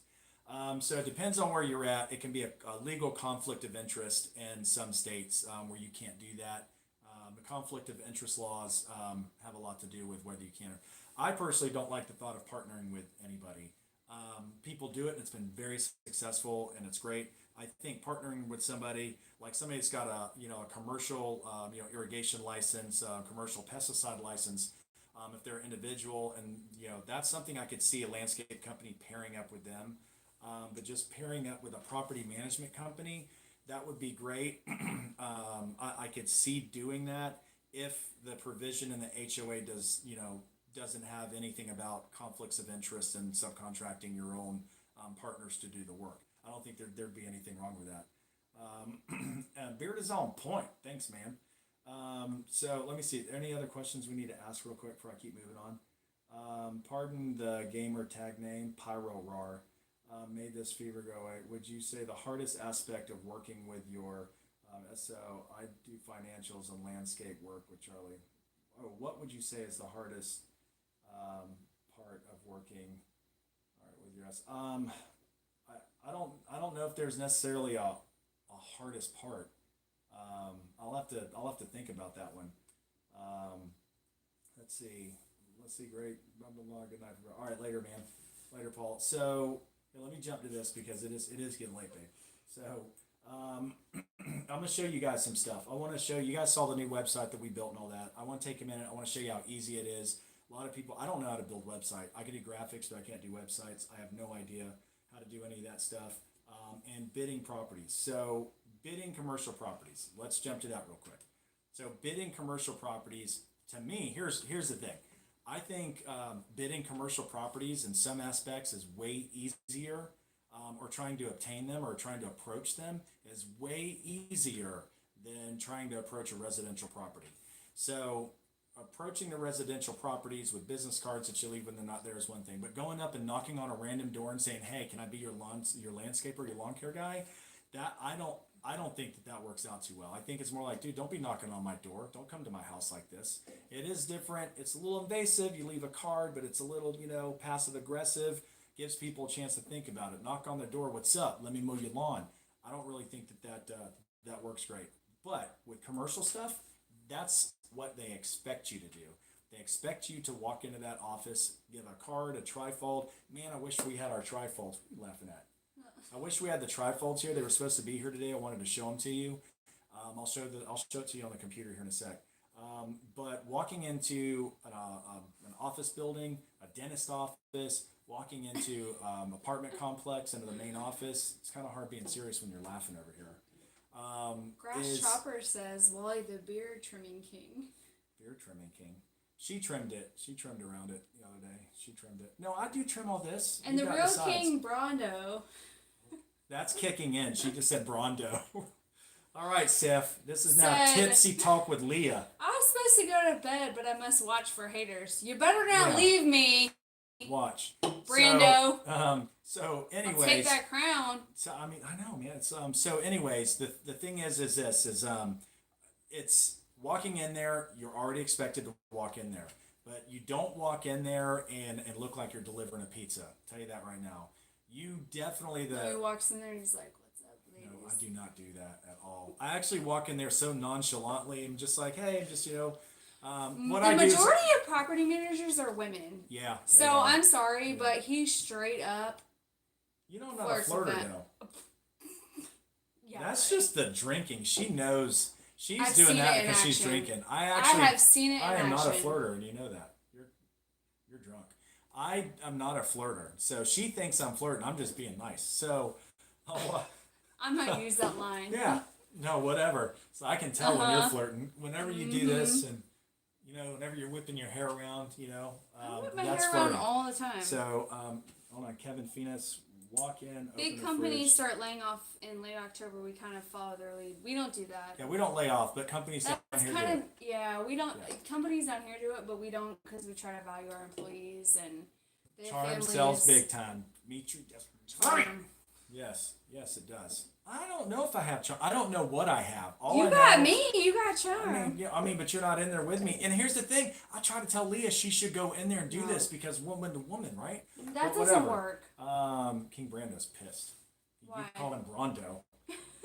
So it depends on where you're at. It can be a legal conflict of interest in some states where you can't do that. The conflict of interest laws have a lot to do with whether you can. I personally don't like the thought of partnering with anybody. People do it and it's been very successful and it's great. I think partnering with somebody that's got a commercial irrigation license, commercial pesticide license, if they're individual, and that's something I could see a landscape company pairing up with them. But just pairing up with a property management company, that would be great. I could see doing that if the provision in the HOA doesn't have anything about conflicts of interest and subcontracting your own partners to do the work. I don't think there'd be anything wrong with that. Beard is on point. Thanks, man. So let me see. Any other questions we need to ask real quick before I keep moving on? Pardon the gamer tag name, PyroRar. Made this fever go away. Would you say the hardest aspect of working with your SO? I do financials and landscape work with Charlie. Oh, what would you say is the hardest part of working with your SO? I don't know if there's necessarily a hardest part. I'll have to think about that one. let's see. Let's see. Great. Blah blah blah. Good night. All right. Later, man. Later, Paul. So here, let me jump to this because it is getting late, babe. So um, I'm gonna show you guys some stuff. I want to show you guys saw the new website that we built and all that. I want to take a minute. I want to show you how easy it is. A lot of people, I don't know how to build website. I can do graphics, but I can't do websites. I have no idea how to do any of that stuff. And bidding properties. So bidding commercial properties. Let's jump to that real quick. So bidding commercial properties. To me, here's the thing. I think bidding commercial properties in some aspects is way easier, or trying to obtain them or trying to approach them is way easier than trying to approach a residential property. So approaching the residential properties with business cards that you leave when they're not there is one thing, but going up and knocking on a random door and saying, "Hey, can I be your landscaper, your lawn care guy?" That I don't think that works out too well. I think it's more like, dude, don't be knocking on my door. Don't come to my house like this. It is different. It's a little invasive. You leave a card, but it's a little, passive aggressive. Gives people a chance to think about it. Knock on the door. What's up? Let me mow your lawn. I don't really think that works great. But with commercial stuff, that's what they expect you to do. They expect you to walk into that office, give a card, a trifold. Man, I wish we had our trifolds. What are you laughing at? I wish we had the trifolds here. They were supposed to be here today. I wanted to show them to you. I'll show it to you on the computer here in a sec. But walking into an office building, a dentist office, walking into apartment complex into the main office, it's kind of hard being serious when you're laughing over here. Grass Chopper says Wally the beard trimming king. Beard trimming king. She trimmed it. She trimmed around it the other day. She trimmed it. No, I do trim all this. And the real king, Brondo. That's kicking in. She just said Brondo. All right, Seth. This is now Tipsy Talk with Leah. I was supposed to go to bed, but I must watch for haters. You better not leave me. Watch. Brando. So anyways. I'll take that crown. So, I mean, I know, man. It's, so anyways, the thing is it's walking in there, you're already expected to walk in there. But you don't walk in there and look like you're delivering a pizza. I'll tell you that right now. You definitely He walks in there and he's like, "What's up, ladies?" No, I do not do that at all. I actually walk in there so nonchalantly and just like, hey, just what the I do is, majority of property managers are women. yeah. So I'm sorry, but he's straight up. I'm not a flirter though. Yeah, That's just the drinking. She knows she's I've doing seen that it in because she's action. drinking. I have seen it in I am not a action. flirter, and you know that. You're drunk. I am not a flirter, so she thinks I'm flirting. I'm just being nice. So, I might use that line. yeah, no, whatever. So I can tell when you're flirting. Whenever you do this, and whenever you're whipping your hair around, I whip my that's hair around flirting. all the time. So, hold on, Kevin Phoenix, walk in. Big open companies the fridge. start laying off in late October. We kind of follow their lead. We don't do that. Yeah, we don't lay off, but companies down That's here kind do. of we don't. Yeah. Companies down here do it, but we don't because we try to value our employees and their Charm families. sells big time. Dimitri, Charm. yes, it does. I don't know if I have charm. I don't know what I have. All You I got know, me. You got charm. but you're not in there with me. And here's the thing: I try to tell Leah she should go in there and do this because woman to woman, right? That But doesn't whatever. work. King Brando's pissed. Why? You call him Brondo.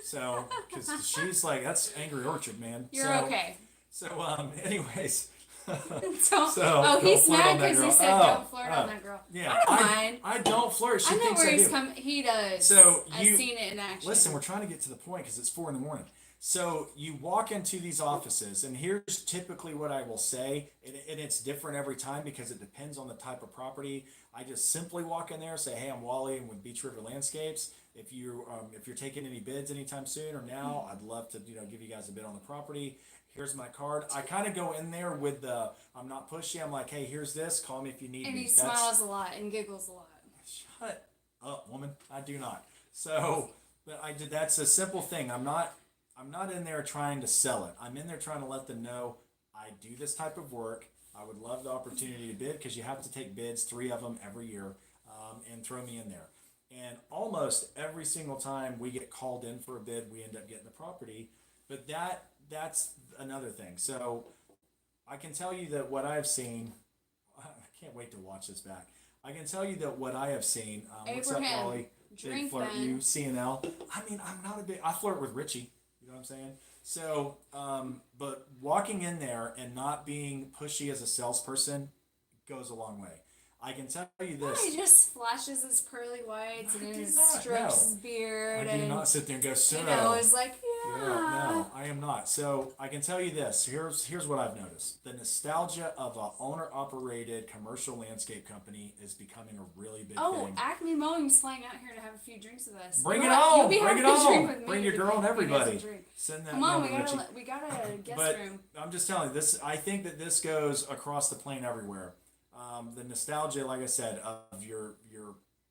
So, because she's like, that's Angry Orchard, man. You're okay. So, anyways. Don't, So, he's don't flirt on mad that because he girl. said don't flirt on Oh, that girl. Yeah, I don't mind. I don't flirt. She I know thinks where I he's do. coming. He does. So I've seen it in action. Listen, we're trying to get to the point because it's 4 a.m. So you walk into these offices, and here's typically what I will say, and it's different every time because it depends on the type of property. I just simply walk in there, say, "Hey, I'm Wally, and with Beach River Landscapes. If you're taking any bids anytime soon or now, I'd love to give you guys a bid on the property. Here's my card." I kind of go in there with the I'm not pushy. I'm like, "Hey, here's this. Call me if you need and me." he smiles a lot and giggles a lot. Shut up, woman. I do not. So, but that's a simple thing. I'm not in there trying to sell it. I'm in there trying to let them know I do this type of work. I would love the opportunity to bid because you have to take bids, 3 of them every year, and throw me in there. And almost every single time we get called in for a bid, we end up getting the property. But that's another thing. So I can tell you that what I've seen, I can't wait to watch this back. I can tell you that what I have seen. What's up, Abraham, Wally? drink Big flirt, then. you CNL. I mean, I flirt with Richie. You know what I'm saying? So, but walking in there and not being pushy as a salesperson goes a long way. I can tell you Yeah, this. he just flashes his pearly whites and I then do his not, strokes no. his beard I do and not sit there and go, so. is like, Yeah, yeah. no, I am not. So I can tell you this. Here's what I've noticed. The nostalgia of a owner-operated commercial landscape company is becoming a really big Oh, thing. Acme Mowing's flying out here to have a few drinks with us. Bring it You'll on! be Bring it having a drink on! with me Bring your if girl and he doesn't everybody. drink. Send that Come on, number, Richie. we got a guest But room. I'm just telling you this. I think that this goes across the plane everywhere. The nostalgia, like I said, of your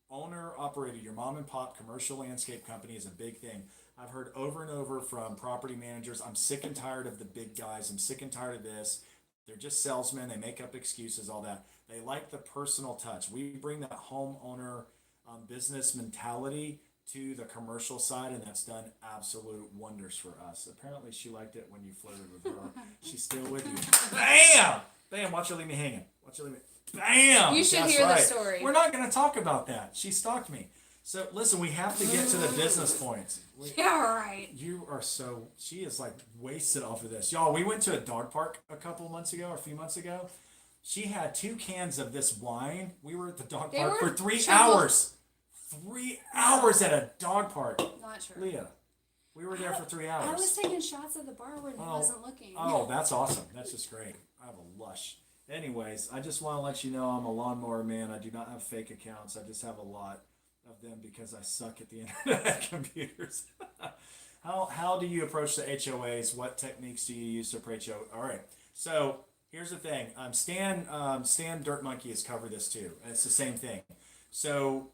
owner operated, your mom and pop commercial landscape company is a big thing. I've heard over and over from property managers. I'm sick and tired of the big guys. I'm sick and tired of this. They're just salesmen. They make up excuses, all that. They like the personal touch. We bring that homeowner business mentality to the commercial side, and that's done absolute wonders for us. Apparently, she liked it when you flirted with her. She's still with you. Bam! Bam! Watch her leave me hanging. Watch her leave me. Bam! You should That's hear the right. story. We're not going to talk about that. She stalked me. So listen, we have to get to the business points. Yeah, right. You are so. She is like wasted off of this, y'all. We went to a dog park a couple months ago, or a few months ago. She had 2 cans of this wine. We were at the dog park for 3 hours. 3 hours at a dog park. Not true. Leah, we were there for 3 hours. I was taking shots at the bar when he wasn't looking. Oh, that's awesome. That's just great. I have a lush. Anyways, I just want to let you know I'm a lawnmower man. I do not have fake accounts. I just have a lot of them because I suck at the internet computers. How do you approach the HOAs? What techniques do you use to approach HOA? All right. So here's the thing. Stan Dirt Monkey has covered this too. And it's the same thing. So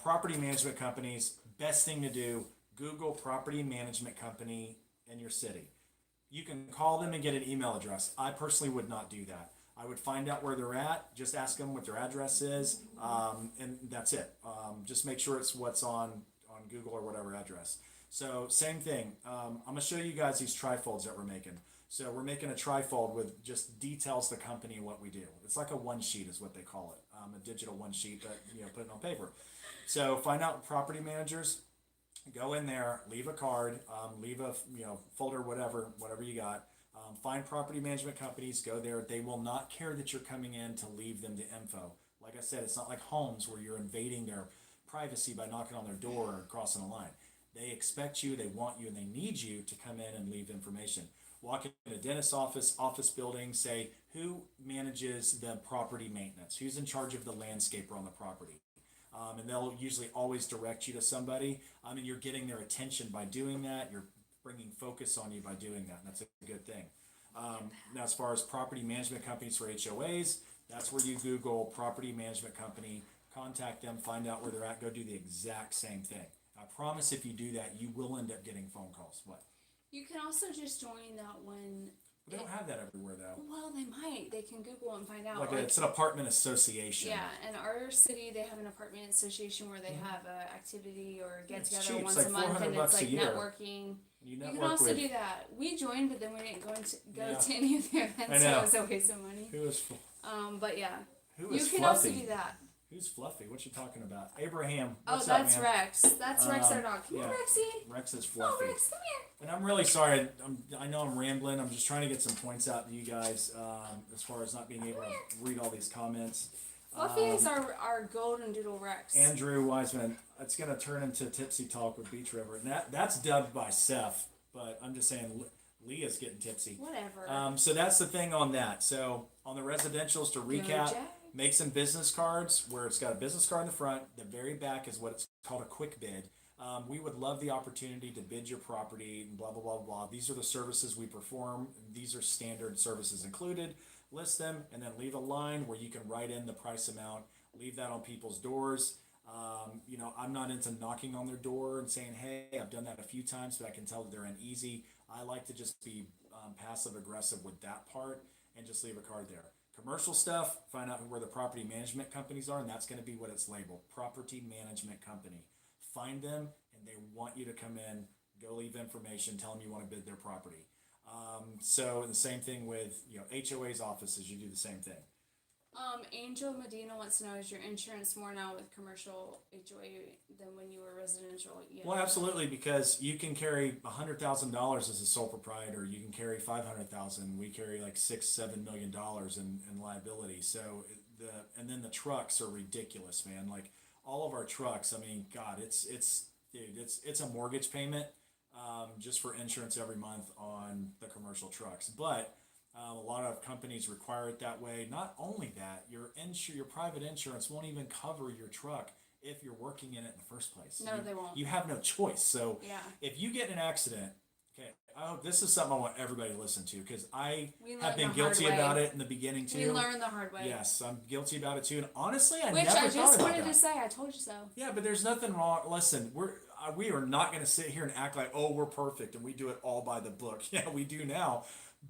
property management companies, best thing to do, Google property management company in your city. You can call them and get an email address. I personally would not do that. I would find out where they're at, just ask them what their address is, and that's it. Just make sure it's what's on Google or whatever address. So same thing. I'm going to show you guys these trifolds that we're making. So we're making a trifold with just details the company and what we do. It's like a one sheet is what they call it, a digital one sheet, but put it on paper. So find out property managers. Go in there, leave a card, leave a folder, whatever you got. Find property management companies. Go there. They will not care that you're coming in to leave them the info. Like I said, it's not like homes where you're invading their privacy by knocking on their door or crossing a line. They expect you, they want you, and they need you to come in and leave information. Walk in a dentist's office building, say who manages the property maintenance, who's in charge of the landscaper on the property. And they'll usually always direct you to somebody. And you're getting their attention by doing that. You're bringing focus on you by doing that, and that's a good thing. Now, as far as property management companies for HOAs, that's where you Google property management company, contact them, find out where they're at, go do the exact same thing. I promise if you do that, you will end up getting phone calls. What? You can also just join that one. They don't have that everywhere, though. Well, they might. They can Google and find out. Like it's an apartment association. Yeah, in our city, they have an apartment association where they have an activity or get together cheap. once It's a like month, and $400 it's like a year. networking. You can also do that. We joined, but then we didn't go to any of the events, so it was a waste of money. Who is? But yeah, Who is you can Fluffy? also do that. Who's Fluffy? What you talking about? Abraham. Oh, What's that's up, man? Rex. That's Rex, our dog. Come here, Rexy. Rex is Oh, Fluffy. Rex, come here. And I'm really sorry. I know I'm rambling. I'm just trying to get some points out to you guys as far as not being able to read all these comments. Fluffy is our golden doodle Rex. Andrew Wiseman. It's going to turn into Tipsy Talk with Beach River. And that's dubbed by Seth, but I'm just saying Leah's getting tipsy. Whatever. So that's the thing on that. So on the residentials, to recap, Jags. make some business cards where it's got a business card in the front. The very back is what it's called a quick bid. We would love the opportunity to bid your property, blah, blah, blah, blah. These are the services we perform. These are standard services included. List them and then leave a line where you can write in the price amount. Leave that on people's doors. I'm not into knocking on their door and saying, hey, I've done that a few times, but I can tell that they're uneasy. I like to just be passive aggressive with that part and just leave a card there. Commercial stuff, find out where the property management companies are, and that's going to be what it's labeled, property management company. Find them, and they want you to come in, go leave information, tell them you want to bid their property. So the same thing with HOA's offices, you do the same thing. Angel Medina wants to know, is your insurance more now with commercial HOA than when you were residential? Yeah. Well, absolutely, because you can carry $100,000 as a sole proprietor. You can carry 500,000. We carry like $6-7 million in liability. So and then the trucks are ridiculous, man. Like all of our trucks. I mean, God, dude, it's a mortgage payment just for insurance every month on the commercial trucks. But a lot of companies require it that way. Not only that, your private insurance won't even cover your truck if you're working in it in the first place. No, they won't. You have no choice. So Yeah. if you get in an accident, okay, I hope this is something I want everybody to listen to, because I We have learned been the guilty hard way. about it in the beginning too. We learned the hard way. Yes, I'm guilty about it too. And honestly, I Which never I thought just about wanted that. to say, I told you so. Yeah, but there's nothing wrong. Listen, we are not going to sit here and act like, oh, we're perfect and we do it all by the book. Yeah, we do now,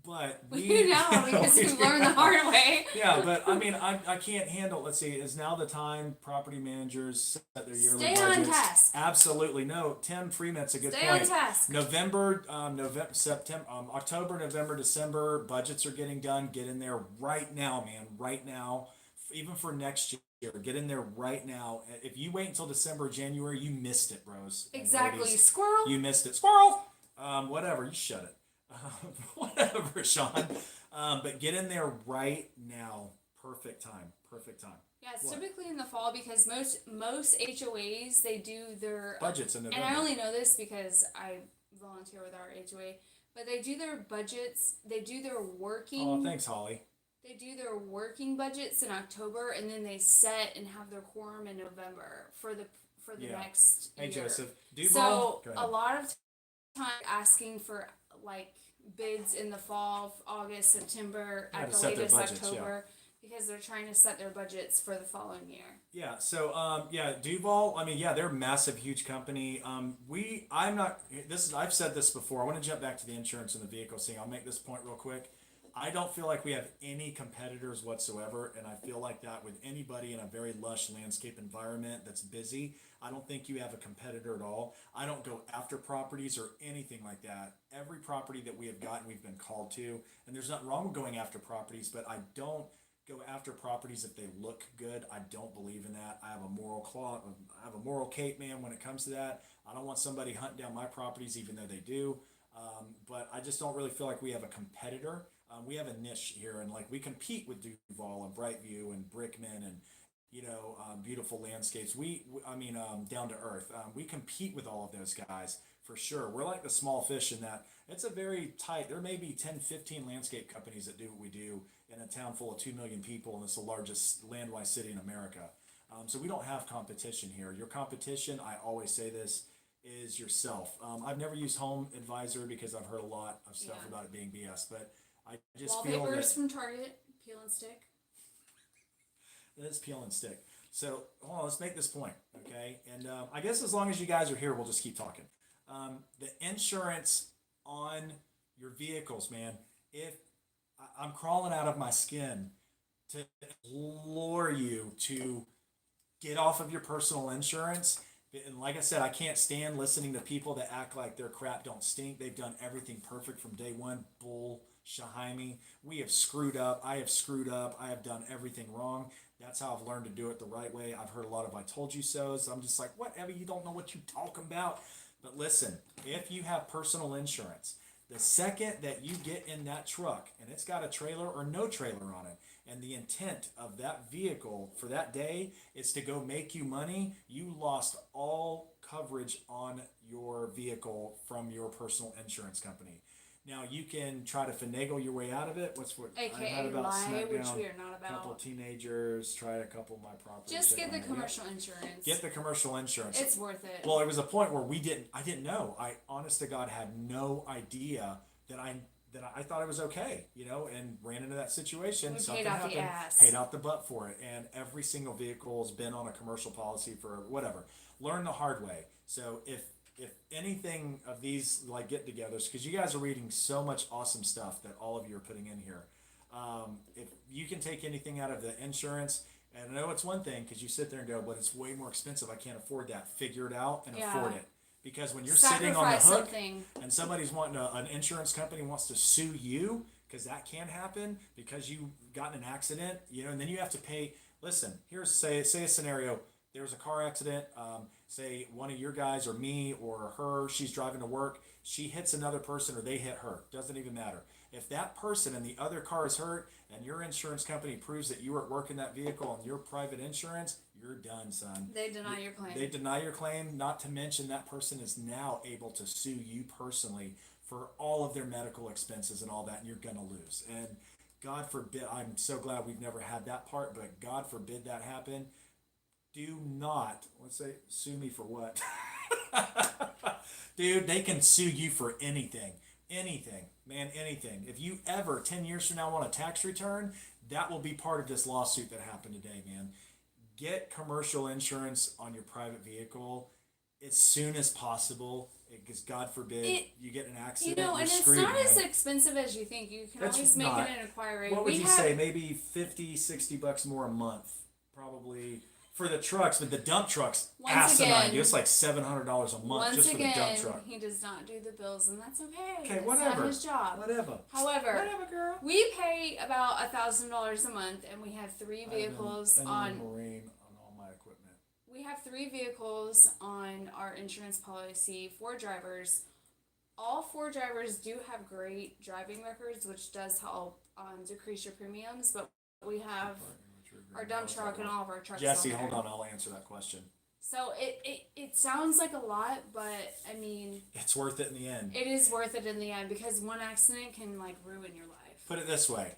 but We do now because we learned the hard way. Yeah, but I mean, I can't handle. Let's see, is now the time property managers set their yearly Stay on budgets? task. Absolutely no. Tim Freeman's a good Stay point. on task. November, September, October, November, December, budgets are getting done. Get in there right now, man. Right now, even for next year. Get in there right now. If you wait until December, January, you missed it, bros. and Exactly. ladies. Squirrel. You missed it. Squirrel! Whatever, you shut it. Whatever, Sean. But get in there right now. Perfect time. Perfect time. Yeah, it's What? typically in the fall because most HOAs they do their Budgets in November. and I only know this because I volunteer with our HOA, but they do their budgets. They do their working. Oh, thanks, Holly. They do their working budgets in October, and then they set and have their quorum in November for the Yeah. next Hey, year. Joseph. Duval? So Go a ahead. lot of time asking for like bids in the fall, August, September, Yeah, at to the set their latest budgets, October, because they're trying to set their budgets for the following year. Yeah, so yeah, Duval, I mean, yeah, they're a massive, huge company. I've said this before. I want to jump back to the insurance and the vehicle thing. I'll make this point real quick. I don't feel like we have any competitors whatsoever, and I feel like that with anybody in a very lush landscape environment that's busy. I don't think you have a competitor at all. I don't go after properties or anything like that. Every property that we have gotten, we've been called to, and there's nothing wrong with going after properties, but I don't go after properties if they look good. I don't believe in that. I have a moral cape, man, when it comes to that. I don't want somebody hunting down my properties, even though they do. But I just don't really feel like we have a competitor. We have a niche here, and like we compete with Duval and Brightview and Brickman and beautiful landscapes. Down to earth. We compete with all of those guys for sure. We're like the small fish in that it's a very tight. There may be 10, 15 landscape companies that do what we do in a town full of 2 million people, and it's the largest land-wise city in America. So we don't have competition here. Your competition, I always say this, is yourself. I've never used Home Advisor because I've heard a lot of stuff Yeah. about it being BS, but I just feel Wallpapers that from Target, peel and stick. it's peel and stick. So hold on, let's make this point, okay? And I guess as long as you guys are here, we'll just keep talking. The insurance on your vehicles, man. If I'm crawling out of my skin to implore you to get off of your personal insurance. And like I said, I can't stand listening to people that act like their crap don't stink. They've done everything perfect from day one. Bull Shahaimi. We have screwed up. I have screwed up. I have done everything wrong. That's how I've learned to do it the right way. I've heard a lot of I told you so's. I'm just like, whatever, you don't know what you're talking about. But listen, if you have personal insurance, the second that you get in that truck and it's got a trailer or no trailer on it, and the intent of that vehicle for that day is to go make you money, you lost all coverage on your vehicle from your personal insurance company. Now you can try to finagle your way out of it. I had AKA about lie, smack which down we are not a couple about. teenagers, tried a couple of my properties. Just that get the I- commercial insurance. Get the commercial insurance. It's worth it. Well, it was a point where I didn't know. I honest to God had no idea that I thought it was okay, and ran into that situation. We Something paid out the happened, ass. paid out the butt for it, and every single vehicle has been on a commercial policy for whatever. Learn the hard way. So if anything of these like get-togethers, because you guys are reading so much awesome stuff that all of you are putting in here, if you can take anything out of the insurance. And I know it's one thing because you sit there and go, but it's way more expensive. I can't afford that. Figure it out and Yeah. afford it. Because when you're sitting on the Sacrifice hook something. and somebody's wanting an insurance company wants to sue you because that can happen because you got in an accident, and then you have to pay. Listen, here's say a scenario. There was a car accident. Say one of your guys or me or her, she's driving to work. She hits another person or they hit her. Doesn't even matter. If that person in the other car is hurt and your insurance company proves that you were at work in that vehicle on your private insurance, you're done, son. They deny your claim. They deny your claim, not to mention that person is now able to sue you personally for all of their medical expenses and all that, and you're going to lose. And God forbid, I'm so glad we've never had that part, but God forbid that happen. Do not, let's say, sue me for what? Dude, they can sue you for anything. Anything, man, anything. If you ever, 10 years from now, want a tax return, that will be part of this lawsuit that happened today, man. Get commercial insurance on your private vehicle as soon as possible, because God forbid you get in an accident. And it's screwed, not man. as expensive as you think. You can That's always make not. an inquiry. What would you say? Maybe $50-$60 more a month, probably. For the trucks, but the dump trucks, asinine. It's like $700 a month just for the dump truck. He does not do the bills, and that's okay. Okay, It's whatever. not his job. Whatever, However, girl. we pay about $1,000 a month, and we have three vehicles on. Marine on all my equipment. We have three vehicles on our insurance policy. 4 drivers. All 4 drivers do have great driving records, which does help decrease your premiums. But we have our dump truck and all of our trucks. Jesse, hold on, I'll answer that question. So it sounds like a lot, but I mean, it's worth it in the end. It is worth it in the end because one accident can like ruin your life. Put it this way,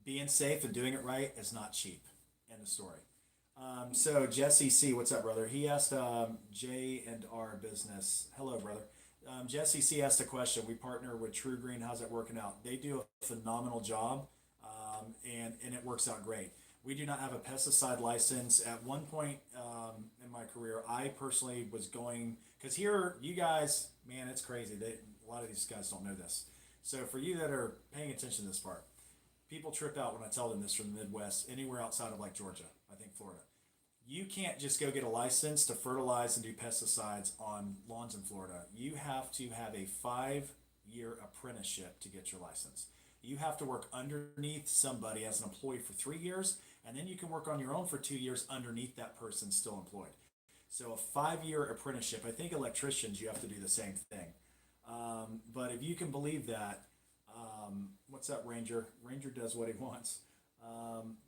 being safe and doing it right is not cheap. End of story. So Jesse C, what's up, brother? He asked J and R Business. Hello, brother. Jesse C asked a question. We partner with True Green. How's it working out? They do a phenomenal job, and it works out great. We do not have a pesticide license. At one point in my career, I personally was going, because here, you guys, man, it's crazy. A lot of these guys don't know this. So for you that are paying attention to this part, people trip out when I tell them this from the Midwest, anywhere outside of like Georgia, I think Florida. You can't just go get a license to fertilize and do pesticides on lawns in Florida. You have to have a 5-year apprenticeship to get your license. You have to work underneath somebody as an employee for 3 years, and then you can work on your own for 2 years underneath that person still employed. So a 5-year apprenticeship. I think electricians, you have to do the same thing. But if you can believe that, what's up, Ranger? Ranger does what he wants.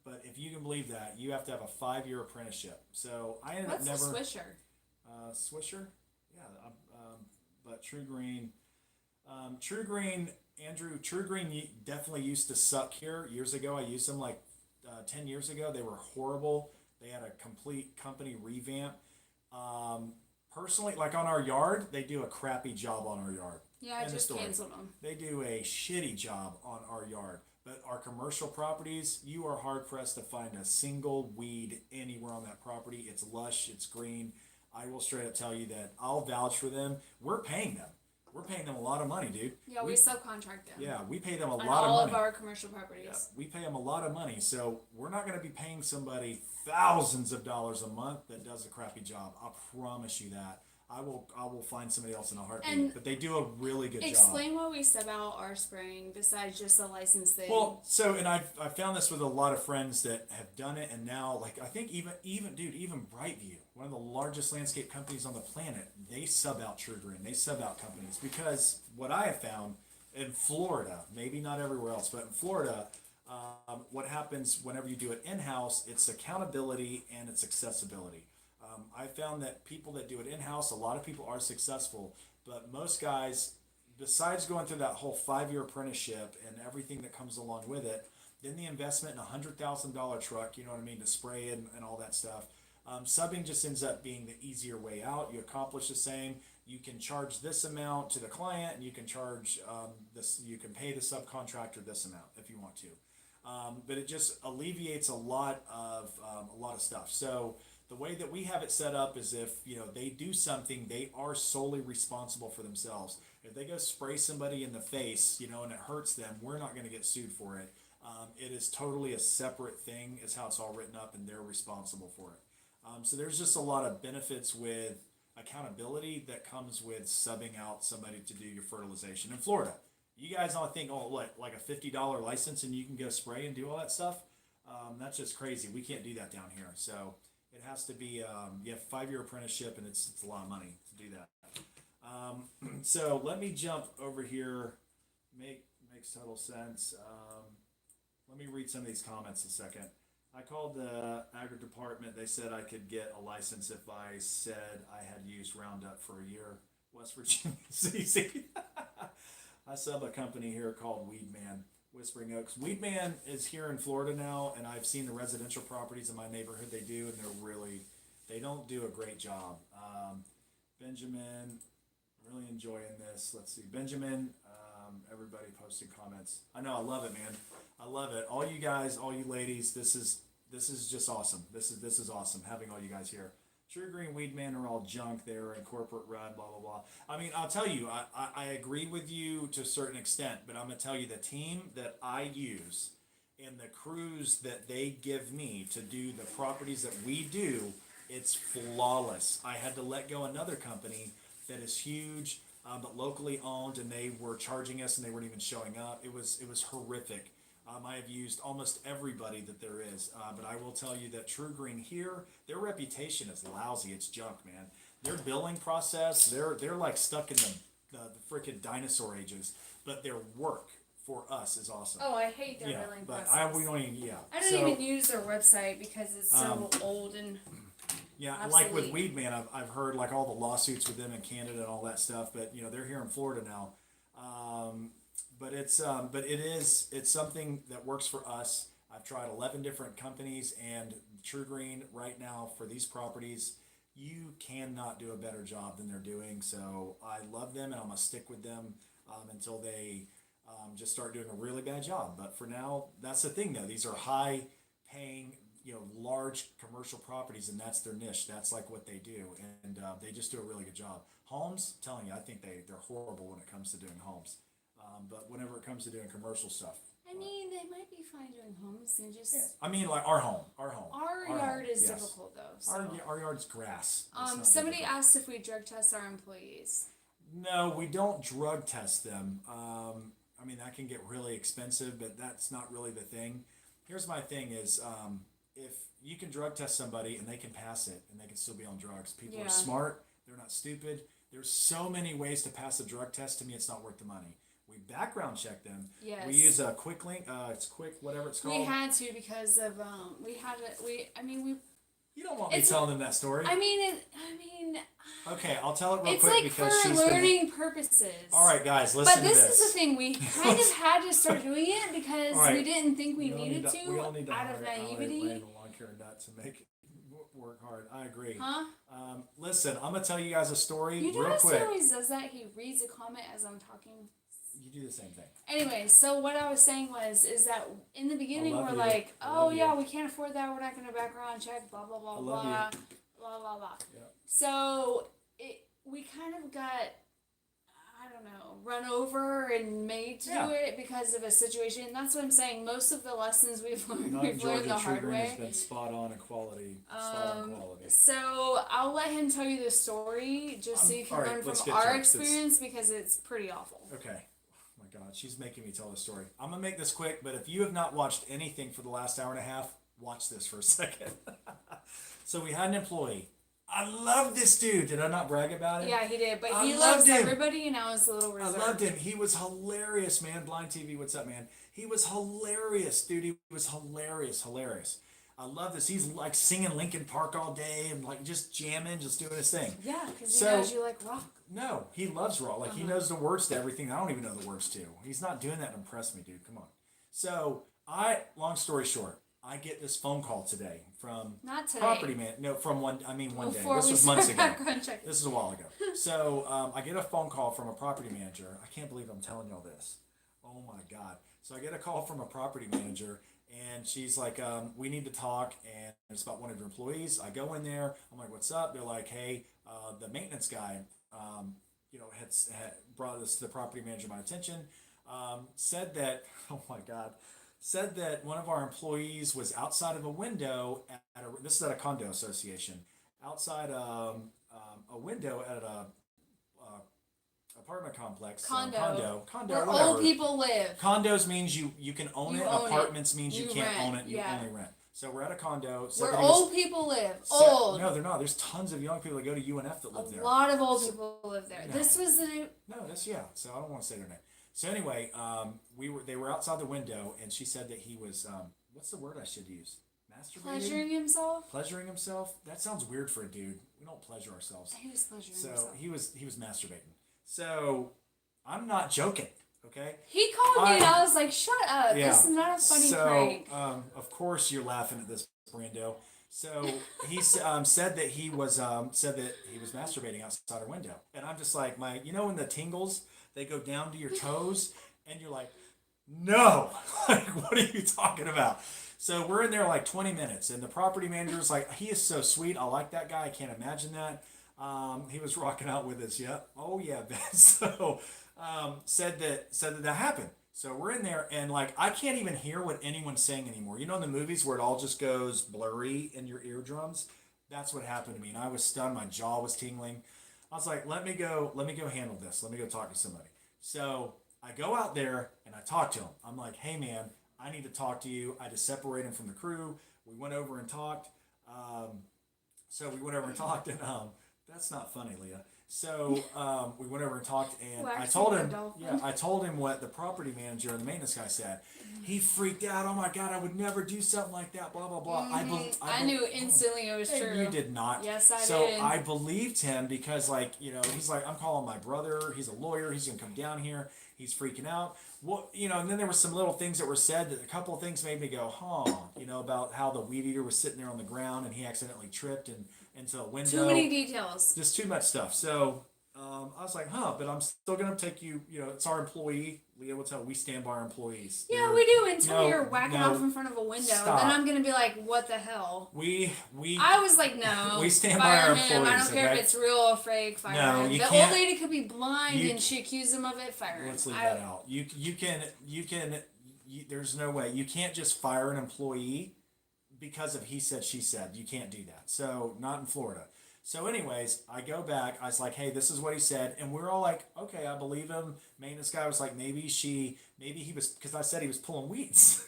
But if you can believe that, you have to have a 5-year apprenticeship. So I ended up never. What's a Swisher? Swisher? Yeah. But True Green. True Green, Andrew, True Green definitely used to suck here years ago. I used them like 10 years ago. They were horrible. They had a complete company revamp. Personally, like on our yard, they do a crappy job on our yard. Yeah, I just canceled them. They do a shitty job on our yard. But our commercial properties, you are hard pressed to find a single weed anywhere on that property. It's lush, it's green. I will straight up tell you that I'll vouch for them. We're paying them. We're paying them a lot of money, dude. Yeah, we subcontract them. Yeah, we pay them a lot on of money. all of our commercial properties. Yeah, we pay them a lot of money. So we're not going to be paying somebody thousands of dollars a month that does a crappy job. I promise you that. I will find somebody else in a heartbeat. But they do a really good job. Explain what we sub out our spraying besides just the license thing. Well, so, and I found this with a lot of friends that have done it, and now, like, I think even Brightview, one of the largest landscape companies on the planet, they sub out True Green. They sub out companies because what I have found in Florida, maybe not everywhere else, but in Florida, what happens whenever you do it in-house, it's accountability and it's accessibility. I found that people that do it in-house, a lot of people are successful, but most guys, besides going through that whole 5-year apprenticeship and everything that comes along with it, then the investment in a $100,000 truck, you know what I mean, to spray and all that stuff, subbing just ends up being the easier way out. You accomplish the same. You can charge this amount to the client, and you can charge this. You can pay the subcontractor this amount if you want to, but it just alleviates a lot of stuff. So the way that we have it set up is if they do something, they are solely responsible for themselves. If they go spray somebody in the face, and it hurts them, we're not going to get sued for it. It is totally a separate thing, is how it's all written up, and they're responsible for it. So there's just a lot of benefits with accountability that comes with subbing out somebody to do your fertilization in Florida. You guys all think, oh, what, like a $50 license and you can go spray and do all that stuff? That's just crazy. We can't do that down here. So it has to be, you have 5-year apprenticeship, and it's a lot of money to do that. So let me jump over here. Makes total sense. Let me read some of these comments a second. I called the agri department. They said I could get a license if I said I had used Roundup for a year. West Virginia, CC. I sub a company here called Weedman, Whispering Oaks. Weedman is here in Florida now, and I've seen the residential properties in my neighborhood they do, and they don't do a great job. Benjamin, really enjoying this. Let's see, Benjamin, everybody posting comments. I know, I love it, man. I love it. All you guys, all you ladies, this is just awesome. This is awesome having all you guys here. True Green Weedman are all junk. They're in corporate run, blah blah blah. I mean, I'll tell you, I agree with you to a certain extent, but I'm gonna tell you the team that I use and the crews that they give me to do the properties that we do, it's flawless. I had to let go another company that is huge, but locally owned, and they were charging us and they weren't even showing up. It was horrific. I have used almost everybody that there is, but I will tell you that True Green here, their reputation is lousy. It's junk, man. Their billing process, they're like stuck in the freaking dinosaur ages, but their work for us is awesome. Oh, I hate their Yeah, billing but process. we don't even, I don't even use their website because it's so old and yeah, and like with obsolete. Weedman, I've heard like all the lawsuits with them in Canada and all that stuff, but you know they're here in Florida now. But it's something that works for us. I've tried 11 different companies, and True Green right now for these properties, you cannot do a better job than they're doing. So I love them, and I'm gonna stick with them until they just start doing a really bad job. But for now, that's the thing though. These are high paying, large commercial properties, and that's their niche. That's like what they do, and they just do a really good job. Homes, I'm telling you, I think they're horrible when it comes to doing homes. But whenever it comes to doing commercial stuff, I mean, they might be fine doing homes and just. yeah. I mean, like our home. Our Our yard home, is yes. difficult though. So. Our yard's grass. It's not Somebody difficult. asked if we drug test our employees. No, we don't drug test them. I mean, that can get really expensive, but that's not really the thing. Here's my thing is, if you can drug test somebody and they can pass it and they can still be on drugs, people Yeah. are smart, they're not stupid. There's so many ways to pass a drug test. To me, it's not worth the money. We background check them. Yes. We use a quick link, it's quick, whatever it's called. We had to because of we had it. I mean we. You don't want me It's- telling them that story. I mean. Okay, I'll tell it real It's quick like because for she's learning purposes. All right, guys, listen But to this is the thing. We kind of had to start doing it because All right. we didn't think we all needed need to we all need to out of hire naivety. Randall Lawn Care Nut to make it work hard. I agree. Huh? Listen, I'm gonna tell you guys a story You real notice he quick. always does that? He reads a comment as I'm talking. You do the same thing. Anyway, so what I was saying is that in the beginning love we're you. like, I oh love you. yeah, we can't afford that. We're not going to background check. Blah blah blah I love blah blah blah blah. Yeah. So we kind of got, I don't know, run over and made to Yeah. do it because of a situation. That's what I'm saying. Most of the lessons we've learned, Not we've learned Georgia the True hard Green has way. been spot on in quality. Spot on quality. So I'll let him tell you the story just so you can all right, learn let's from get to our it. This- experience because it's pretty awful. Okay. Oh my God, she's making me tell the story. I'm gonna make this quick, but if you have not watched anything for the last hour and a half, watch this for a second. So we had an employee. I love this dude. Did I not brag about him? Yeah, he did, but I he loved loves him. everybody, and now he's a little I reserved. loved him. He was hilarious, man. Blind TV, what's up, man? He was hilarious, dude. He was hilarious. I love this. He's like singing Linkin Park all day and like just jamming, just doing his thing. Yeah, because he So- knows you like rock. No, he loves raw. Like he knows the words to everything. I don't even know the words to. He's not doing that to impress me, dude. Come on. So long story short, I get this phone call today from Not today. property man. No, from one day. Before This we was start months ago. background checking. This is a while ago. So I get a phone call from a property manager. I can't believe I'm telling y'all this. Oh my God. So I get a call from a property manager, and she's like, we need to talk, and it's about one of your employees. I go in there. I'm like, what's up? They're like, hey, the maintenance guy, had brought this to the property manager my attention. Said that, oh my God, said that one of our employees was outside of a window this is at a condo association, outside a window at apartment complex, Condo. condo, Where whatever. old people live. Condos means you can own You it. own it. Apartments means you You can't rent, own it. You yeah. only rent. So we're at a condo. Said Where that he was- old people live. said- Old. No, they're not. There's tons of young people that go to UNF that A live there. lot of old people live there. No. This was the new. No, that's yeah. So I don't want to say their name. So anyway, they were outside the window, and she said that he was what's the word I should use? Masturbating. Pleasuring himself. Pleasuring himself. That sounds weird for a dude. We don't pleasure ourselves. He was pleasuring So himself. he was masturbating. So I'm not joking. Okay. He called me and I was like, "Shut up! Yeah. This is not a funny So prank." of course you're laughing at this, Brando. So he said that he was masturbating outside her window, and I'm just like when the tingles they go down to your toes, and you're like, no, like what are you talking about? So we're in there like 20 minutes, and the property manager's like, he is so sweet. I like that guy. I can't imagine that. He was rocking out with us. Yeah. Oh yeah, Ben. So said that happened. So we're in there, and like I can't even hear what anyone's saying anymore. You know, in the movies where it all just goes blurry in your eardrums. That's what happened to me, and I was stunned. My jaw was tingling. I was like, let me go handle this. Let me go talk to somebody. So I go out there and I talk to him. I'm like, hey man, I need to talk to you. I had to separate him from the crew. We went over and talked. And that's not funny, Leah. So we went over and talked, and I told him what the property manager and the maintenance guy said. He freaked out. Oh my God, I would never do something like that. Blah blah blah. I knew instantly it was Hey, true. you did not. Yes, I so did. I believed him because, he's like, I'm calling my brother. He's a lawyer. He's gonna come down here. He's freaking out. Well, and then there were some little things that were said. That a couple of things made me go, about how the weed eater was sitting there on the ground and he accidentally tripped and into a window. Too many details. Just too much stuff. So I was like, but I'm still gonna take you. It's our employee. Leah will tell. We stand by our employees. Yeah, we do until you're whacking off in front of a window. Stop. Then I'm gonna be like, what the hell? We I was like, no. we stand by fire our him. employees. I don't care okay? if it's real or fake. Fire No, him. you The can't- old lady could be blind you- and she accused him of it. Fire him. Let's leave that out. You can. There's no way you can't just fire an employee because of he said she said. You can't do that. So not in Florida. So anyways, I go back. I was like, hey, this is what he said, and we're all like, okay, I believe him. Maintenance guy was like, maybe he was, because I said he was pulling weeds.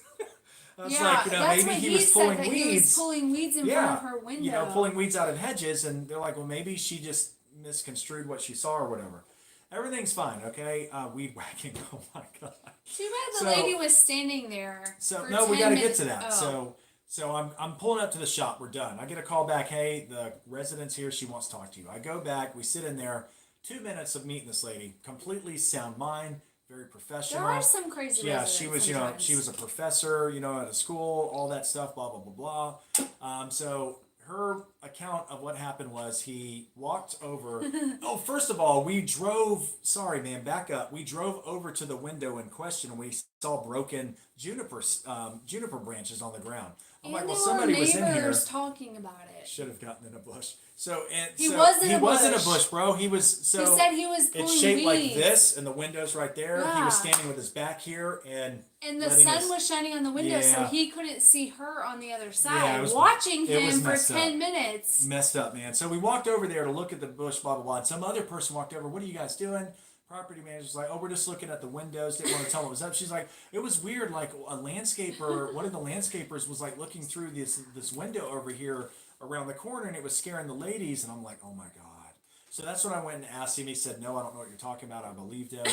I was like, that's maybe what he was said, pulling that weeds. He was pulling weeds in front of her window. Pulling weeds out of hedges, and they're like, well, maybe she just misconstrued what she saw or whatever. Everything's fine, okay? Weed whacking. Oh my God. Too bad the lady was standing there. So for no, 10 we got to get minutes. to that. Oh. So I'm pulling up to the shop. We're done. I get a call back. Hey, the resident's here. She wants to talk to you. I go back. We sit in there. 2 minutes of meeting this lady. Completely sound mind. Very professional. There are some crazy. Yeah, she was. Sometimes. She was a professor. at a school. All that stuff. Blah blah blah blah. So her account of what happened was he walked over. Oh, first of all, we drove. Sorry, man. Back up. We drove over to the window in question, and we saw broken juniper branches on the ground. I'm like, well, somebody was in here. Talking about it. Should have gotten in a bush. So He was in a a bush, bro. He was so. He said he was pulling it's shaped like weeds. this, and the window's right there. He Yeah. was standing with his back here, and the sun was shining on the window, so Yeah. he couldn't see her on the other Yeah, side, it was- watching it was him for messed 10 up. minutes. Messed up, man. So we walked over there to look at the bush, blah blah blah. And some other person walked over. What are you guys doing? Property manager's like, oh, we're just looking at the windows. Didn't want to tell what was up. She's like, it was weird. Like a landscaper, one of the landscapers was like looking through this window over here around the corner, and it was scaring the ladies. And I'm like, oh my God. So that's when I went and asked him. He said, no, I don't know what you're talking about. I believed him.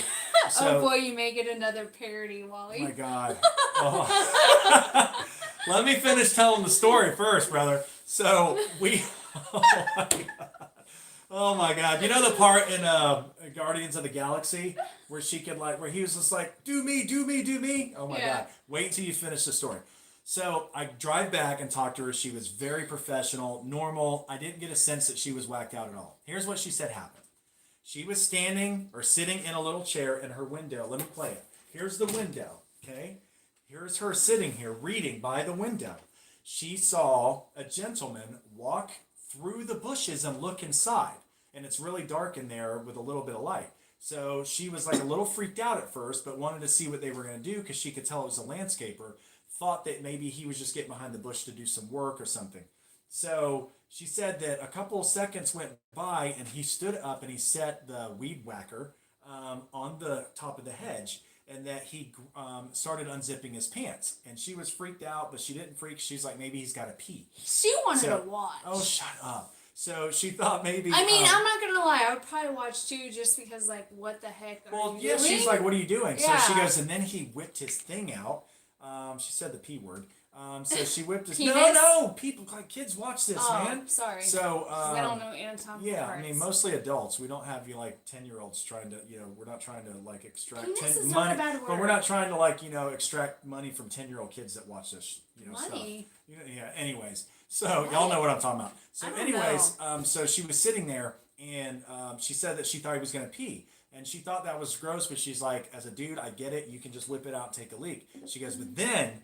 So, Oh boy, you make it another parody, Wally. oh my God. Oh. Let me finish telling the story first, brother. So oh my God. You know the part in Guardians of the Galaxy where she could where he was just like, do me, do me, do me? Oh my Yeah. God. Wait until you finish the story. So I drive back and talk to her. She was very professional, normal. I didn't get a sense that she was whacked out at all. Here's what she said happened. She was standing or sitting in a little chair in her window. Let me play it. Here's the window, okay? Here's her sitting here reading by the window. She saw a gentleman walk through the bushes and look inside. And it's really dark in there with a little bit of light. So she was like a little freaked out at first, but wanted to see what they were going to do because she could tell it was a landscaper. Thought that maybe he was just getting behind the bush to do some work or something. So she said that a couple of seconds went by and he stood up and he set the weed whacker on the top of the hedge, and that he started unzipping his pants. And she was freaked out, but she didn't freak. She's like, maybe he's got to pee. She wanted So- to watch. Oh, shut up. So she thought maybe. I mean, I'm not gonna lie. I would probably watch too, just because, like, what the heck are Well, you yeah, doing? she's like, what are you doing? Yeah. So she goes, and then he whipped his thing out. She said the P word. So she whipped his. Penis? No, people, like kids, watch this, Oh, man. sorry. So. 'Cause I don't know anatomical Yeah, parts. I mean, mostly adults. We don't have you like 10-year-olds trying to, we're not trying to like extract Penis is money, not a bad but we're word. not trying to like extract money from 10-year-old kids that watch this, stuff. Money? Yeah. Anyways, so y'all know what I'm talking about. So, I don't anyways, so she was sitting there, and she said that she thought he was gonna pee. And she thought that was gross, but she's like, as a dude, I get it. You can just whip it out and take a leak. She goes, but then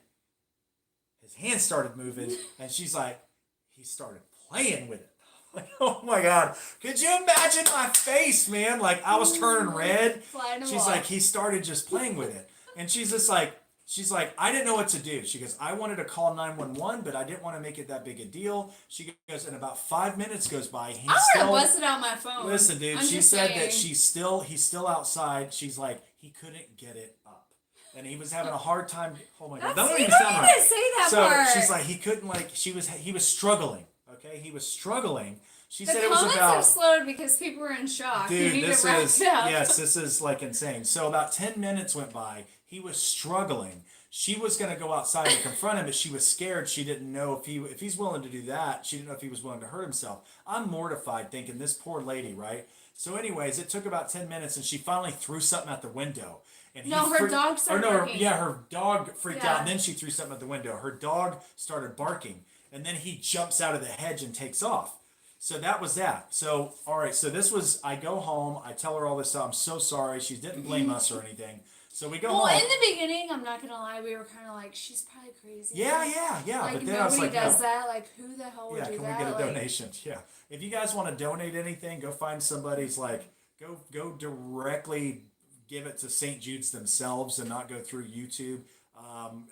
his hands started moving, and she's like, he started playing with it. Like, oh my God. Could you imagine my face, man? Like, I was turning red. Flying She's like, he started just playing with it. And she's just like, I didn't know what to do. She goes, I wanted to call 911, but I didn't want to make it that big a deal. She goes, and about 5 minutes goes by. He's I would have still, busted out my phone. listen, dude, I'm she just said saying. that he's still outside. She's like, he couldn't get it up. And he was having a hard time. Oh my God. That's, That don't you even don't sound need right. to say that So part. she's like, he couldn't he was struggling. Okay, he was struggling. She the said it was comments about. have slowed because people were in shock. you Dude, need this to wrap is it up. yes, this is like insane. So about 10 minutes went by. He was struggling. She was gonna go outside and confront him, but she was scared. She didn't know if he's willing to do that. She didn't know if he was willing to hurt himself. I'm mortified thinking this poor lady, right? So, anyways, it took about 10 minutes, and she finally threw something out the window. And No, her dog started barking. her dog freaked out, Yeah. and then she threw something out the window. Her dog started barking, and then he jumps out of the hedge and takes off. So that was that. So, all right, so this was, I go home, I tell her all this stuff. I'm so sorry. She didn't blame us or anything. So we go Well, home. in the beginning, I'm not gonna lie, we were kind of like, she's probably crazy. Yeah. Like, But then I was nobody like, does no. that. Like, who the hell would Yeah, do can that? we get a Like, donation? Yeah. If you guys want to donate anything, go find somebody's like go directly give it to St. Jude's themselves and not go through YouTube.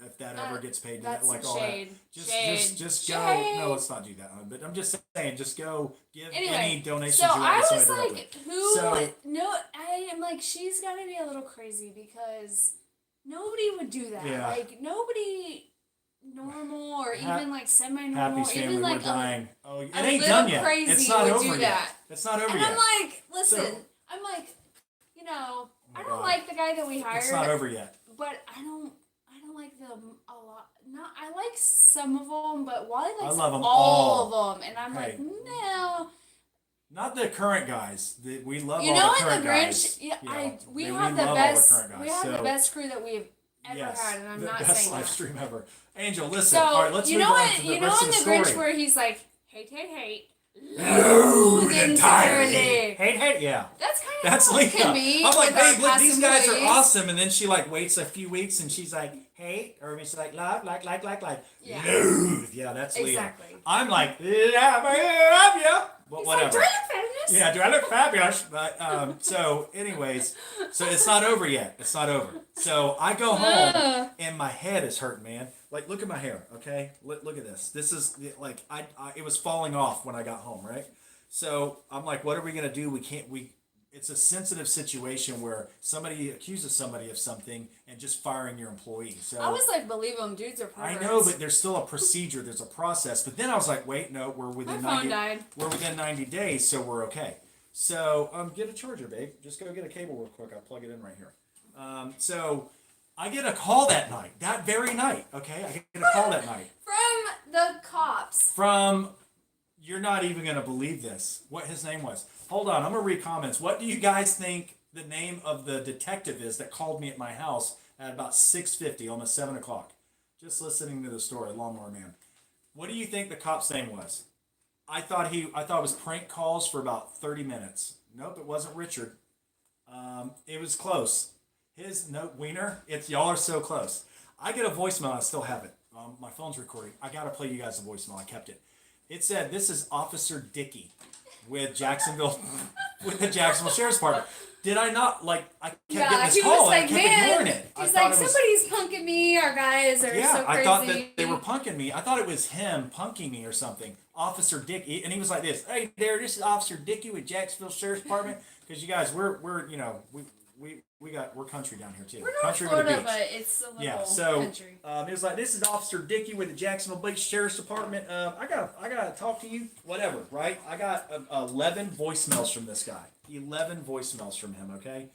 If that ever gets paid, that's like some all shade. that. Shade. Just go. Shade. No, let's not do that. But I'm just saying, just go give Anyway, any donations So you want. I to was somebody like, directly. who? So- No, I am like, she's got to be a little crazy because nobody would do that. Yeah. Like, nobody normal or Ha- even like semi-normal, Happy's family, even like we're dying. Oh, it a ain't little done yet. crazy It's not would over do yet. that. It's not over And yet. I'm like, listen, So- I'm like, you know, my I don't God. like the guy that we hired, It's not over yet. but I don't like them a lot. Not, I like some of them, but Wally likes love 'em all of them, and I'm Hey. like, no. Not the current guys. We love You all know, the in current the guys. Grinch, yeah, Yeah. we We have the love all the best. current guys. We have the So- best crew that we've ever Yes, had, and I'm the not best saying live that. stream ever. Angel, listen. So all right, let's you move know on what? to the You know rest in of the the Grinch story. where he's like, hate, Load entirely. Hate, yeah. That's kind of That's how Lisa. it can be. I'm like, with our babe, look, past these guys are employees. awesome. And then she like waits a few weeks and she's like, hate, or she's like, love, like. Yeah. Loathe. Yeah, that's Leah. Exactly. I'm like, love you. But He's whatever. like, do I look fabulous? Yeah, do I look fabulous? But so, anyways, so it's not over yet. It's not over. So I go home and my head is hurting, man. Like, look at my hair, okay? Look at this. This is like I it was falling off when I got home, right? So I'm like, what are we gonna do? It's a sensitive situation where somebody accuses somebody of something and just firing your employee. So I was like, believe them, dudes are I perverts. know, but there's still a procedure. There's a process. But then I was like, wait, no, we're within My phone 90. died. We're within 90 days, so we're okay. So get a charger, babe. Just go get a cable real quick. I'll plug it in right here. So I get a call that night, that very night. Okay, I get a call that night From the cops. from. You're not even gonna believe this. What his name was? Hold on, I'm gonna read comments. What do you guys think the name of the detective is that called me at my house at about 6:50, almost 7 o'clock? Just listening to the story, Lawnmower Man. What do you think the cop's name was? I thought it was prank calls for about 30 minutes. Nope, it wasn't Richard. It was close. Wiener. Y'all are so close. I get a voicemail. I still have it. My phone's recording. I gotta play you guys a voicemail. I kept it. It said, "This is Officer Dickey with Jacksonville, with the Jacksonville Sheriff's Department." Did I not I kept getting this he call was and like, I kept man, ignoring it. I he's thought like, it was- somebody's punking me. Our guys are yeah, so crazy. I thought that they were punking me. I thought it was him punking me or something. Officer Dickey, and he was like this. Hey there, this is Officer Dickey with Jacksonville Sheriff's Department. Because you guys, we're we're country down here too. We're North Country with a Florida, beach. but it's a little Yeah, so country. it was like, this is Officer Dickey with the Jacksonville Beach Sheriff's Department. I gotta talk to you. Whatever, right? I got 11 voicemails from this guy. 11 voicemails from him. Okay.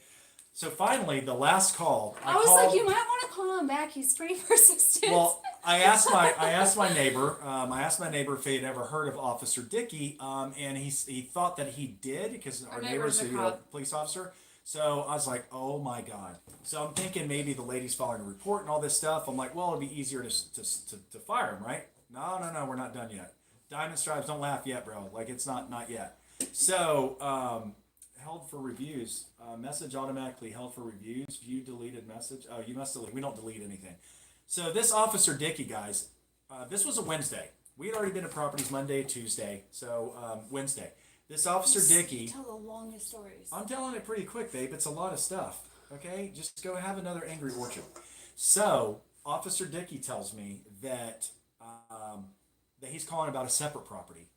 So finally, the last call, I was called, like, you might want to call him back. He's pretty persistent. Well, I asked my neighbor. I asked my neighbor if he had ever heard of Officer Dickey, and he thought that he did because our neighbor's neighbor's a a cop. police officer. So I was like, oh my god. So I'm thinking maybe the lady's filing a report and all this stuff. I'm like, well, it'd be easier to fire him, right? No, we're not done yet. Diamond Stripes, don't laugh yet, bro. Like, it's not yet. So held for reviews. Message automatically held for reviews. View deleted message. Oh, you must delete. We don't delete anything. So this Officer Dickey, guys, this was a Wednesday. We had already been to properties Monday, Tuesday. So Wednesday. This Officer Dickey. Tell the longest stories. I'm telling it pretty quick, babe. It's a lot of stuff. Okay? Just go have another Angry Orchard. So Officer Dickey tells me that that he's calling about a separate property.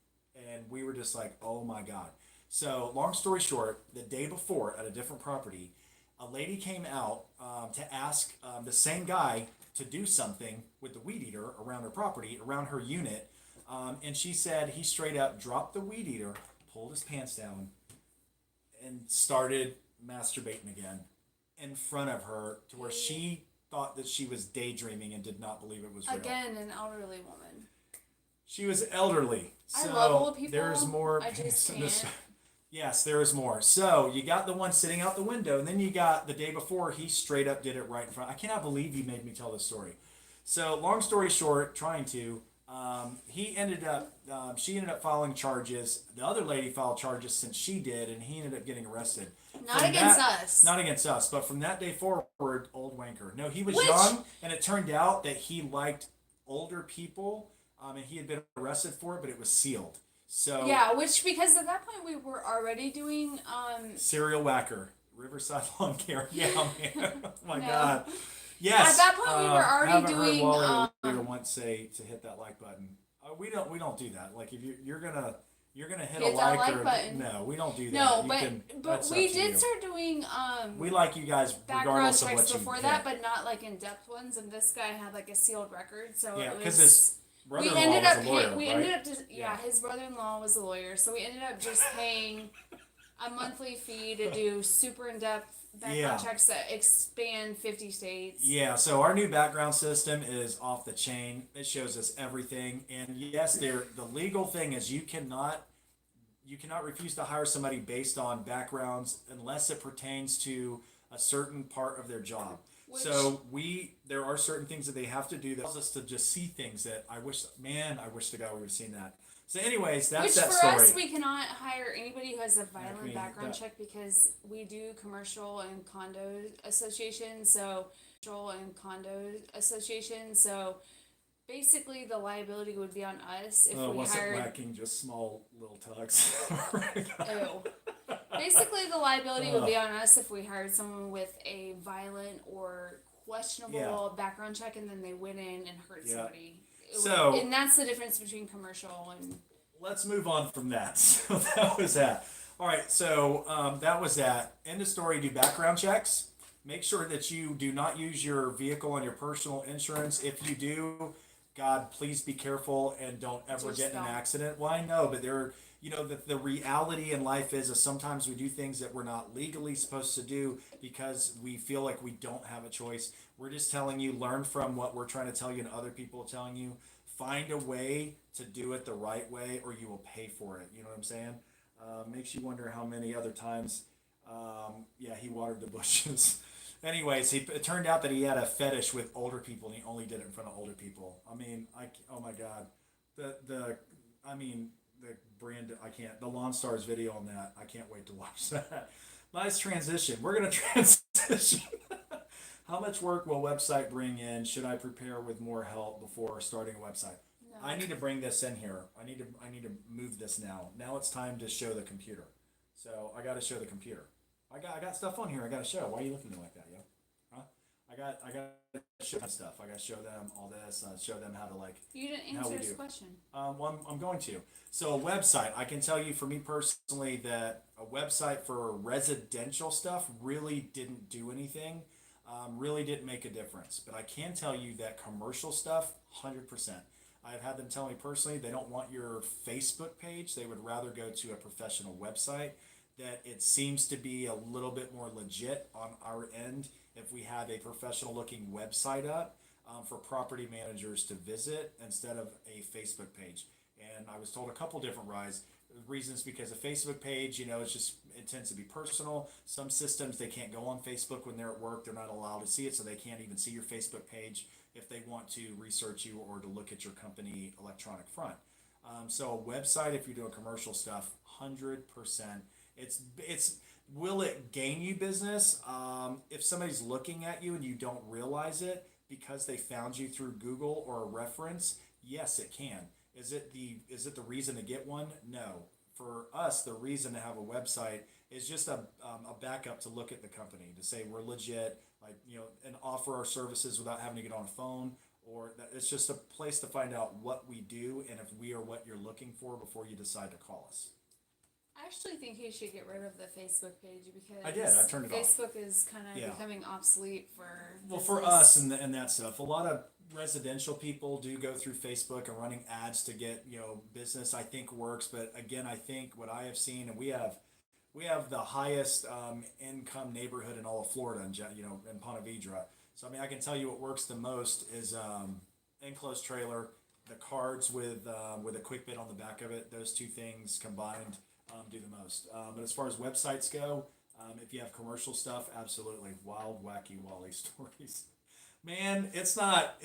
And we were just like, oh my God. So, long story short, the day before at a different property, a lady came out to ask the same guy to do something with the weed eater around her property, around her unit. And she said he straight up dropped the weed eater, pulled his pants down, and started masturbating again in front of her to where she thought that she was daydreaming and did not believe it was real. Again, an elderly woman. She was elderly. So I love old people. There's more. I just can't. Yes, there is more. So you got the one sitting out the window, and then you got the day before he straight up did it right in front. I cannot believe you made me tell this story. So long story short, she ended up filing charges. The other lady filed charges since she did, and he ended up getting arrested. Not against us. Not against us, but from that day forward, old wanker. No, he was Which- young, and it turned out that he liked older people, and he had been arrested for it, but it was sealed. So Yeah, which because at that point we were already doing serial whacker, Riverside Lawn Care. Yeah, man. Oh my No. God. Yes. At that point, we were already haven't doing, Heard Wally Leader once say to hit that like button. We don't do that. Like if you're gonna hit a Hit that like or button. no, we don't do that. no, You but can- but that's we up to did you. start doing We like you guys background regardless of checks what you before hit. that, but not like in depth ones. And this guy had like a sealed record, so Yeah, it because was. his We brother-in-law ended was up a lawyer, we right? ended up just Yeah. his brother-in-law was a lawyer, so we ended up just paying a monthly fee to do super in-depth background Yeah. checks that expand 50 states. Yeah, so our new background system is off the chain. It shows us everything. And yes, the legal thing is you cannot refuse to hire somebody based on backgrounds unless it pertains to a certain part of their job. So there are certain things that they have to do that allows us to just see things that I wish to God we would have seen that. So anyways, that's Which that for story. us, we cannot hire anybody who has a violent Agree. background That- check because we do commercial and condo associations. So basically, the liability would be on us if we wasn't hired. lacking just small little tugs. Ew. Basically, the liability would be on us if we hired someone with a violent or questionable background check, and then they went in and hurt somebody. And that's the difference between commercial and. Let's move on from that. So that was that. All right, so that was that. End of story. Do background checks. Make sure that you do not use your vehicle on your personal insurance. If you do, God, please be careful and don't ever Just get in an don't. accident. Well, I know, but the reality in life is sometimes we do things that we're not legally supposed to do because we feel like we don't have a choice. We're just telling you, learn from what we're trying to tell you and other people are telling you. Find a way to do it the right way or you will pay for it. You know what I'm saying? Makes you wonder how many other times, he watered the bushes. Anyways, it turned out that he had a fetish with older people, and he only did it in front of older people. I mean, oh my God, the brand, the Lawn Stars video on that. I can't wait to watch that. Nice transition. We're gonna transition. How much work will website bring in? Should I prepare with more help before starting a website? No. I need to bring this in here. I need to move this now. Now it's time to show the computer. So I got to show the computer. I got stuff on here. I got to show. Why are you looking at me like that, yo? Huh? I got to show them stuff. I got to show them all this. Show them how to like. You didn't How answer we his do. question. Well, I'm going to. So a website. I can tell you for me personally that a website for residential stuff really didn't do anything. Really didn't make a difference. But I can tell you that commercial stuff, 100%. I've had them tell me personally they don't want your Facebook page. They would rather go to a professional website. That it seems to be a little bit more legit on our end if we have a professional looking website up for property managers to visit instead of a Facebook page. And I was told a couple different reasons because a Facebook page, it tends to be personal. Some systems they can't go on Facebook when they're at work; they're not allowed to see it, so they can't even see your Facebook page if they want to research you or to look at your company electronic front. So a website, if you're doing commercial stuff, 100%. It's will it gain you business if somebody's looking at you and you don't realize it because they found you through Google or a reference? Yes, it can. Is it the reason to get one? No. For us, the reason to have a website is just a backup to look at the company to say we're legit, and offer our services without having to get on a phone. Or that it's just a place to find out what we do and if we are what you're looking for before you decide to call us. I actually think he should get rid of the Facebook page because I did. I turned it off. Facebook is kind of Yeah. becoming obsolete for Well, for business. us and that stuff, a lot of residential people do go through Facebook and running ads to get business. I think works, but again, I think what I have seen, and we have the highest income neighborhood in all of Florida, in Ponte Vedra. So I mean, I can tell you what works the most is enclosed trailer, the cards with a quick bit on the back of it. Those two things combined do the most. But as far as websites go, if you have commercial stuff, absolutely wild, wacky, Wally stories. Man, it's not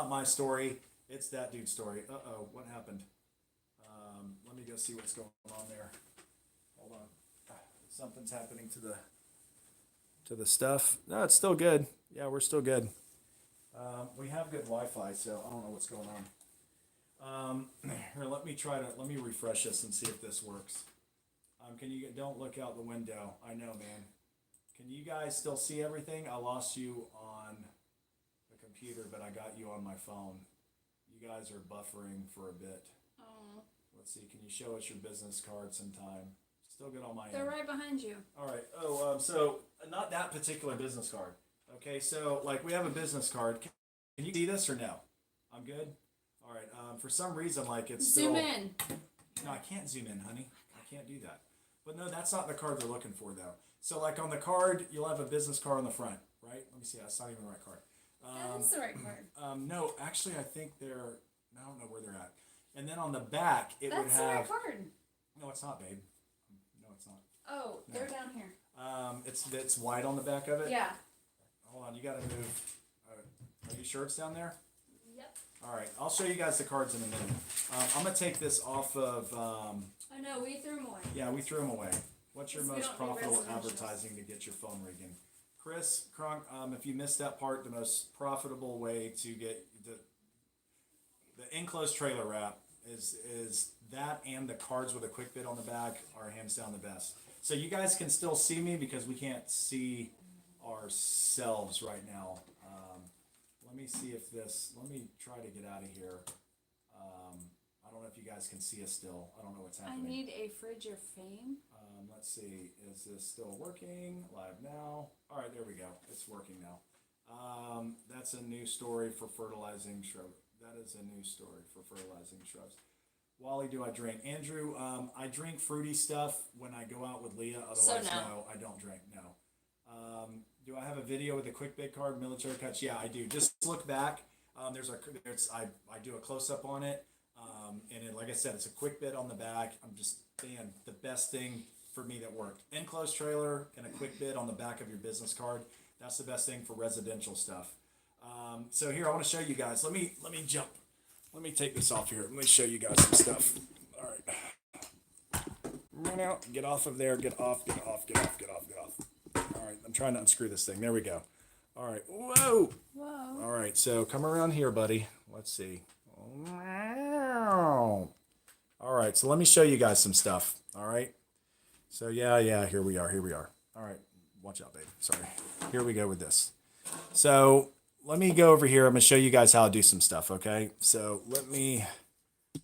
my story. It's that dude's story. Uh-oh, what happened? Let me go see what's going on there. Hold on. Something's happening to the stuff. No, it's still good. Yeah, we're still good. We have good Wi-Fi, so I don't know what's going on. Here, let me refresh this and see if this works. Don't look out the window. I know, man. Can you guys still see everything? I lost you on the computer, but I got you on my phone. You guys are buffering for a bit. Oh, Let's see. Can you show us your business card sometime? Still good on my they're end. right behind you. All right. Oh, so not that particular business card. Okay, so like we have a business card. Can you see this or no? I'm good. All right. For some reason, like it's Zoom still. in. No, I can't zoom in, honey. I can't do that. But no, that's not the card they're looking for, though. So, like on the card, you'll have a business card on the front, right? Let me see. That's not even the right card. That's the right card. No, actually, I think I don't know where they're at. And then on the back, it would That's the right have. card. No, it's not, babe. No, it's not. Oh, they're down here. It's white on the back of it. Yeah. Hold on, you got to move. Are you sure it's down there? Yep. All right, I'll show you guys the cards in a minute. I'm gonna take this off of. Oh no, we threw them away. Yeah, we threw them away. What's your We most don't do profitable residential. advertising to get your phone ringing? Chris Kronk, if you missed that part, the most profitable way to get the enclosed trailer wrap is that, and the cards with a quick bit on the back are hands down the best. So you guys can still see me because we can't see ourselves right now. Let me see if let me try to get out of here. I don't know if you guys can see us still. I don't know what's I happening. need a fridge of fame. Let's see, is this still working? Live now. All right, there we go. It's working now. That's a new story for fertilizing shrubs. That is a new story for fertilizing shrubs. Wally, do I drink? Andrew, I drink fruity stuff when I go out with Leah. Otherwise, no, I don't drink. No. Do I have a video with a quick bit card, military cuts? Yeah, I do. Just look back. I do a close up on it. Like I said, it's a quick bit on the back. The best thing for me that worked. Enclosed trailer and a quick bit on the back of your business card. That's the best thing for residential stuff. So here, I want to show you guys. Let me jump. Let me take this off here. Let me show you guys some stuff. All right. Run out. Get off of there. Get off. Get off. Get off. Get off. Get off. All right. I'm trying to unscrew this thing. There we go. All right. Whoa. Whoa. All right. So come around here, buddy. Let's see. All right. So let me show you guys some stuff. All right. So yeah. Here we are. All right. watch out, babe. Sorry. Here we go with this. So let me go over here. I'm gonna show you guys how to do some stuff. Okay. So let me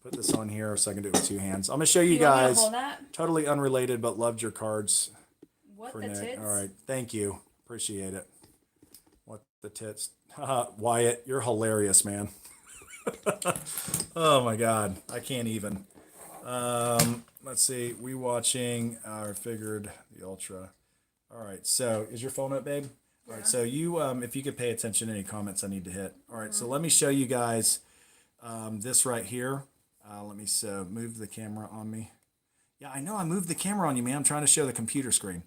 put this on here so I can do it with two hands. I'm gonna show you want me to guys. hold that? Totally unrelated, but loved your cards What for the Nick. tits? All right. Thank you. Appreciate it. What the tits? Wyatt, you're hilarious, man. Oh my God. I can't even. Let's see. We watching. I figured the Ultra. All right. So is your phone up, babe? All right. So you, if you could pay attention to any comments I need to hit. All right. So let me show you guys this right here. Let me move the camera on me. Yeah, I know I moved the camera on you, man. I'm trying to show the computer screen.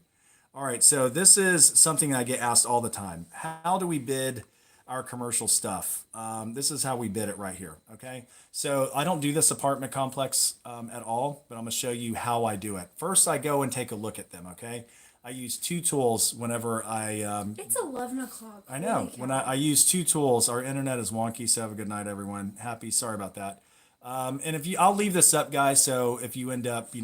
All right. So this is something I get asked all the time. How do we bid our commercial stuff? This is how we bid it right here. Okay. So I don't do this apartment complex at all, but I'm going to show you how I do it. First, I go and take a look at them. Okay. I use two tools whenever It's 11 o'clock. I know. When I use two tools, our internet is wonky. So have a good night, everyone. Sorry about that. And I'll leave this up, guys. So if you end up,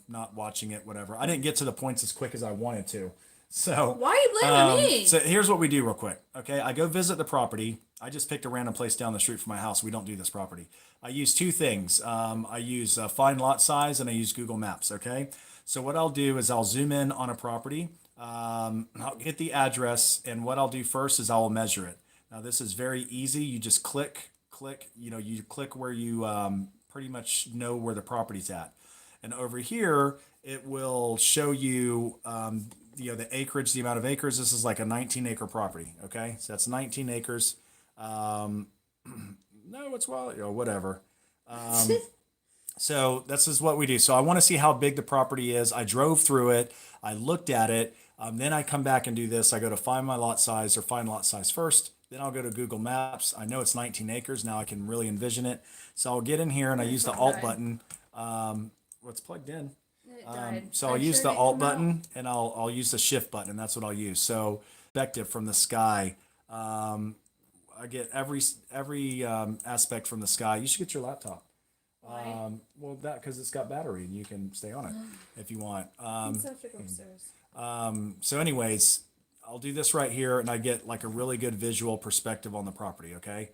not watching it, whatever. I didn't get to the points as quick as I wanted to. So Why are you blaming me? So here's what we do real quick. Okay. I go visit the property. I just picked a random place down the street from my house. We don't do this property. I use two things. I use find lot size and I use Google Maps. Okay. So what I'll do is I'll zoom in on a property. I'll hit the address, and what I'll do first is I will measure it. Now this is very easy. You just click. You click where you pretty much know where the property's at, and over here it will show you the acreage, the amount of acres. This is like a 19-acre property. Okay, so that's 19 acres. No, it's whatever. So this is what we do. So I want to see how big the property is. I drove through it. I looked at it. Then I come back and do this. I go to find my lot size or find lot size first. Then I'll go to Google Maps. I know it's 19 acres. Now I can really envision it. So I'll get in here and I use the Alt button. What's plugged in? It died. So I'll use the Alt button and I'll use the Shift button. And that's what I'll use. So perspective from the sky. I get every aspect from the sky. You should get your laptop. Because it's got battery and you can stay on it if you want. So anyways, I'll do this right here and I get like a really good visual perspective on the property. Okay.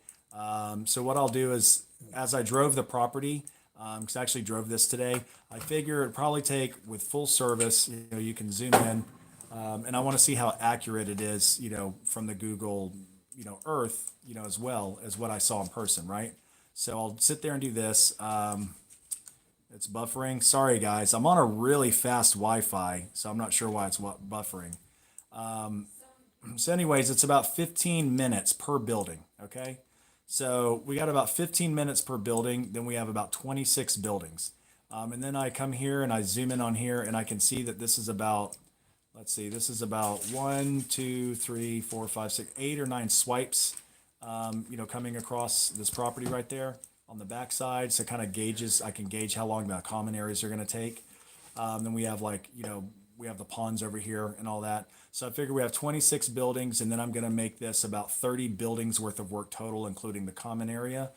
So what I'll do is as I drove the property, because I actually drove this today, I figure it'd probably take with full service, you can zoom in, and I want to see how accurate it is, from the Google, Earth, as well as what I saw in person. Right. So I'll sit there and do this. It's buffering. Sorry, guys. I'm on a really fast Wi-Fi, so I'm not sure why it's buffering. So anyways, it's about 15 minutes per building, okay? So we got about 15 minutes per building. Then we have about 26 buildings. And then I come here and I zoom in on here and I can see that this is about, this is about 1, 2, 3, 4, 5, 6, 8 or 9 swipes. Coming across this property right there on the backside. So kind of I can gauge how long the common areas are going to take. Then we have we have the ponds over here and all that. So I figure we have 26 buildings and then I'm going to make this about 30 buildings worth of work total, including the common area.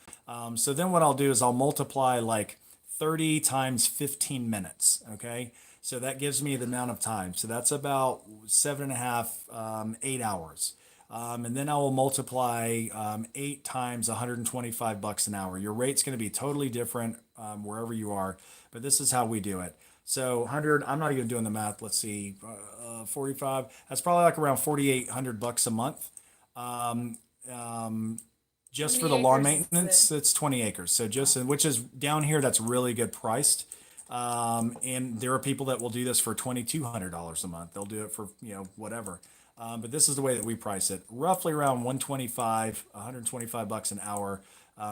So then what I'll do is I'll multiply like 30 times 15 minutes. Okay. So that gives me the amount of time. So that's about 7.5, 8 hours. And then I will multiply 8 times $125 an hour. Your rate's going to be totally different wherever you are, but this is how we do it. So 100, I'm not even doing the math. Let's see, 45. That's probably like around $4,800 a month. Just for the lawn maintenance, it's 20 acres. So which is down here, that's really good priced. And there are people that will do this for $2,200 a month. They'll do it for whatever. But this is the way that we price it. Roughly around $125 an hour,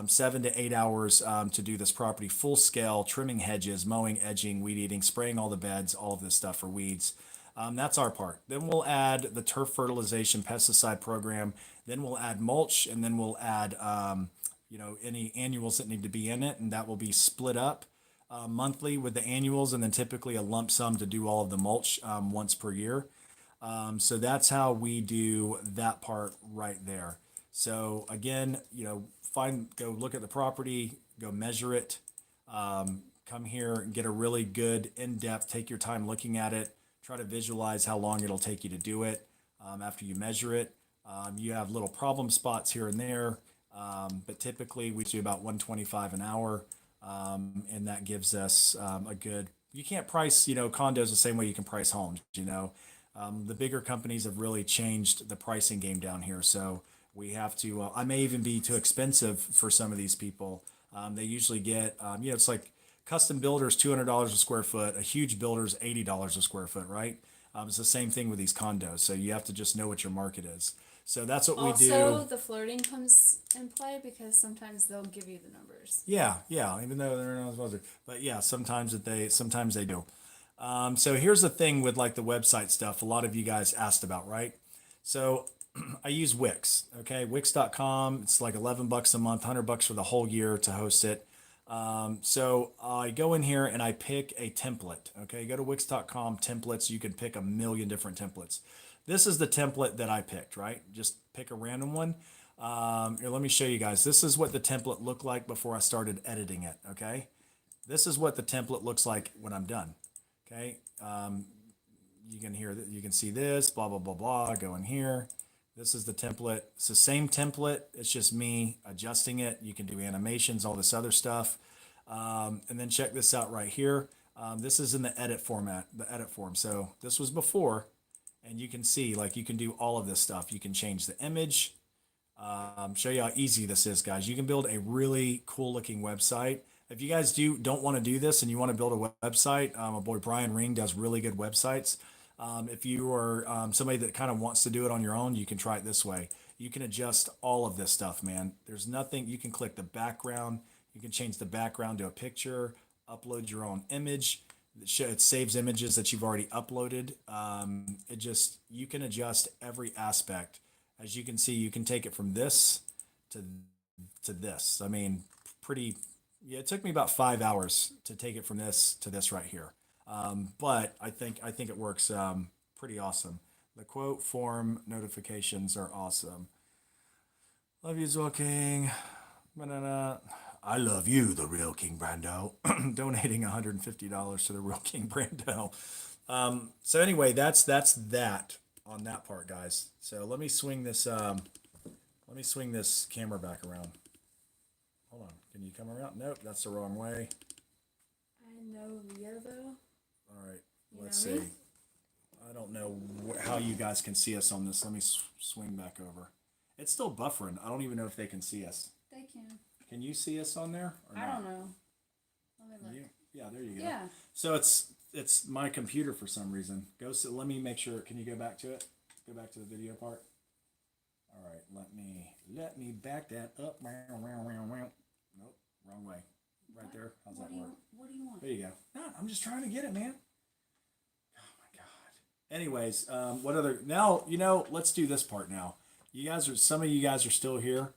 7 to 8 hours to do this property full scale, trimming hedges, mowing, edging, weed eating, spraying all the beds, all of this stuff for weeds. That's our part. Then we'll add the turf fertilization pesticide program. Then we'll add mulch, and then we'll add any annuals that need to be in it, and that will be split up monthly with the annuals, and then typically a lump sum to do all of the mulch once per year. So that's how we do that part right there. So again, go look at the property, go measure it, come here and get a really good in-depth, take your time looking at it, try to visualize how long it'll take you to do it after you measure it. You have little problem spots here and there, but typically we do about 125 an hour, and that gives us a good. You can't price, condos the same way you can price homes. The bigger companies have really changed the pricing game down here, so we have to. I may even be too expensive for some of these people. They usually get, it's like custom builders $200 a square foot, a huge builder's $80 a square foot, right? It's the same thing with these condos, so you have to just know what your market is. So that's what we do. Also, the flirting comes in play because sometimes they'll give you the numbers. Yeah, even though they're not supposed to, but yeah, sometimes they do. So here's the thing with like the website stuff. A lot of you guys asked about, right? So I use Wix. Okay, Wix.com. It's like $11 a month, $100 for the whole year to host it. So I go in here and I pick a template. Okay, go to Wix.com templates. You can pick a million different templates. This is the template that I picked, right? Just pick a random one. Here, let me show you guys. This is what the template looked like before I started editing it, okay? This is what the template looks like when I'm done, okay? You can hear that, you can see this, blah, blah, blah, blah, go in here. This is the template. It's the same template. It's just me adjusting it. You can do animations, all this other stuff. And then check this out right here. This is in the edit format, the edit form. So this was before, and you can see, like, you can do all of this stuff. You can change the image. Show you how easy this is, guys. You can build a really cool looking website. If you guys don't want to do this and you want to build a website, my boy Brian Ring does really good websites. If you are somebody that kind of wants to do it on your own, you can try it this way. You can adjust all of this stuff, man. There's nothing. You can click the background. You can change the background to a picture, upload your own image. It saves images that you've already uploaded. You can adjust every aspect. As you can see, you can take it from this to this. I mean, it took me about 5 hours to take it from this to this right here. But I think it works pretty awesome. The quote form notifications are awesome. Love you, Zoil King. I love you, the real King Brando. Donating $150 to the real King Brando. So anyway, that's that on that part, guys. So let me swing this camera back around. Hold on. Can you come around? Nope, that's the wrong way. I know Leo though. All right, let's see. I don't know how you guys can see us on this. Let me swing back over. It's still buffering. I don't even know if they can see us. They can. Can you see us on there? Or I not? don't know. Let me look. Yeah, there you go. Yeah. So it's my computer for some reason. Let me make sure. Can you go back to it? Go back to the video part. All right, let me back that up. Nope, wrong way. Right there. How's that work? What do you want? There you go. No, I'm just trying to get it, man. Oh my god. Anyways, what other? Now let's do this part now. Some of you guys are still here.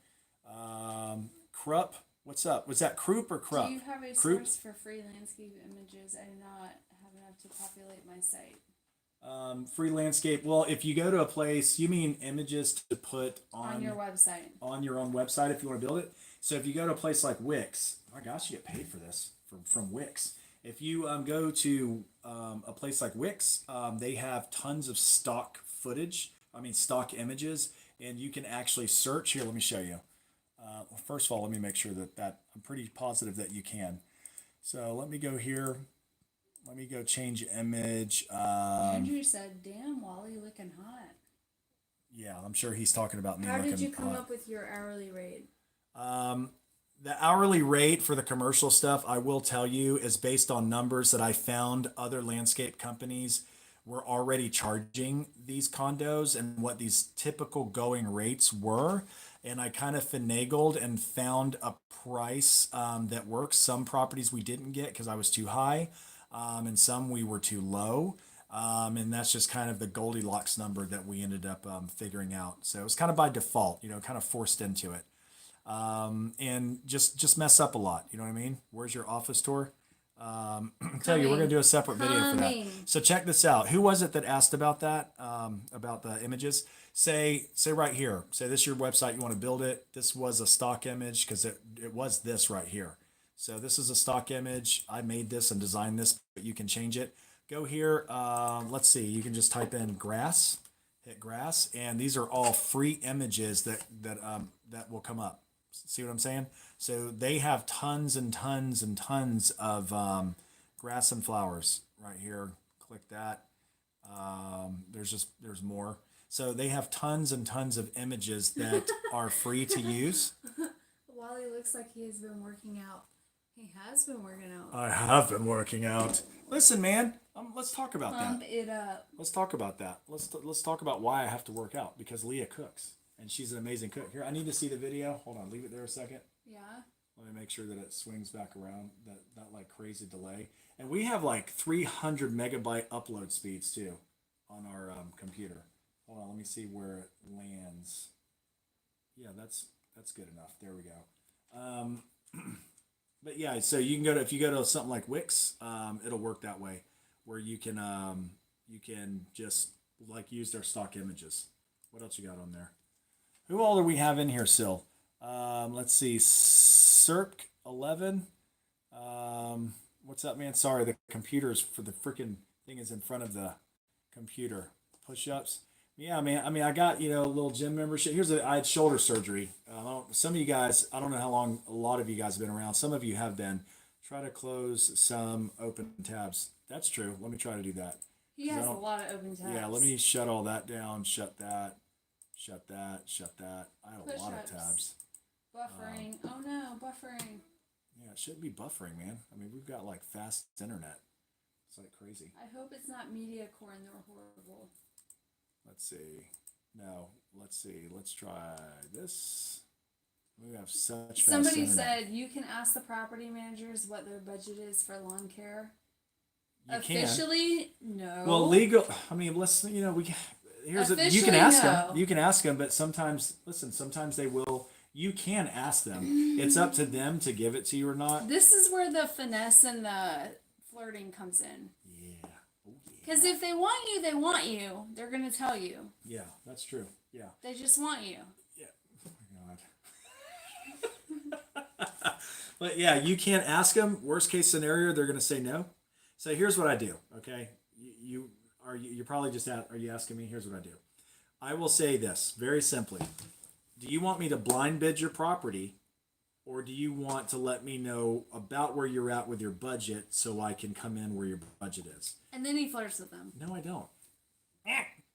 Krupp, what's up? Was that Krupp or Krupp? Do you have a Krupp? source for free landscape images? I do not have enough to populate my site. Free landscape. Well, if you go to a place, you mean images to put On your website. On your own website if you want to build it. So if you go to a place like Wix, my gosh, you get paid for this from Wix. If you go to a place like Wix, they have tons of stock stock images, and you can actually search. Here, let me show you. First of all, let me make sure that I'm pretty positive that you can. So let me go here. Let me go change image. Andrew said, "Damn, Wally, looking hot." Yeah, I'm sure he's talking about me. How did you come up with your hourly rate? The hourly rate for the commercial stuff, I will tell you, is based on numbers that I found other landscape companies were already charging these condos and what these typical going rates were. And I kind of finagled and found a price that works. Some properties we didn't get because I was too high, and some we were too low. And that's just kind of the Goldilocks number that we ended up figuring out. So it was kind of by default, kind of forced into it. And just mess up a lot. You know what I mean? Where's your office tour? Tell you, we're going to do a separate video for that. So check this out. Who was it that asked about that? About the images? Say right here. Say this is your website. You want to build it. This was a stock image because it was this right here. So this is a stock image. I made this and designed this, but you can change it. go here. Let's see. You can just type in grass, hit grass, and these are all free images that will come up. See what I'm saying? So they have tons and tons and tons of grass and flowers right here. Click that. There's more. So they have tons and tons of images that are free to use. Wally looks like he has been working out. He has been working out. I have been working out. Listen, man, let's talk about Pump that. it up. Let's talk about that. Let's talk about why I have to work out, because Leah cooks and she's an amazing cook. Here, I need to see the video. Hold on, leave it there a second. Yeah. Let me make sure that it swings back around. That not like crazy delay. And we have like 300 megabyte upload speeds too on our computer. Hold on, let me see where it lands. Yeah, that's good enough. There we go. But yeah, so you can if you go to something like Wix, it'll work that way, where you can just like use their stock images. What else you got on there? Who all do we have in here still? Let's see, Circ11. What's up, man? Sorry, the computer's for the freaking thing is in front of the computer. Push-ups. Yeah, man. I mean, I got, a little gym membership. I had shoulder surgery. Some of you guys, I don't know how long a lot of you guys have been around. Some of you have been. Try to close some open tabs. That's true. Let me try to do that. He has a lot of open tabs. Yeah, let me shut all that down. Shut that. Shut that. Shut that. I had a lot of tabs. Buffering. Oh no, buffering. Yeah, it shouldn't be buffering, man. I mean, we've got like fast internet. It's like crazy. I hope it's not media core and they're horrible. Let's see. No, let's see. Let's try this. We have such fast Somebody internet. said you can ask the property managers what their budget is for lawn care. You Officially, no. Well, legal. I mean, let's. You can ask them. You can ask them, but sometimes they will. You can ask them. It's up to them to give it to you or not. This is where the finesse and the flirting comes in. Yeah. Because if they want you, they want you. They're going to tell you. Yeah, that's true. Yeah. They just want you. Yeah. Oh my God. But yeah, you can't ask them. Worst case scenario, they're going to say no. So here's what I do. Okay, you're probably just are you asking me? Here's what I do. I will say this very simply. Do you want me to blind bid your property, or do you want to let me know about where you're at with your budget so I can come in where your budget is? And then he flirts with them. No, I don't.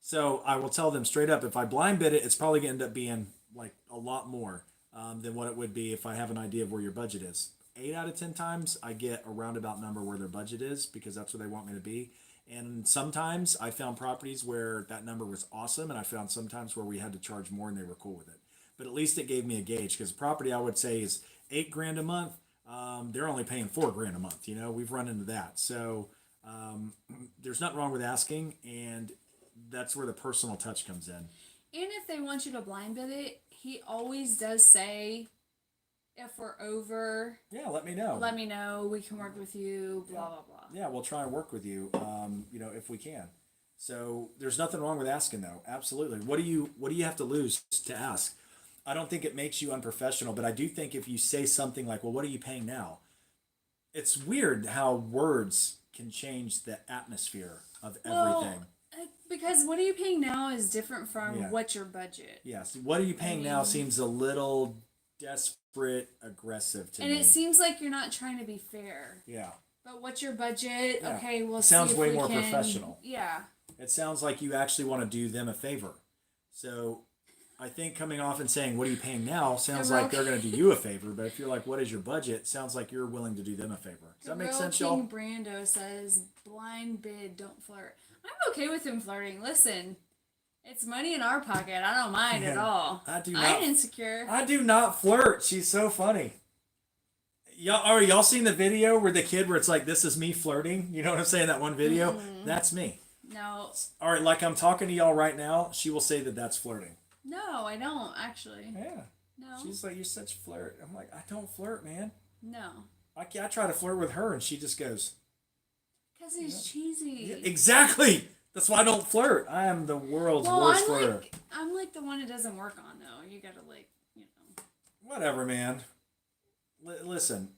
So I will tell them straight up, if I blind bid it, it's probably going to end up being like a lot more than what it would be if I have an idea of where your budget is. 8 out of 10 times, I get a roundabout number where their budget is because that's where they want me to be. And sometimes I found properties where that number was awesome, and I found sometimes where we had to charge more and they were cool with it. But at least it gave me a gauge, because property I would say is $8,000 a month. They're only paying $4,000 a month. We've run into that. So there's nothing wrong with asking, and that's where the personal touch comes in. And if they want you to blind bid it, he always does say, if we're over, yeah, let me know. Let me know. We can work with you. Blah blah blah. Yeah, we'll try and work with you. If we can. So there's nothing wrong with asking, though. Absolutely. What do you have to lose to ask? I don't think it makes you unprofessional, but I do think if you say something like, well, what are you paying now? It's weird how words can change the atmosphere of everything. Because what are you paying now is different from what's your budget. Yes. What are you paying now seems a little desperate, aggressive to me. And it seems like you're not trying to be fair. Yeah. But what's your budget? Yeah. Okay, we'll see. Sounds way more professional. Yeah. It sounds like you actually want to do them a favor. So I think coming off and saying, what are you paying now, sounds like they're going to do you a favor. But if you're like, what is your budget, it sounds like you're willing to do them a favor. Does that make sense, y'all? King Brando says, blind bid, don't flirt. I'm okay with him flirting. Listen, it's money in our pocket. I don't mind at all. I'm insecure. I do not flirt. She's so funny. Y'all seen the video where it's like, this is me flirting? You know what I'm saying? That one video? Mm-hmm. That's me. No. All right, like I'm talking to y'all right now, she will say that that's flirting. No, I don't, actually. Yeah. No. She's like, you're such a flirt. I'm like, I don't flirt, man. No. I try to flirt with her, and she just goes. Because he's cheesy. Yeah, exactly. That's why I don't flirt. I am the world's worst flirter. I'm like the one it doesn't work on, though. You gotta, Whatever, man. listen.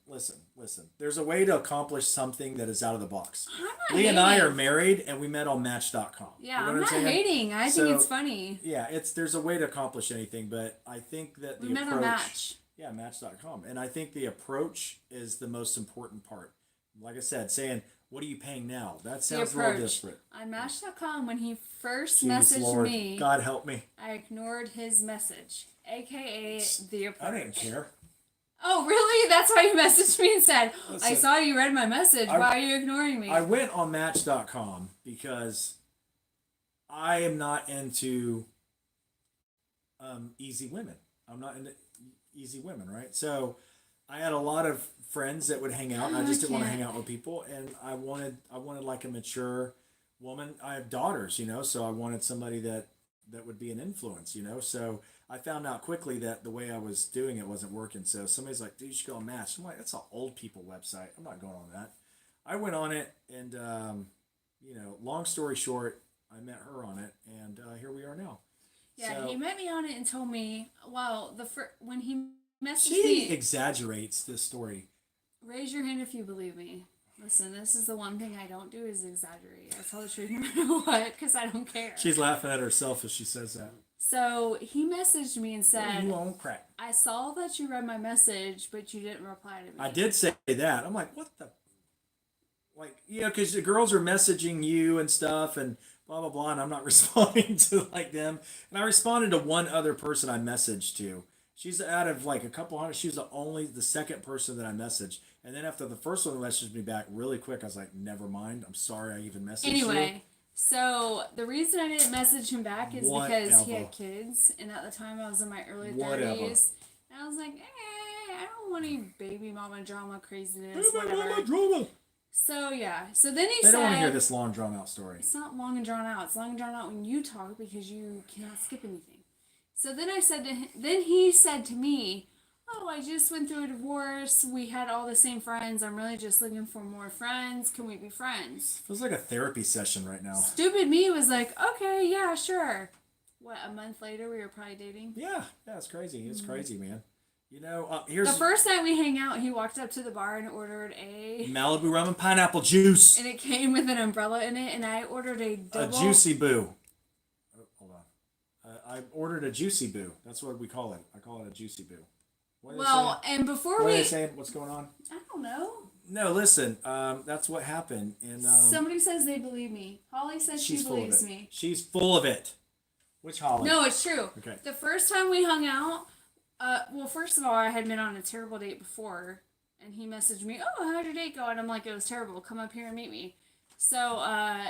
There's a way to accomplish something that is out of the box. I'm not Lee and I hating. are married, and we met on Match.com. Yeah, You know I'm what not saying? hating. I So, think it's funny. Yeah, there's a way to accomplish anything, but I think that We the met approach. on Match. Yeah, Match.com, and I think the approach is the most important part. Like I said, saying, "What are you paying now?" That The sounds a little approach. disparate. On Match.com, when he first Jeez, messaged Lord, me, God help me. I ignored his message, aka the approach. I didn't care. Oh, really? That's why you messaged me and said, I Listen, saw you read my message. Why are you ignoring me? I went on Match.com because I am not into easy women. I'm not into easy women, right? So I had a lot of friends that would hang out. And I just didn't want to hang out with people, and I wanted like a mature woman. I have daughters, so I wanted somebody that would be an influence, So I found out quickly that the way I was doing it wasn't working. So somebody's like, "Dude, you should go on Match." I'm like, "That's an old people website. I'm not going on that." I went on it, and long story short, I met her on it, and here we are now. Yeah, So he met me on it and told me, well, when he messaged she me, exaggerates this story. raise your hand if you believe me. Listen, this is the one thing I don't do is exaggerate. I tell the truth no matter what, because I don't care. She's laughing at herself as she says that. So he messaged me and said, You own crack. I saw that you read my message, but you didn't reply to me. I did say that. I'm like, what the? Like, because the girls are messaging you and stuff and blah, blah, blah, and I'm not responding to, like, them. And I responded to one other person I messaged to. She's out of, like, a couple hundred. She was the second person that I messaged. And then after the first one messaged me back really quick, I was like, never mind. I'm sorry I even messaged you. Anyway, so the reason I didn't message him back is because he Whatever. had kids, and at the time I was in my early 30s. Whatever. And I was like, I don't want any baby mama drama craziness, Baby whatever. mama drama. So yeah, so then he They said, don't want to hear this long drawn out story. it's not long and drawn out. It's long and drawn out when you talk because you cannot skip anything. So then I said to him, then he said to me, oh, I just went through a divorce. We had all the same friends. I'm really just looking for more friends. Can we be friends? Feels like a therapy session right now. Stupid me was like, okay, yeah, sure. What, a month later we were probably dating? Yeah, it's crazy. It's crazy, man. Here's The first night we hang out, he walked up to the bar and ordered a Malibu rum and pineapple juice. and it came with an umbrella in it, and I ordered a A double. juicy boo. Oh, hold on. I ordered a juicy boo. That's what we call it. I call it a juicy boo. What are Well, they saying? and before What are we, they saying? What's going on? I don't know. No, listen. That's what happened. And Somebody says they believe me. Holly says she she's full of believes it. me. She's full of it. Which Holly? No, it's true. Okay. The first time we hung out, well, first of all, I had been on a terrible date before, and he messaged me, "Oh, how'd your date go?" And I'm like, "It was terrible. Come up here and meet me." So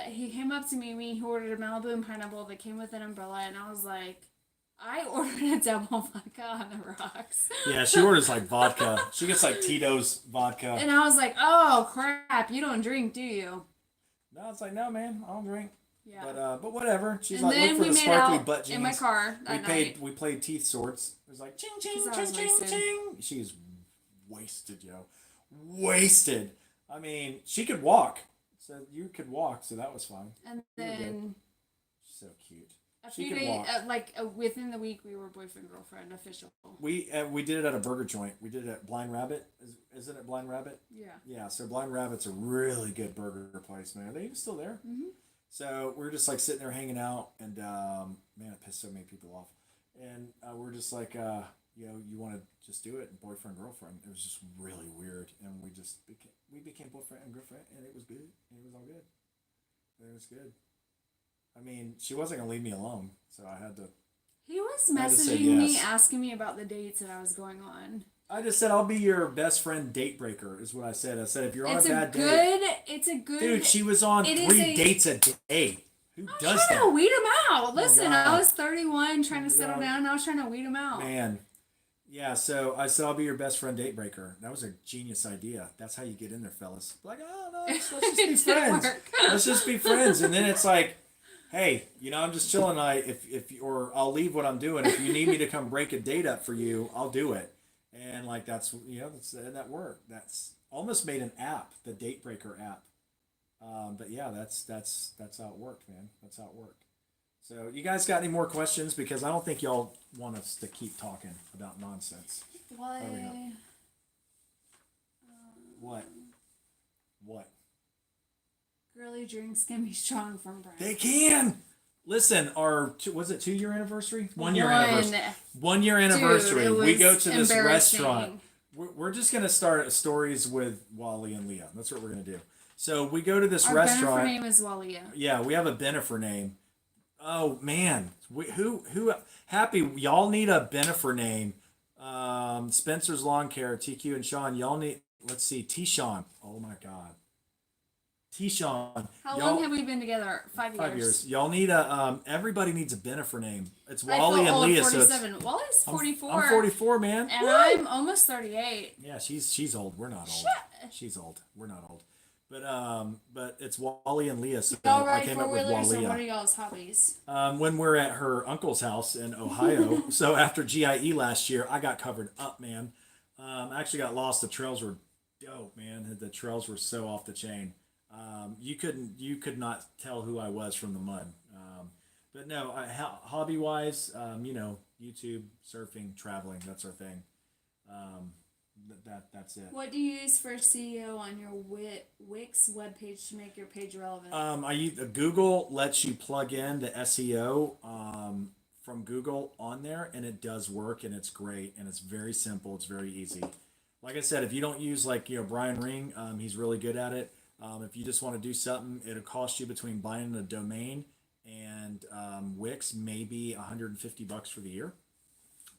he came up to me. He ordered a Malibu and pineapple that came with an umbrella, and I was like, I ordered a double vodka on the rocks. Yeah, she orders like vodka. She gets like Tito's vodka. And I was like, "Oh crap! You don't drink, do you?" No, it's like, no, man, I don't drink. Yeah. But whatever. She's And like, then look for we the made sparkly out butt jeans. in my car that night. We played teeth swords. It was like ching ching 'Cause I ching was ching wasted. ching. She's wasted, yo. Wasted. I mean, she could walk. So you could walk, so that was fine. And You were good. then She's so cute. a She few can days, walk. within the week, we were boyfriend girlfriend official. We did it at a burger joint. We did it at Blind Rabbit. Isn't it Blind Rabbit? Yeah. Yeah. So Blind Rabbit's a really good burger place, man. Are they even still there? Mhm. So we're just like sitting there hanging out, and man, it pissed so many people off. And we're just like, you want to just do it, and boyfriend girlfriend. It was just really weird, and we became boyfriend and girlfriend, and it was good, and it was all good. It was good. I mean, she wasn't gonna leave me alone, so I had to. He was I had to say messaging me, yes. asking me about the dates that I was going on. I just said I'll be your best friend date breaker is what I said. I said if you're on It's a a bad date, good. It's a good. dude, she was on it is 3 a- dates a day. Who I'm does trying to that? weed him out. Listen, I God. was 31, trying to settle God. down. And I was trying to weed him out. Man, yeah. So I said I'll be your best friend date breaker. That was a genius idea. That's how you get in there, fellas. Like, oh no, let's just It be didn't friends. work. Let's just be friends. And then it's like, hey, I'm just chilling. Or I'll leave what I'm doing. If you need me to come break a date up for you, I'll do it. And like that worked. That's almost made an app, the Date Breaker app. But yeah, that's how it worked, man. That's how it worked. So you guys got any more questions? Because I don't think y'all want us to keep talking about nonsense. What? Hurry What? What? Girly drinks can be strong from brand. They can. Listen, was it 2-year anniversary? 1-year anniversary. 1-year anniversary. Dude, it We go was to this embarrassing. restaurant. We're just gonna start stories with Wally and Leah. That's what we're gonna do. So we go to this Our restaurant. Our name is Walia. Yeah, we have a Benifer name. Oh man, who happy? Y'all need a Benifer name. Spencer's Lawn Care, TQ and Sean. Y'all need. Let's see, T-Sean. Oh my God, T-Sean. How long have we been together? 5 years. 5 years. Y'all need a. Everybody needs a Benifer name. It's I Wally feel and old, Leah. 47. Wally's 44. I'm 44, man. And Woo! I'm almost 38. Yeah, she's old. We're not old. Shit. She's old. We're not old. But it's Wally and Leah. So Y'all I ride came up with four-wheelers, or Walia. what are y'all's hobbies? When we're at her uncle's house in Ohio. So after GIE last year, I got covered up, man. I actually got lost. The trails were dope, man. The trails were so off the chain. You could not tell who I was from the mud. But no, hobby wise, YouTube, surfing, traveling, that's our thing. That's it. What do you use for SEO on your Wix webpage to make your page relevant? I use Google lets you plug in the SEO from Google on there, and it does work, and it's great, and it's very simple. It's very easy. Like I said, if you don't use Brian Ring, he's really good at it. If you just want to do something, it'll cost you between buying a domain and Wix maybe $150 for the year.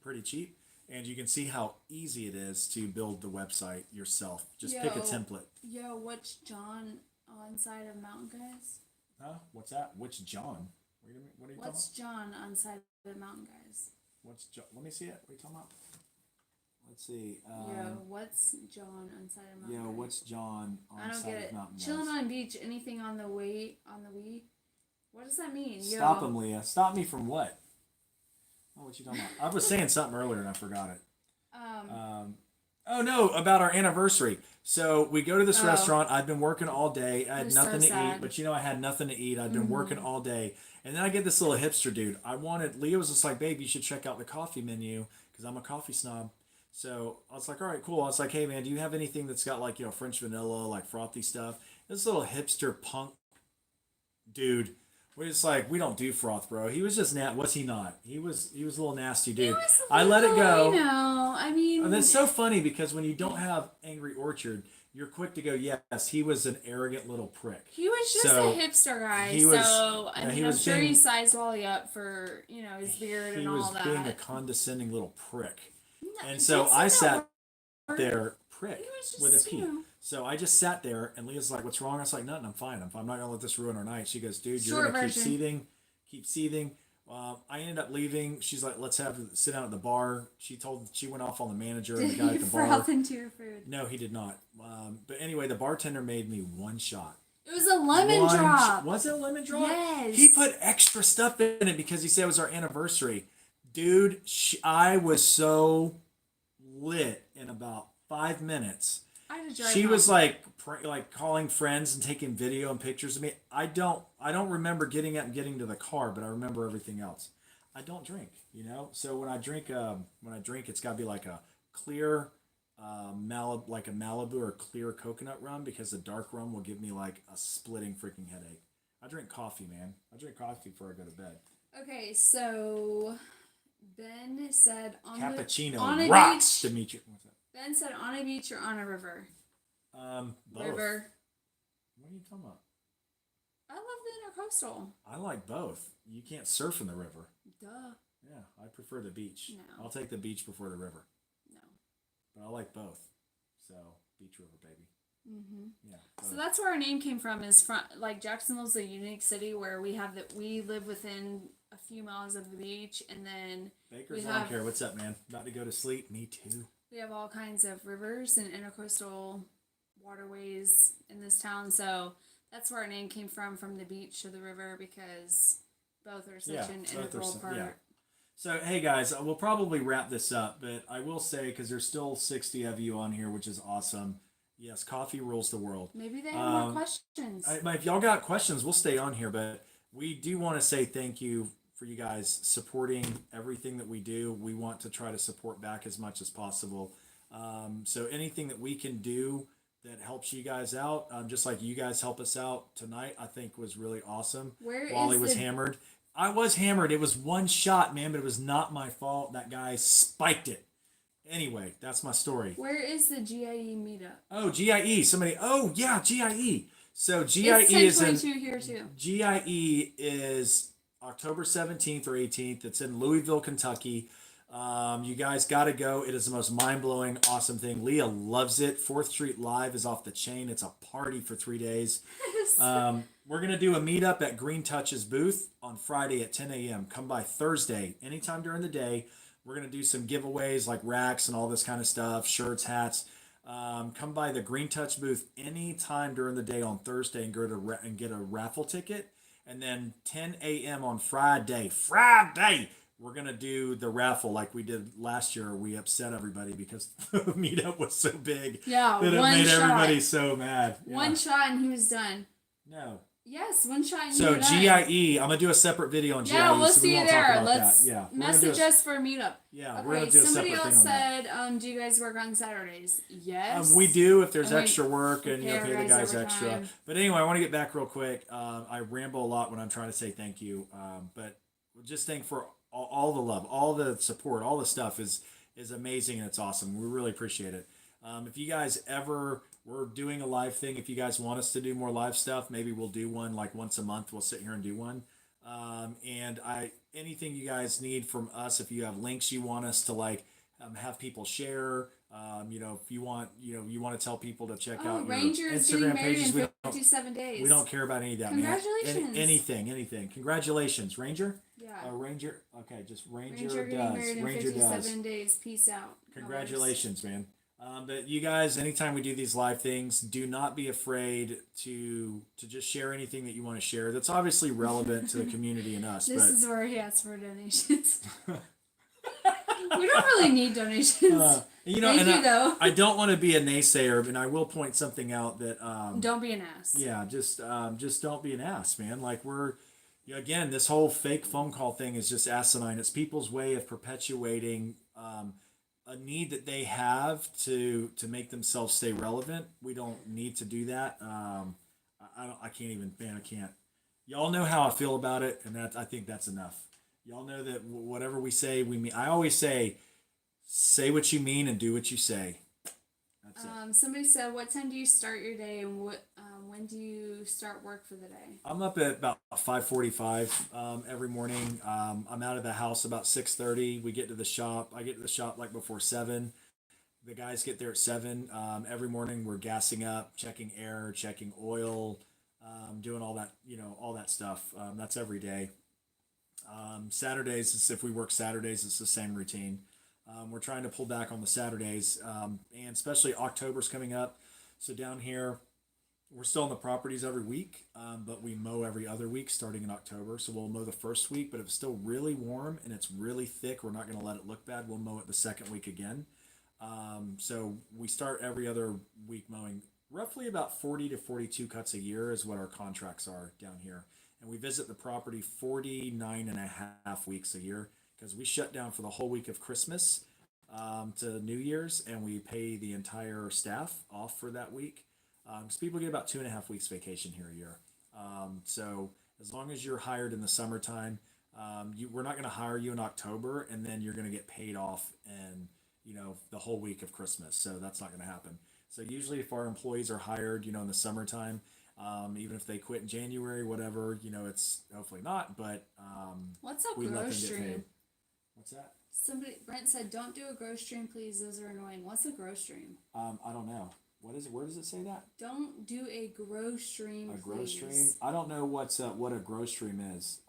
Pretty cheap. And you can see how easy it is to build the website yourself. Just pick a template. Yo, what's John on side of Mountain Guys? Huh? What's that? Which John? What are you What's talking John on side of Mountain Guys? about? What's John? Let me see it. What are you talking about? Let's see. Yo, what's John on side of Mountain Guys? What's John on I don't side get of it. Mountain Chilling Guys? on beach, anything on the Wii? What does that mean? Stop him, Leah. Stop me from what? Oh, what you talking about? I was saying something earlier and I forgot it. Oh no, about our anniversary. So we go to this restaurant. I've been working all day. I had nothing to eat, but I had nothing to eat. I've been working all day. And then I get this little hipster dude. Leah was just like, babe, you should check out the coffee menu because I'm a coffee snob. So I was like, all right, cool. I was like, hey man, do you have anything that's got French vanilla, like frothy stuff? This little hipster punk dude. We're just like, we don't do froth, bro. He was just was he not? He was a little nasty dude. I let it go. I mean, and that's so funny because when you don't have Angry Orchard, you're quick to go, yes, he was an arrogant little prick. He was just a hipster guy. I'm sure he sized Wally up for his beard and all that. He was being a condescending little prick. And so I sat there, prick with a P. So I just sat there, and Leah's like, "What's wrong?" I was like, "Nothing. I'm fine. I'm not gonna let this ruin our night." She goes, "Dude, you're gonna keep seething." I ended up leaving. She's like, "Let's sit down at the bar." She went off on the manager and the guy at the bar. Did he froth into your food? No, he did not. But anyway, the bartender made me one shot. It was a lemon drop. Was it a lemon drop? Yes. He put extra stuff in it because he said it was our anniversary. Dude, I was so lit in about 5 minutes. She was like calling friends and taking video and pictures of me. I don't remember getting up and getting to the car, but I remember everything else. I don't drink, So when I drink, it's got to be like a clear Malibu or clear coconut rum because the dark rum will give me like a splitting freaking headache. I drink coffee, man. I drink coffee before I go to bed. Okay, so Ben said cappuccino rocks, Dimitri. What's that? Ben said on a beach or on a river? Both. River. What are you talking about? I love the intercoastal. I like both. You can't surf in the river. Duh. Yeah, I prefer the beach. No. I'll take the beach before the river. No. But I like both. So, beach, river, baby. Mm-hmm. Yeah. So that's where our name came from. Jacksonville's a unique city where we live within a few miles of the beach, and then Baker's Lawn Care. What's up, man? About to go to sleep? Me too. We have all kinds of rivers and intercoastal waterways in this town, so that's where our name came from the beach to the river, because both are such an integral part. Yeah. So, hey guys, we'll probably wrap this up, but I will say, because there's still 60 of you on here, which is awesome. Yes, coffee rules the world. Maybe they have more questions. If y'all got questions, we'll stay on here, but we do want to say thank you for you guys supporting everything that we do. We want to try to support back as much as possible. So anything that we can do that helps you guys out, just like you guys help us out tonight. I think was really awesome. Where Wally is was the hammered. I was hammered. It was one shot, man, but it was not my fault. That guy spiked it. Anyway, that's my story. where is the GIE meetup? Oh, GIE. Somebody. Oh, yeah, GIE. So GIE It's is in 1022 here too. GIE is October 17th or 18th. It's in Louisville, Kentucky. You guys got to go. It is the most mind blowing, awesome thing. Leah loves it. 4th Street Live is off the chain. It's a party for 3 days. We're going to do a meetup at Green Touch's booth on Friday at 10 a.m. Come by Thursday, anytime during the day. We're going to do some giveaways like racks and all this kind of stuff, shirts, hats. Come by the Green Touch booth anytime during the day on Thursday and go to and get a raffle ticket. And then 10 a.m. on Friday, we're going to do the raffle like we did last year. We upset everybody because the meetup was so big Yeah, that it one made shot. everybody so mad. Yeah. One shot and he was done. No. Yes, one shot and So you were done. GIE, I'm gonna do a separate video on GIE. Yeah, we'll so we see you won't talk there. about Let's that. Yeah, we're gonna message do a- us for a meetup. Yeah, we're Okay, gonna do a somebody separate else thing on that. said, do you guys work on Saturdays? Yes. We do if there's And we extra work and pay our pay the guys guys overtime. extra. But anyway, I want to get back real quick. I ramble a lot when I'm trying to say thank you, but just thank for all the love, all the support, all the stuff is amazing and it's awesome. We really appreciate it. If you guys ever we're doing a live thing, if you guys want us to do more live stuff, maybe we'll do one like once a month. We'll sit here and do one. And anything you guys need from us, if you have links you want us to like have people share, if you want, you want to tell people to check out your Ranger is getting Instagram married pages. in 57 days. We don't care about any of that, Congratulations. man. Anything. Congratulations, Ranger. Yeah. Ranger. Okay, just Ranger, Ranger getting does. married in Ranger 57 does. days. Peace out. Congratulations, man. But you guys, anytime we do these live things, do not be afraid to just share anything that you want to share. That's obviously relevant to the community and us. This but is where he asks for donations. We don't really need donations. Thank you, though. I don't want to be a naysayer, and I will point something out that Don't be an ass. yeah, just don't be an ass, man. Like again, this whole fake phone call thing is just asinine. It's people's way of perpetuating a need that they have to make themselves stay relevant. We don't need to do that. I can't even, man, I can't. Y'all know how I feel about it, and I think that's enough. Y'all know that whatever we say, we mean. I always say what you mean and do what you say. That's it. Somebody said, what time do you start your day and when do you start work for the day? I'm up at about 5:45 every morning. I'm out of the house about 6:30. We get to the shop. I get to the shop like before 7. The guys get there at 7. Every morning we're gassing up, checking air, checking oil, doing all that stuff. That's every day. Saturdays, if we work Saturdays, it's the same routine. We're trying to pull back on the Saturdays, and especially October's coming up. So down here, we're still on the properties every week, but we mow every other week starting in October. So we'll mow the first week, but if it's still really warm and it's really thick, we're not going to let it look bad. We'll mow it the second week again. So we start every other week mowing. Roughly about 40 to 42 cuts a year is what our contracts are down here. And we visit the property 49 and a half weeks a year because we shut down for the whole week of Christmas to New Year's, and we pay the entire staff off for that week. Because people get about 2.5 weeks vacation here a year. So as long as you're hired in the summertime, we're not going to hire you in October and then you're going to get paid off in the whole week of Christmas. So that's not going to happen. So usually if our employees are hired, in the summertime, even if they quit in January, whatever, it's hopefully not, but What's a we let grow them get stream? paid. What's that? Brent said, don't do a grow stream, please. Those are annoying. What's a grow stream? I don't know. What is it? Where does it say that? Don't do a grow stream, A grow please. stream? I don't know what a grow stream is.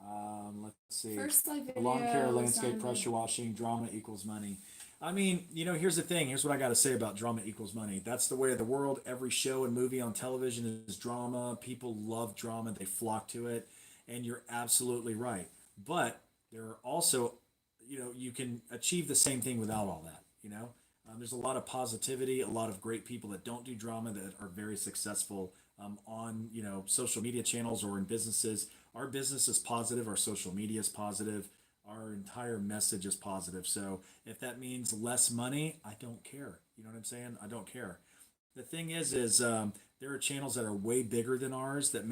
Let's see. First live video. Lawn care, was landscape, on pressure washing, drama equals money. I mean, here's the thing. Here's what I got to say about drama equals money. That's the way of the world. Every show and movie on television is drama. People love drama. They flock to it. And you're absolutely right. But there are also, you can achieve the same thing without all that, There's a lot of positivity, a lot of great people that don't do drama that are very successful on, social media channels or in businesses. Our business is positive. Our social media is positive. Our entire message is positive. So if that means less money, I don't care. You know what I'm saying? I don't care. The thing is, there are channels that are way bigger than ours that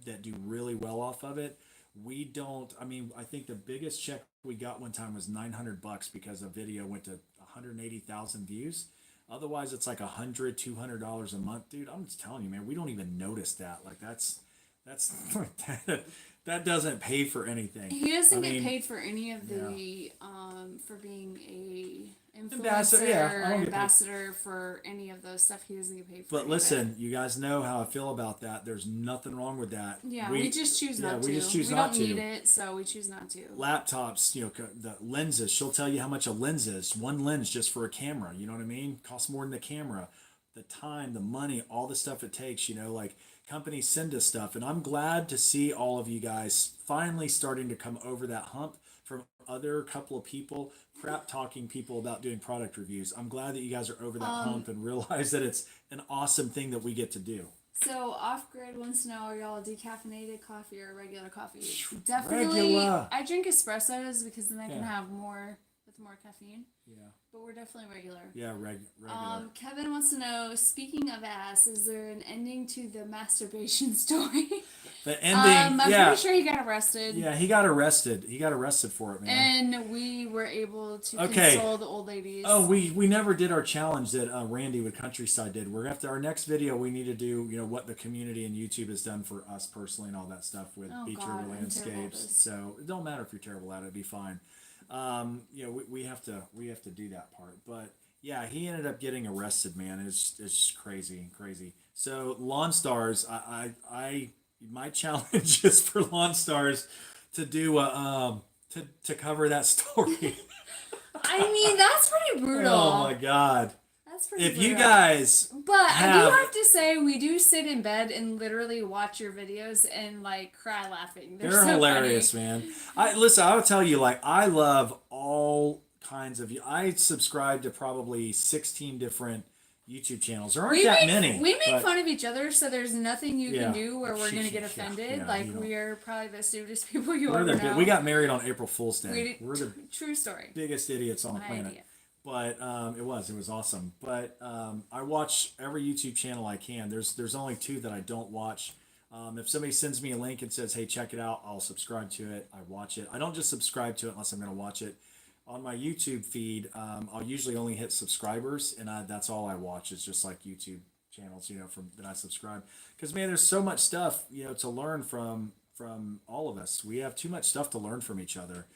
that do really well off of it. We don't. I mean, I think the biggest check we got one time was $900 because a video went to 180,000 views. Otherwise, it's like $100, $200 a month, dude. I'm just telling you, man. We don't even notice that. Like that's that doesn't pay for anything. He doesn't I get mean, paid for any of yeah. the for being a Ambassador, influencer, yeah, I don't get paid. ambassador for any of those stuff. He doesn't get paid for. But any of listen, it. you guys know how I feel about that. There's nothing wrong with that. Yeah, we just choose not to. We just choose we not don't to. need it, so we choose not to. Laptops, the lenses. She'll tell you how much a lens is. One lens just for a camera. You know what I mean? Costs more than the camera. The time, the money, all the stuff it takes. Like companies send us stuff, and I'm glad to see all of you guys finally starting to come over that hump from other couple of people, crap talking people about doing product reviews. I'm glad that you guys are over that hump and realize that it's an awesome thing that we get to do. So Off Grid wants to know: are y'all decaffeinated coffee or regular coffee? Definitely. Regular. I drink espressos because then I can Yeah. have more with more caffeine. Yeah. But we're definitely regular. Yeah, regular. Kevin wants to know: speaking of ass, is there an ending to the masturbation story? The ending. I'm yeah. pretty sure he got arrested. Yeah, he got arrested. He got arrested for it, man. And we were able to Okay. console the old ladies. Oh, we never did our challenge that Randy with Countryside did. We're after our next video. We need to do what the community and YouTube has done for us personally and all that stuff with Beach God, River I'm terrible at Landscapes. this. So it don't matter if you're terrible at it; it'd be fine. We have to do that part. But yeah, he ended up getting arrested. Man, it's just crazy. So Lawn Stars, I my challenge is for Lawn Stars to do to cover that story. I mean, that's pretty brutal. Oh my God. That's pretty If brutal. you guys But I have- do have to say, we do sit in bed and literally watch your videos and like cry laughing. They're so hilarious, funny. man. I would tell you, like, I love all kinds of. I subscribe to probably 16 different YouTube channels. There aren't that many. We make but- fun of each other, so there's nothing you Yeah. can do where we're gonna get offended. Yeah, like you don't- we are probably the stupidest people you We're ever the, know. we got married on April Fool's Day. We We're the true story. biggest idiots on the My planet. idea. But it was awesome. But I watch every YouTube channel I can. There's only two that I don't watch. If somebody sends me a link and says, "Hey, check it out," I'll subscribe to it. I watch it. I don't just subscribe to it unless I'm going to watch it. On my YouTube feed, I'll usually only hit subscribers, and that's all I watch. Is just like YouTube channels, from that I subscribe. Because man, there's so much stuff to learn from all of us. We have too much stuff to learn from each other.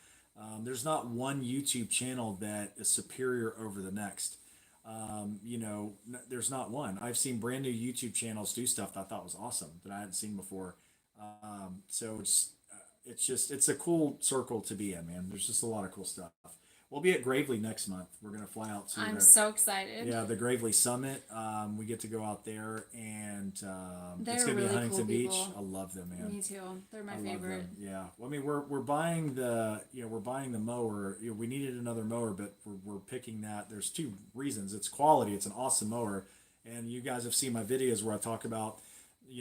There's not one YouTube channel that is superior over the next. There's not one. I've seen brand new YouTube channels do stuff that I thought was awesome that I hadn't seen before. So it's a cool circle to be in, man. There's just a lot of cool stuff. We'll be at Gravely next month. We're gonna fly out to I'm so excited. the Gravely Summit. We get to go out there, and They're it's gonna be really Huntington cool Beach. people. I love them, man. Me too. They're my I love favorite. them. Yeah. Well, I mean, we're buying the mower. We needed another mower, but we're picking that. There's two reasons. It's quality. It's an awesome mower, and you guys have seen my videos where I talk about.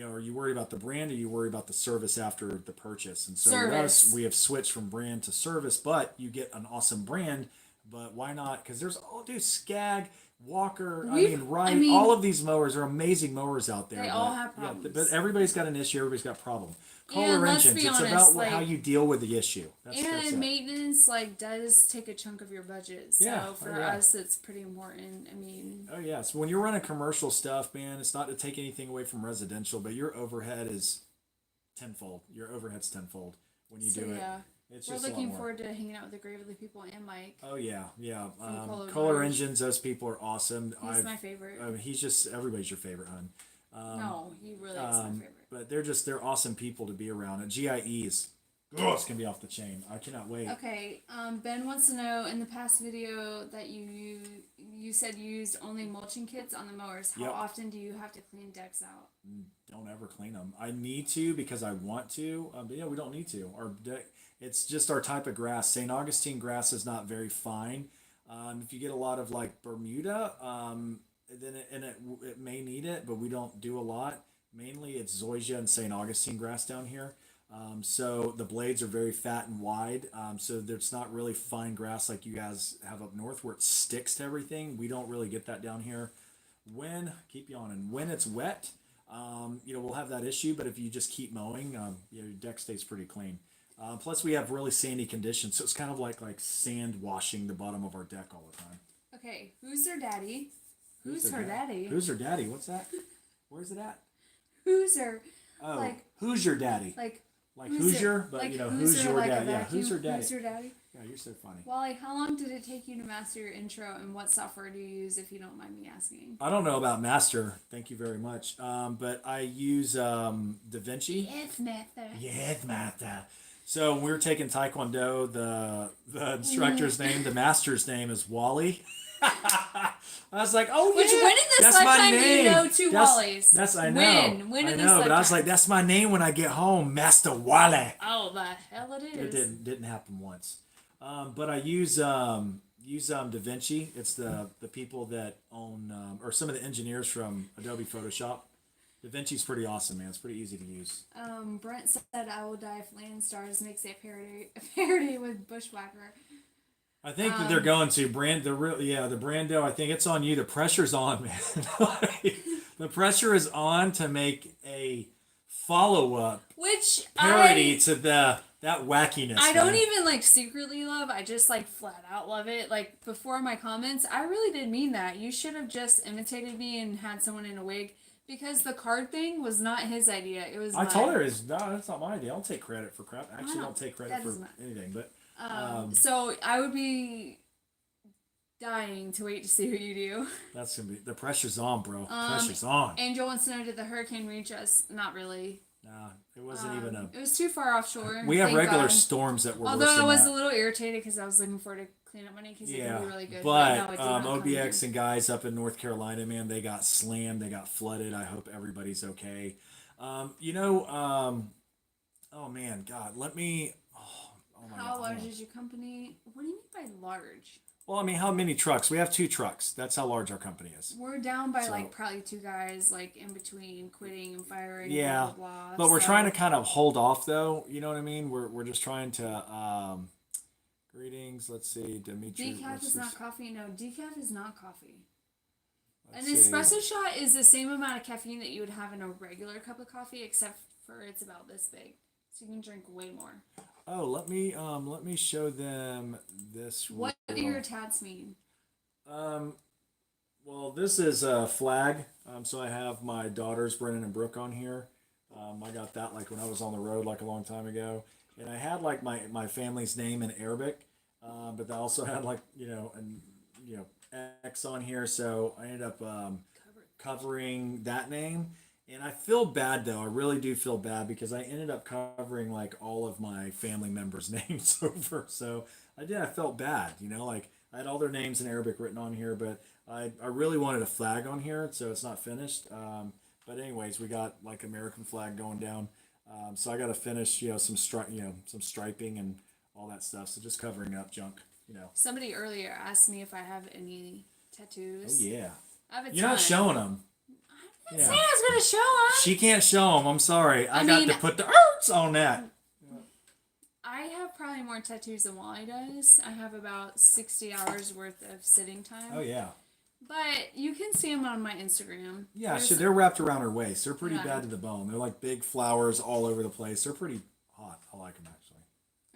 Are you worried about the brand or you worry about the service after the purchase? And so with us, we have switched from brand to service, but you get an awesome brand. But why not? Because there's Skag, Walker, Wright, all of these mowers are amazing mowers out there. They all have problems. Yeah, but everybody's got an issue. Everybody's got a problem. Kohler And let's engines. be It's honest, about how you deal with the issue. That's it. Maintenance does take a chunk of your budget. So Yeah. for us, it's pretty important. I mean. Oh yeah. So when you're running commercial stuff, man, it's not to take anything away from residential, but your overhead is tenfold. Your overhead's tenfold when you do it. Yeah. It's We're just a lot looking more. forward to hanging out with the Gravely people and Mike. Oh yeah. Kohler Kohler Motors. engines. Those people are awesome. He's my favorite. He's just everybody's your favorite, hon. No, he really is my favorite. But they're awesome people to be around. And GIEs, it's gonna be off the chain. I cannot wait. Okay, Ben wants to know, in the past video that you said you used only mulching kits on the mowers. How Yep. often do you have to clean decks out? Don't ever clean them. I need to because I want to. But yeah, we don't need to. It's just our type of grass. St. Augustine grass is not very fine. If you get a lot of like Bermuda, then it may need it, but we don't do a lot. Mainly it's zoysia and St. Augustine grass down here. So the blades are very fat and wide. So there's not really fine grass like you guys have up north where it sticks to everything. We don't really get that down here. keep yawning, when it's wet, we'll have that issue. But if you just keep mowing, your deck stays pretty clean. Plus, we have really sandy conditions, so it's kind of like sand washing the bottom of our deck all the time. Okay, who's their daddy? Who's her daddy? Who's her daddy? What's that? Where's it at? Who's her? Oh, like, who's your daddy? Like Hoosier, but like who's your like daddy? Yeah, who's her daddy? Who's your daddy? Yeah, you're so funny. Wally, how long did it take you to master your intro, and what software do you use, if you don't mind me asking? I don't know about master. Thank you very much. But I use DaVinci. Yes, master. Yes, master. So when we were taking Taekwondo, the instructor's name, the master's name is Wally. I was like, oh, Which, yeah, when in this that's my lifetime do you name. know two Wallies? That's I know. When I in know, this but lifetime? I was like, that's my name when I get home, Master Wally. Oh, the hell it is. It didn't happen once. But I use DaVinci. It's the people that own or some of the engineers from Adobe Photoshop. DaVinci's pretty awesome, man. It's pretty easy to use. Brent said, "I will die if Landstars makes a parody with Bushwhacker." I think that they're going to the Brando. I think it's on you. The pressure's on, man. The pressure is on to make a follow-up Which parody to that wackiness. I don't even secretly love. I just flat out love it. Like, before my comments, I really did mean that. You should have just imitated me and had someone in a wig, because the card thing was not his idea. It was. I told her that's not my idea. I don't take credit for crap. I actually Wow, don't take credit for anything. But so I would be dying to wait to see what you do. that's gonna be the pressure's on, bro. Pressure's on. Angel wants to know, did the hurricane reach us? Not really. Nah, it wasn't even a. It was too far offshore. We have thank regular God. storms that were. worse Although I than was that. a little irritated because I was looking forward to clean up money because it can be really good. But no, it did not come OBX in. and guys up in North Carolina, man, they got slammed. They got flooded. I hope everybody's okay. Oh man, God, let me. Oh my How God, large hold on. is your company? What do you mean by large? Well, I mean, how many trucks? We have 2 trucks. That's how large our company is. We're down by So- probably 2 guys in between quitting and firing. Yeah, blah, blah, blah. but we're So- trying to kind of hold off, though. You know what I mean? We're just trying to. Greetings. Let's see, Dimitri. Decaf is not coffee. No, decaf is not coffee. An Let's see. espresso shot is the same amount of caffeine that you would have in a regular cup of coffee, except for it's about this big, so you can drink way more. Oh, let me show them this. What do reel. your tats mean? Well, this is a flag. So I have my daughters, Brennan and Brooke, on here. I got that when I was on the road a long time ago, and I had my family's name in Arabic, but I also had X on here. So I ended up covering that name, and I feel bad though. I really do feel bad because I ended up covering all of my family members' names over. So I felt bad, I had all their names in Arabic written on here, but I really wanted a flag on here, so it's not finished. But anyways, we got American flag going down. So I got to finish, some striping and all that stuff. So just covering up junk, Somebody earlier asked me if I have any tattoos. Oh yeah. I have a You're not ton. showing them. I didn't say I was gonna show them. She can't show them. I'm sorry. I got mean- to put the arts on that. I have probably more tattoos than Wally does. I have about 60 hours worth of sitting time. Oh yeah. But you can see them on my Instagram. Yeah, There's- they're wrapped around her waist. They're pretty Yeah. bad to the bone. They're like big flowers all over the place. They're pretty hot. I like them actually.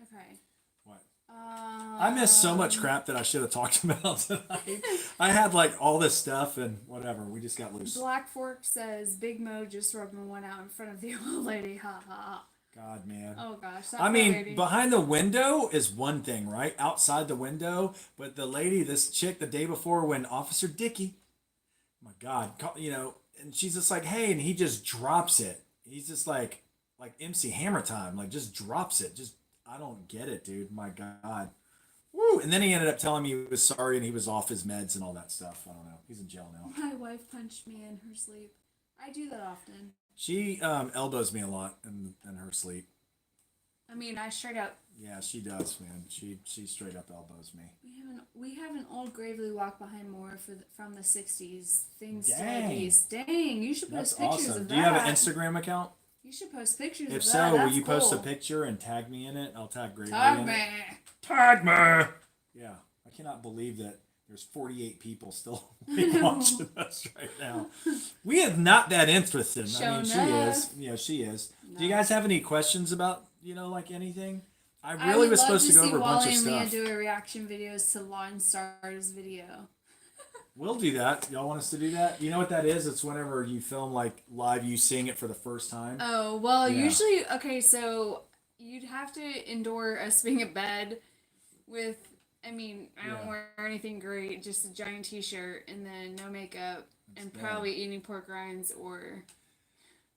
Okay. What? I missed so Um, much crap that I should have talked about tonight. I had all this stuff and whatever. We just got loose. Black Fork says Big Mo just rubbing one out in front of the old lady. Ha ha ha. God, man. Oh gosh. That I poor mean, lady. behind the window is one thing, right? Outside the window, but the lady, this chick, the day before when Officer Dickey, my God, and she's just like, hey, and he just drops it. He's just like MC Hammer time, just drops it. Just I don't get it, dude. My God. Woo! And then he ended up telling me he was sorry and he was off his meds and all that stuff. I don't know. He's in jail now. My wife punched me in her sleep. I do that often. She elbows me a lot in her sleep. I mean, I straight up. Yeah, she does, man. She straight up elbows me. We have an old Gravely Walk Behind More from the 60s. Things to Dang. these. Dang, you should That's post pictures awesome. of that. Do you have an Instagram account? You should post pictures If of so, that. will That's you post a cool. picture and tag me in it? I'll tag Gravely Tag in me. it. Tag me. Yeah, I cannot believe that There's 48 people still watching us right now. We have not that interested. I mean, she is. Yeah, she is. No. Do you guys have any questions about, like anything? I I really would was love supposed to go see over a bunch Wally of and Mia stuff. do a reaction videos to Lawn Stars video. We'll do that. Y'all want us to do that? You know what that is? It's whenever you film like live, you sing it for the first time. Oh, well, Yeah. usually, okay, so you'd have to endure us being in bed with, I mean, I don't Yeah. wear anything great, just a giant t-shirt and then no makeup and bad. probably eating pork rinds or...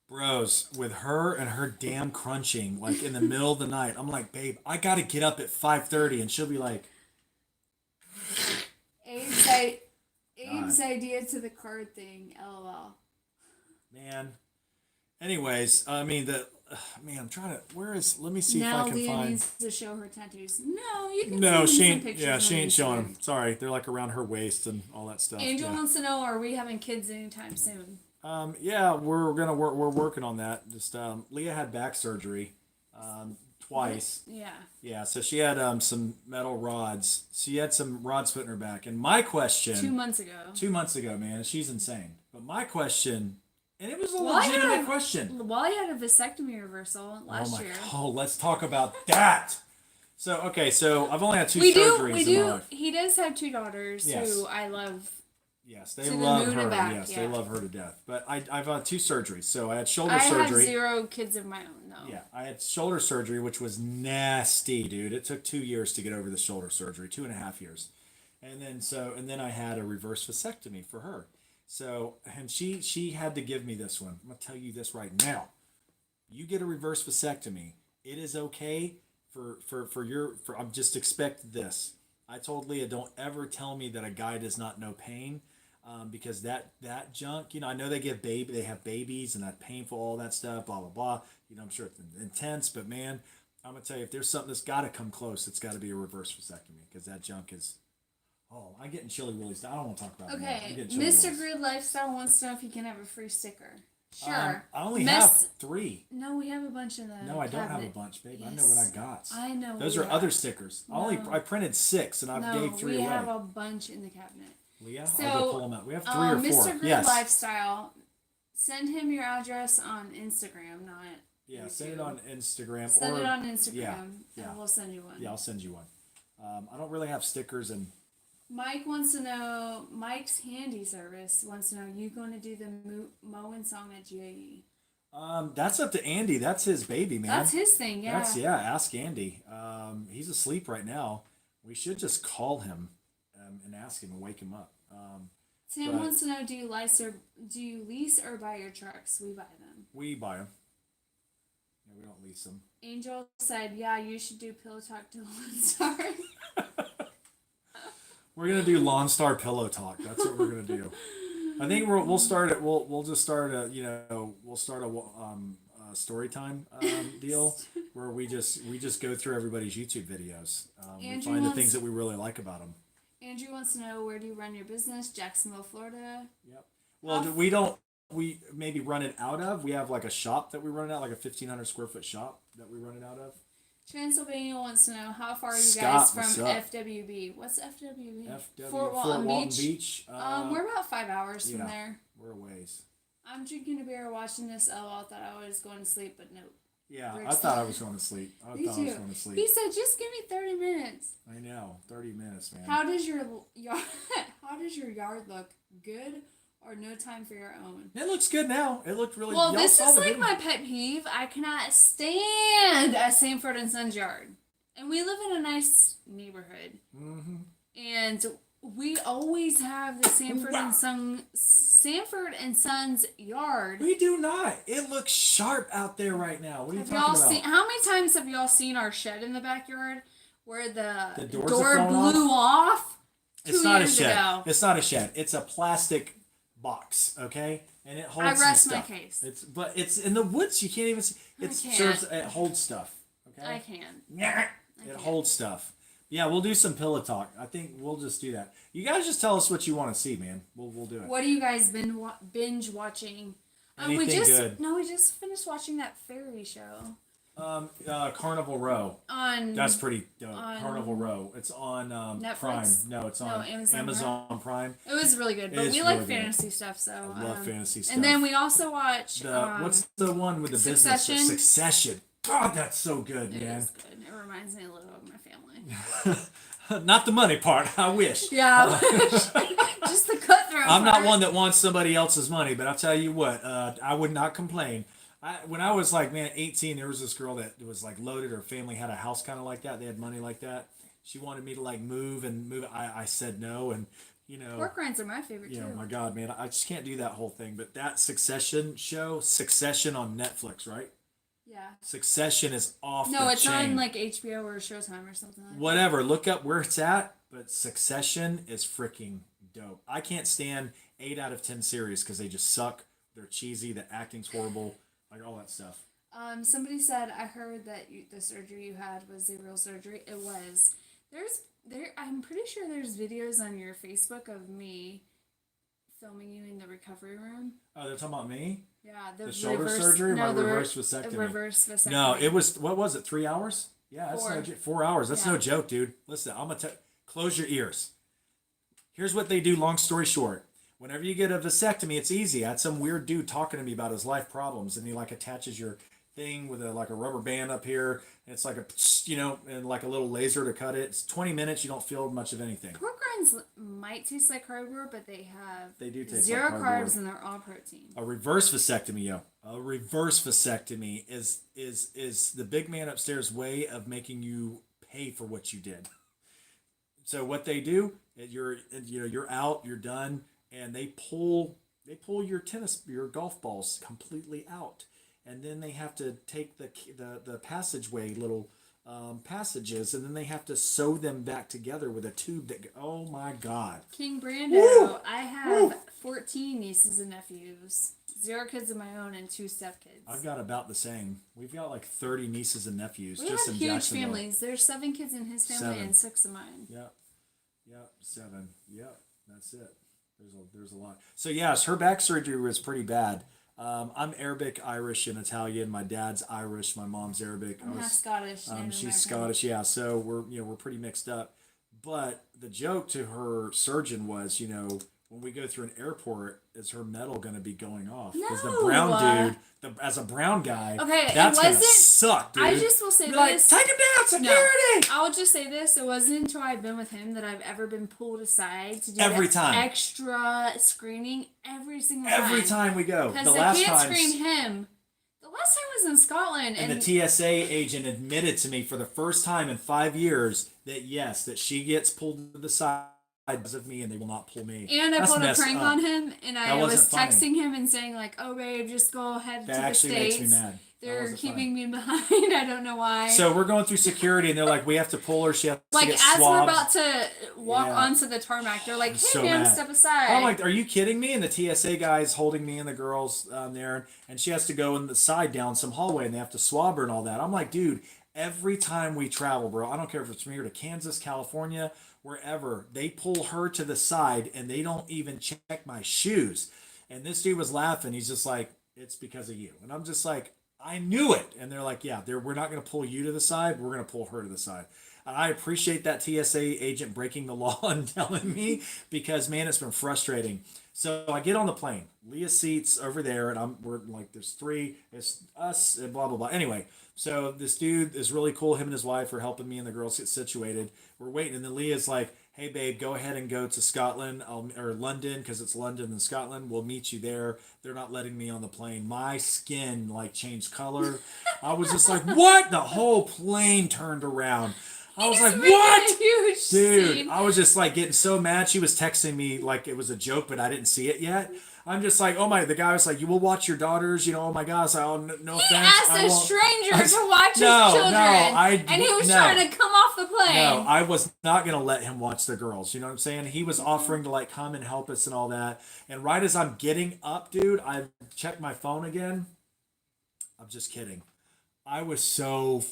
Bros, with her and her damn crunching, like in the middle of the night, I'm like, babe, I gotta get up at 5:30, and she'll be like, Abe's idea to the card thing, lol. man. Anyways, I mean man, I'm trying to. Let me see Now if I can Leah find. needs to show her tattoos. No, you can No, send she me some ain't. pictures. Yeah, on she ain't showing Instagram. them. Sorry, they're like around her waist and all that stuff. Angel yeah. wants to know: are we having kids anytime soon? Yeah, we're gonna work. We're working on that. Just Leah had back surgery, twice. Yeah. Yeah, so she had some metal rods. She had some rods put in her back. And my question 2 months ago. 2 months ago, man, she's insane. But my question, and it was a Well, I legitimate had- question. Wally had a vasectomy reversal last Oh my year. god, let's talk about that. So okay, so I've only had two We surgeries do. in my life. He does have two daughters Yes. who I love. Yes, they To the love moon her. and back, Yes, yeah. they love her to death. But I've had two surgeries. So I had shoulder I have surgery. 0 kids of my own. No. Yeah, I had shoulder surgery, which was nasty, dude. It took 2 years to get over the shoulder surgery, 2.5 years, and then I had a reverse vasectomy for her. So and she had to give me this one. I'm gonna tell you this right now. You get a reverse vasectomy. It is okay I'm just expect this. I told Leah, don't ever tell me that a guy does not know pain. Because that junk, I know they have babies and that's painful, all that stuff, blah blah blah. I'm sure it's intense, but man, I'm gonna tell you, if there's something that's got to come close, it's got to be a reverse vasectomy because that junk is. Oh, I'm getting chilly willies. I don't want to talk about it. Okay, I'm getting chilly Mr. willies. Grid Lifestyle wants to know if he can have a free sticker. Sure. I only Miss- have 3. No, we have a bunch in the No, I don't have a cabinet. bunch, babe. I Yes. know what I got. I know. Those we are have. other stickers. No. I printed 6 and I've No, gave 3 we away. have a bunch in the cabinet. Leah, So, I'll go pull them out. We have 3 or 4. Mr. Grid Yes. Lifestyle, send him your address on Instagram, not Yeah, send it YouTube. on Instagram. Send or, it on Instagram, yeah. and we'll send you one. Yeah, I'll send you one. I don't really have stickers and. Mike wants to know, Mike's Handy Service wants to know, you going to do the mowing song at GAE? That's up to Andy. That's his baby, man. That's his thing, yeah. Ask Andy. He's asleep right now. We should just call him and ask him and wake him up. Tim but- wants to know, do you lease or buy your trucks? We buy them. We buy them. Yeah, we don't lease them. Angel said, yeah, you should do Pillow Talk to Lone Star. We're gonna do Lawn Star Pillow Talk. That's what we're gonna do. I think we'll start it. We'll just start we'll start a story time deal where we just go through everybody's YouTube videos. We Andrew find the wants- things that we really like about them. Andrew wants to know, where do you run your business? Jacksonville, Florida. Yep. Well, we maybe run it out of. We have like a shop that we run it out, like a 1,500 square foot shop that we run it out of. Transylvania wants to know, how far are you Scott, guys what's from up? FWB? What's FWB? Fort Walton Beach. We're about 5 hours from yeah. there. We're a ways. I'm drinking a beer, watching this. LOL, thought I was going to sleep, but no. Yeah, We're I thought I was going to sleep. Me too. sleep. He said, just give me 30 minutes. I know, 30 minutes, man. How does your yard? How does your yard look? Good or no time for your own? It looks good now. It looked really. Well, y'all this saw is the like video. my pet peeve. I cannot stand a Sanford and Sons yard, and we live in a nice neighborhood, and we always have the Sanford and Sons yard. We do not. It looks sharp out there right now. What are you Have talking y'all about? seen? How many times have y'all seen our shed in the backyard where the doors door have fallen blew off? It's 2 not a years shed. ago. It's not a shed. It's a plastic box, okay? And it holds I rest some my stuff. case. It's in the woods. You can't even see. It can't. It holds stuff. Okay. I can. It can't. holds stuff. Yeah, we'll do some pillow talk. I think we'll just do that. You guys just tell us what you want to see, man. We'll do it. What do you guys binge watching? Anything good. We just finished watching that fairy show. Carnival Row. On That's pretty dope. on Carnival Row. It's on Netflix? Prime. No, it's on Amazon Prime. It was really good, but It's we like really good. fantasy stuff, so I love fantasy stuff. And then we also watch what's the one with the Succession? business? Succession. God, that's so good, It man. is good. It reminds me a little of my family. Not the money part. I wish. Yeah, just the cutthroat. I'm not part. one that wants somebody else's money, but I'll tell you what, I would not complain. When I was like, man, 18, there was this girl that was like loaded. Her family had a house kind of like that. They had money like that. She wanted me to like move. I said no, and you know, Pork rinds are my favorite you know, too. my God, man, I just can't do that whole thing. But that Succession show, Succession on Netflix, right? Yeah. Succession is off No, the it's chain. on like HBO or Showtime or something like that. Whatever, look up where it's at. But Succession is freaking dope. I can't stand 8 out of 10 series because they just suck. They're cheesy. The acting's horrible. Like all that stuff. Somebody said I heard that the surgery you had was the real surgery. It was. I'm pretty sure there's videos on your Facebook of me filming you in the recovery room. Oh, they're talking about me? Yeah, The shoulder surgery or my reverse vasectomy? Reverse vasectomy. No, it was, what was it, 3 hours? Yeah, that's 4. no 4 hours. That's Yeah. no joke, dude. Listen, I'm going to close your ears. Here's what they do, long story short. Whenever you get a vasectomy, it's easy. I had some weird dude talking to me about his life problems, and he like attaches your thing with like a rubber band up here. And it's like and like a little laser to cut it. It's 20 minutes. You don't feel much of anything. Pork rinds might taste like cardboard, but they They do taste zero like carbs cardboard. and they're all protein. A reverse vasectomy, yo. A reverse vasectomy is the big man upstairs way of making you pay for what you did. So what they do, you're out, you're done, and they pull your golf balls completely out, and then they have to take the passageway little passages, and then they have to sew them back together with a tube that. Oh my God. King Brando, I have 14 nieces and nephews, 0 kids of my own, and 2 stepkids. I've got about the same. We've got like 30 nieces and nephews We just have in huge Jacksonville. families. There's 7 kids in his family 7. and 6 of mine. Yep. 7. Yep. That's it. There's a lot. So yes, her back surgery was pretty bad. I'm Arabic, Irish, and Italian. My dad's Irish. My mom's Arabic. I'm half Scottish. Native She's American. Scottish. Yeah. So we're pretty mixed up. But the joke to her surgeon was, when we go through an airport, is her metal going to be going off? Because the No. brown dude, as a brown guy, Okay, it that's going to wasn't- suck, dude. I just will say You're like, this. take him down, security! I'll just say this. It wasn't until I've been with him that I've ever been pulled aside to do Every that time. extra screening every single time. Every time we go. Because The they last can't time. screen him. The last time was in Scotland. And the TSA agent admitted to me for the first time in 5 years that yes, that she gets pulled to the side because of me and they will not pull me. And I That's pulled a messed prank up. on him, and I That was wasn't funny. texting him and saying like, "Oh babe, just go ahead That to the actually States. makes me mad. That They're wasn't keeping funny. me behind. I don't know why." So we're going through security and they're like, we have to pull her. She has like to get as swabs. we're about to walk Yeah. onto the tarmac, they're like, "Hey, So ma'am, mad. step aside." I'm like, are you kidding me? And the TSA guy's holding me and the girls there, and she has to go in the side down some hallway, and they have to swab her and all that. I'm like, dude, every time we travel, bro, I don't care if it's from here to Kansas, California, wherever, they pull her to the side, and they don't even check my shoes. And this dude was laughing. He's just like, it's because of you. And I'm just like, I knew it. And they're like, yeah, we're not going to pull you to the side. We're going to pull her to the side. And I appreciate that TSA agent breaking the law and telling me because, man, it's been frustrating. So I get on the plane. Leah's seat's over there, and we're like, there's 3. It's us, and blah, blah, blah. Anyway, so this dude is really cool. Him and his wife are helping me and the girls get situated. We're waiting, and then Leah's like, hey, babe, go ahead and go to Scotland or London, because it's London and Scotland. We'll meet you there. They're not letting me on the plane. My skin, like, changed color. I was just like, what? The whole plane turned around. I was like, He's making what? a huge Dude, scene. I was just like getting so mad. She was texting me like it was a joke, but I didn't see it yet. I'm just like, oh my, the guy was like, you will watch your daughters, oh my God. I was like, oh, no He offense. asked I a won't. stranger to watch No, his children, no, and he was no. trying to come off the plane. No, I was not going to let him watch the girls. You know what I'm saying? He was offering to like come and help us and all that. And right as I'm getting up, dude, I checked my phone again. I'm just kidding. I was so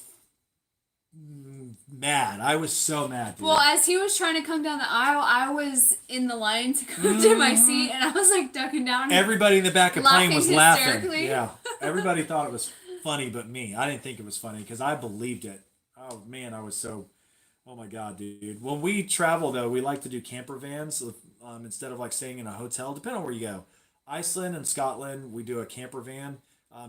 mad. I was so mad, dude. Well, as he was trying to come down the aisle, I was in the line to go to my Mm-hmm. seat, and I was like ducking down. Everybody in the back of the plane was Laughing laughing. hysterically. Yeah. Everybody thought it was funny but me. I didn't think it was funny because I believed it. Oh man, I was so. Oh my god, dude. When we travel though, we like to do camper vans instead of like staying in a hotel. Depending on where you go. Iceland and Scotland, we do a camper van.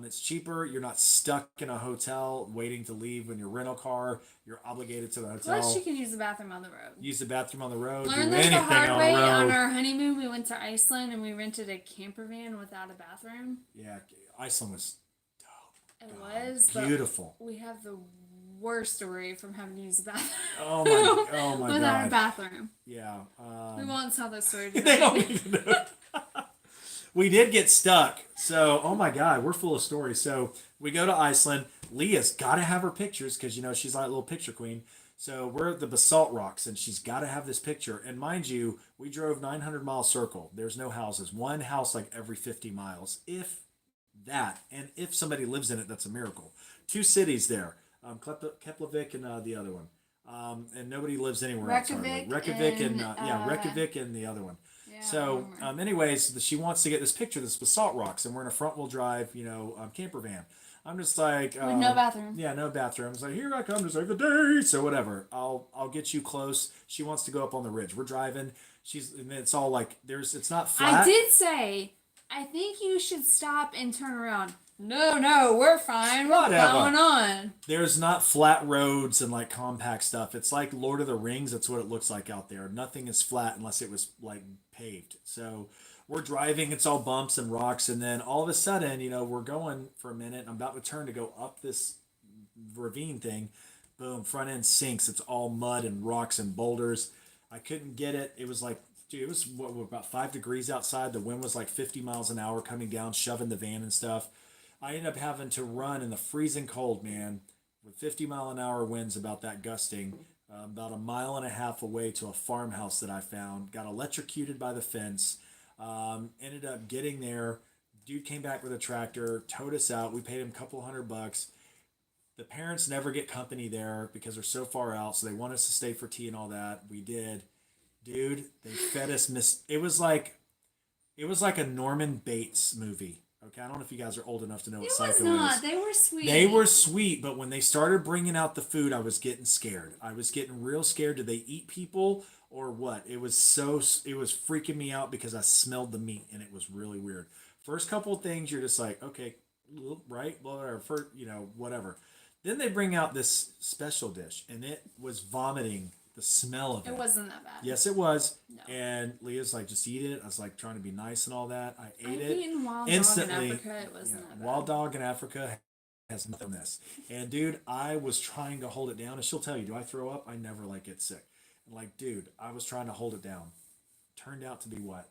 It's cheaper. You're not stuck in a hotel waiting to leave when your rental car. You're obligated to the Plus, hotel. you can use the bathroom on the road. Use the bathroom on the road. Learned do this the anything hard on way the on road. our honeymoon. We went to Iceland and we rented a camper van without a bathroom. Yeah, Iceland was It was but beautiful. we have the worst story from having to use the bathroom. Oh my without god. a bathroom. Yeah. We won't tell that story They today. don't even know. We did get stuck. So, oh my God, we're full of stories. So, we go to Iceland. Leah's got to have her pictures because, she's like a little picture queen. So, we're at the basalt rocks and she's got to have this picture. And mind you, we drove 900-mile circle. There's no houses. One house like every 50 miles, if that. And if somebody lives in it, that's a miracle. Two cities there, Keflavik and the other one. And nobody lives anywhere else. Reykjavik Reykjavik and, and, Reykjavik and the other one. Yeah, So, I remember. anyways, she wants to get this picture of this basalt rocks, and we're in a front wheel drive, camper van. I'm just like, With no bathroom. yeah, no bathroom. It's like, here I come to save the day. So whatever, I'll get you close. She wants to go up on the ridge. We're driving. And it's all like it's not flat. I did say, I think you should stop and turn around. No, we're fine. We're Whatever. plowing on. There's not flat roads and like compact stuff. It's like Lord of the Rings. That's what it looks like out there. Nothing is flat unless it was like paved. So we're driving. It's all bumps and rocks. And then all of a sudden, we're going for a minute. I'm about to turn to go up this ravine thing. Boom, front end sinks. It's all mud and rocks and boulders. I couldn't get it. It was like, dude, it was about 5 degrees outside. The wind was like 50 miles an hour coming down, shoving the van and stuff. I ended up having to run in the freezing cold, man, with 50-mile-an-hour winds about that gusting, about a mile and a half away to a farmhouse that I found. Got electrocuted by the fence. Ended up getting there. Dude came back with a tractor, towed us out. We paid him a couple $100. The parents never get company there because they're so far out, so they want us to stay for tea and all that. We did. Dude, they fed us it was like a Norman Bates movie. Okay, I don't know if you guys are old enough to know what It Psycho was not. is. They were sweet. They were sweet, but when they started bringing out the food, I was getting scared. I was getting real scared. Did they eat people or what? It was freaking me out because I smelled the meat and it was really weird. First couple of things, you're just like, okay, right, whatever, whatever. Then they bring out this special dish, and it was vomiting the smell of it. It wasn't that bad. Yes, it was. No. And Leah's like, just eat it. I was like, trying to be nice and all that. I ate I've it eaten wild instantly. dog in Africa. It wasn't that bad. Wild dog in Africa has nothing this. And dude, I was trying to hold it down. And she'll tell you, do I throw up? I never like get sick. And like, dude, I was trying to hold it down. Turned out to be what?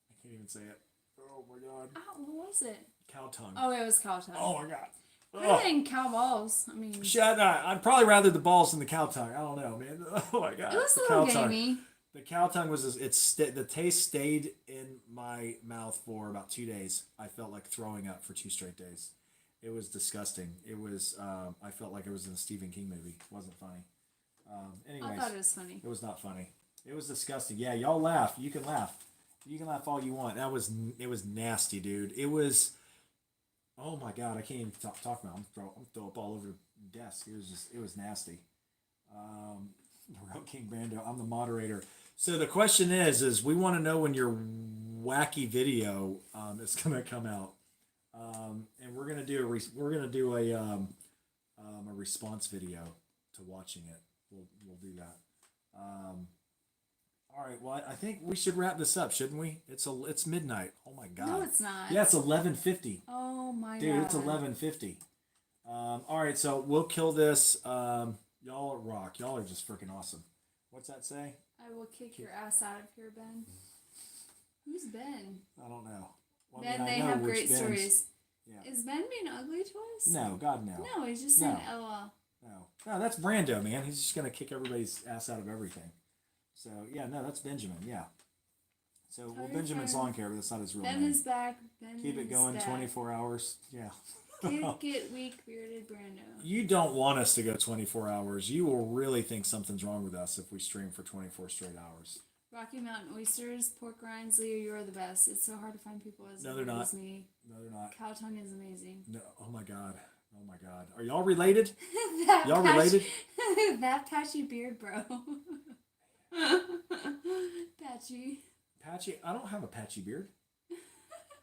I can't even say it. Oh my god. Oh, what was it? Cow tongue. Oh, it was cow tongue. Oh my god. Better than cow balls. I mean, Shut up. I'd probably rather the balls than the cow tongue. I don't know, man. Oh my god. it was The a little cow tongue. gamey. The cow tongue was the taste stayed in my mouth for about 2 days. I felt like throwing up for 2 straight days. It was disgusting. It was I felt like it was in a Stephen King movie. It wasn't funny. Anyways, I thought it was funny. it was not funny. It was disgusting. Yeah, y'all laugh. You can laugh. You can laugh all you want. It was nasty, dude. It was. Oh my god, I can't even talk about. I'm throw up all over the desk. It was nasty. Real King Brando. I'm the moderator. So the question is we want to know when your wacky video is gonna come out, and we're gonna do a response video to watching it. We'll do that. All right. Well, I think we should wrap this up, shouldn't we? It's midnight. Oh my god. No, it's not. Yeah, it's 11:50. Oh my god. Dude, it's 11:50. All right, so we'll kill this. Y'all rock. Y'all are just freaking awesome. What's that say? I will kick your ass out of here, Ben. Who's Ben? I don't know. Well, I Ben, mean, I they know have which great Ben's- stories. Yeah. Is Ben being ugly to us? No, God, no. No, he's just saying No. LOL. No, that's Brando, man. He's just gonna kick everybody's ass out of everything. So yeah, no, that's Benjamin. Yeah. So well, your Benjamin's friend. lawn care, but that's not his real Ben name. is back. Ben Keep it is going back. 24 hours. Yeah. Kick it, weak bearded Brando. You don't want us to go 24 hours. You will really think something's wrong with us if we stream for 24 straight hours. Rocky Mountain oysters, pork rinds, Leah, you are the best. It's so hard to find people as No, they're weird not. as me. No, they're not. Cow tongue is amazing. No. Oh my god. Oh my god. Are y'all related? That Y'all related? That patchy beard, bro. Patchy. Patchy? I don't have a patchy beard.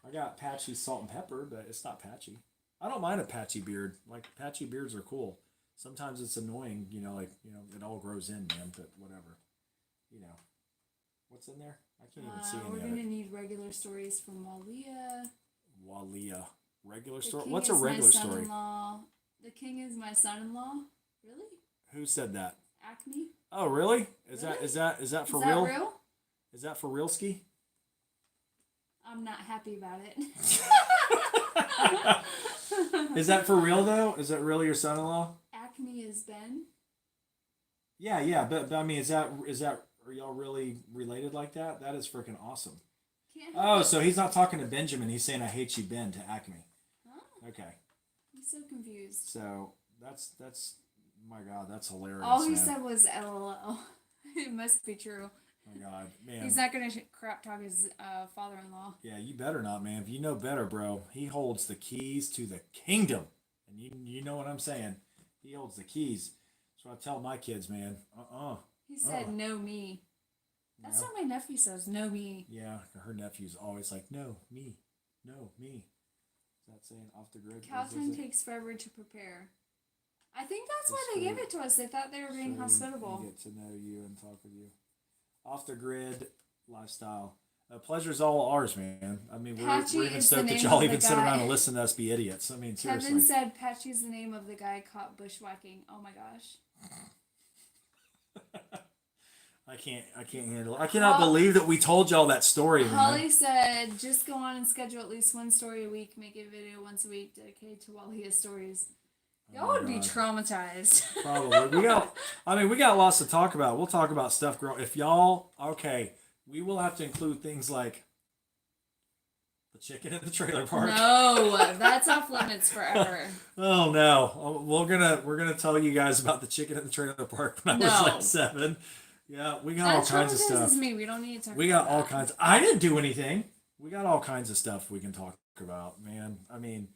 I got patchy salt and pepper, but it's not patchy. I don't mind a patchy beard. Like, patchy beards are cool. Sometimes it's annoying, it all grows in, man, but whatever. What's in there? I can't even see We're any of gonna it. need regular stories from Walia. Walia. Regular The story? king What's a is my regular story? son-in-law. The king is my son-in-law. Really? Who said that? Acme? Oh, really? Is Really? that is that for Is real? that real? Is that for real ski? I'm not happy about it. Is that for real though? Is that really your son-in-law? Acme is Ben. Yeah, but I mean, is that are y'all really related like that? That is freaking awesome. Can't Oh, so he's not talking to Benjamin. He's saying, "I hate you, Ben," to Acme. Oh, Okay, I'm so confused. so that's my God, that's hilarious. All he man. said was LOL. It must be true. Oh my God, man. He's not gonna crap talk his father-in-law. Yeah, you better not, man. If you know better, bro, he holds the keys to the kingdom, and you know what I'm saying. He holds the keys. So I tell my kids, man. He said, "No me." That's what my nephew says. "No me." Yeah, her nephew's always like, "No me, no me." Is that saying off the grid? Cow Is tongue it? takes forever to prepare. I think that's The why they gave screw- it to us. They thought they were being So hospitable. we get to know you and talk with you. Off the grid lifestyle. Pleasure's all ours, man. I mean, Patchy we're even is the stoked that name y'all of the even sit guy. around and listen to us be idiots. I mean, seriously. Kevin said Patchy's the name of the guy caught bushwhacking. Oh my gosh. I can't handle it. I cannot believe that we told y'all that story, man. Holly said, just go on and schedule at least one story a week. Make a video once a week dedicated to Walia stories. Y'all my would be God. traumatized. Probably. We got lots to talk about. We'll talk about stuff growing. If y'all, okay, we will have to include things like the chicken at the trailer park. No, that's off limits forever. Oh no, we're gonna tell you guys about the chicken at the trailer park when I was No. like 7. Yeah, we got That all kinds of traumatizes stuff. me. We don't need to talk We about got all that. kinds. I didn't do anything. We got all kinds of stuff we can talk about, man. I mean,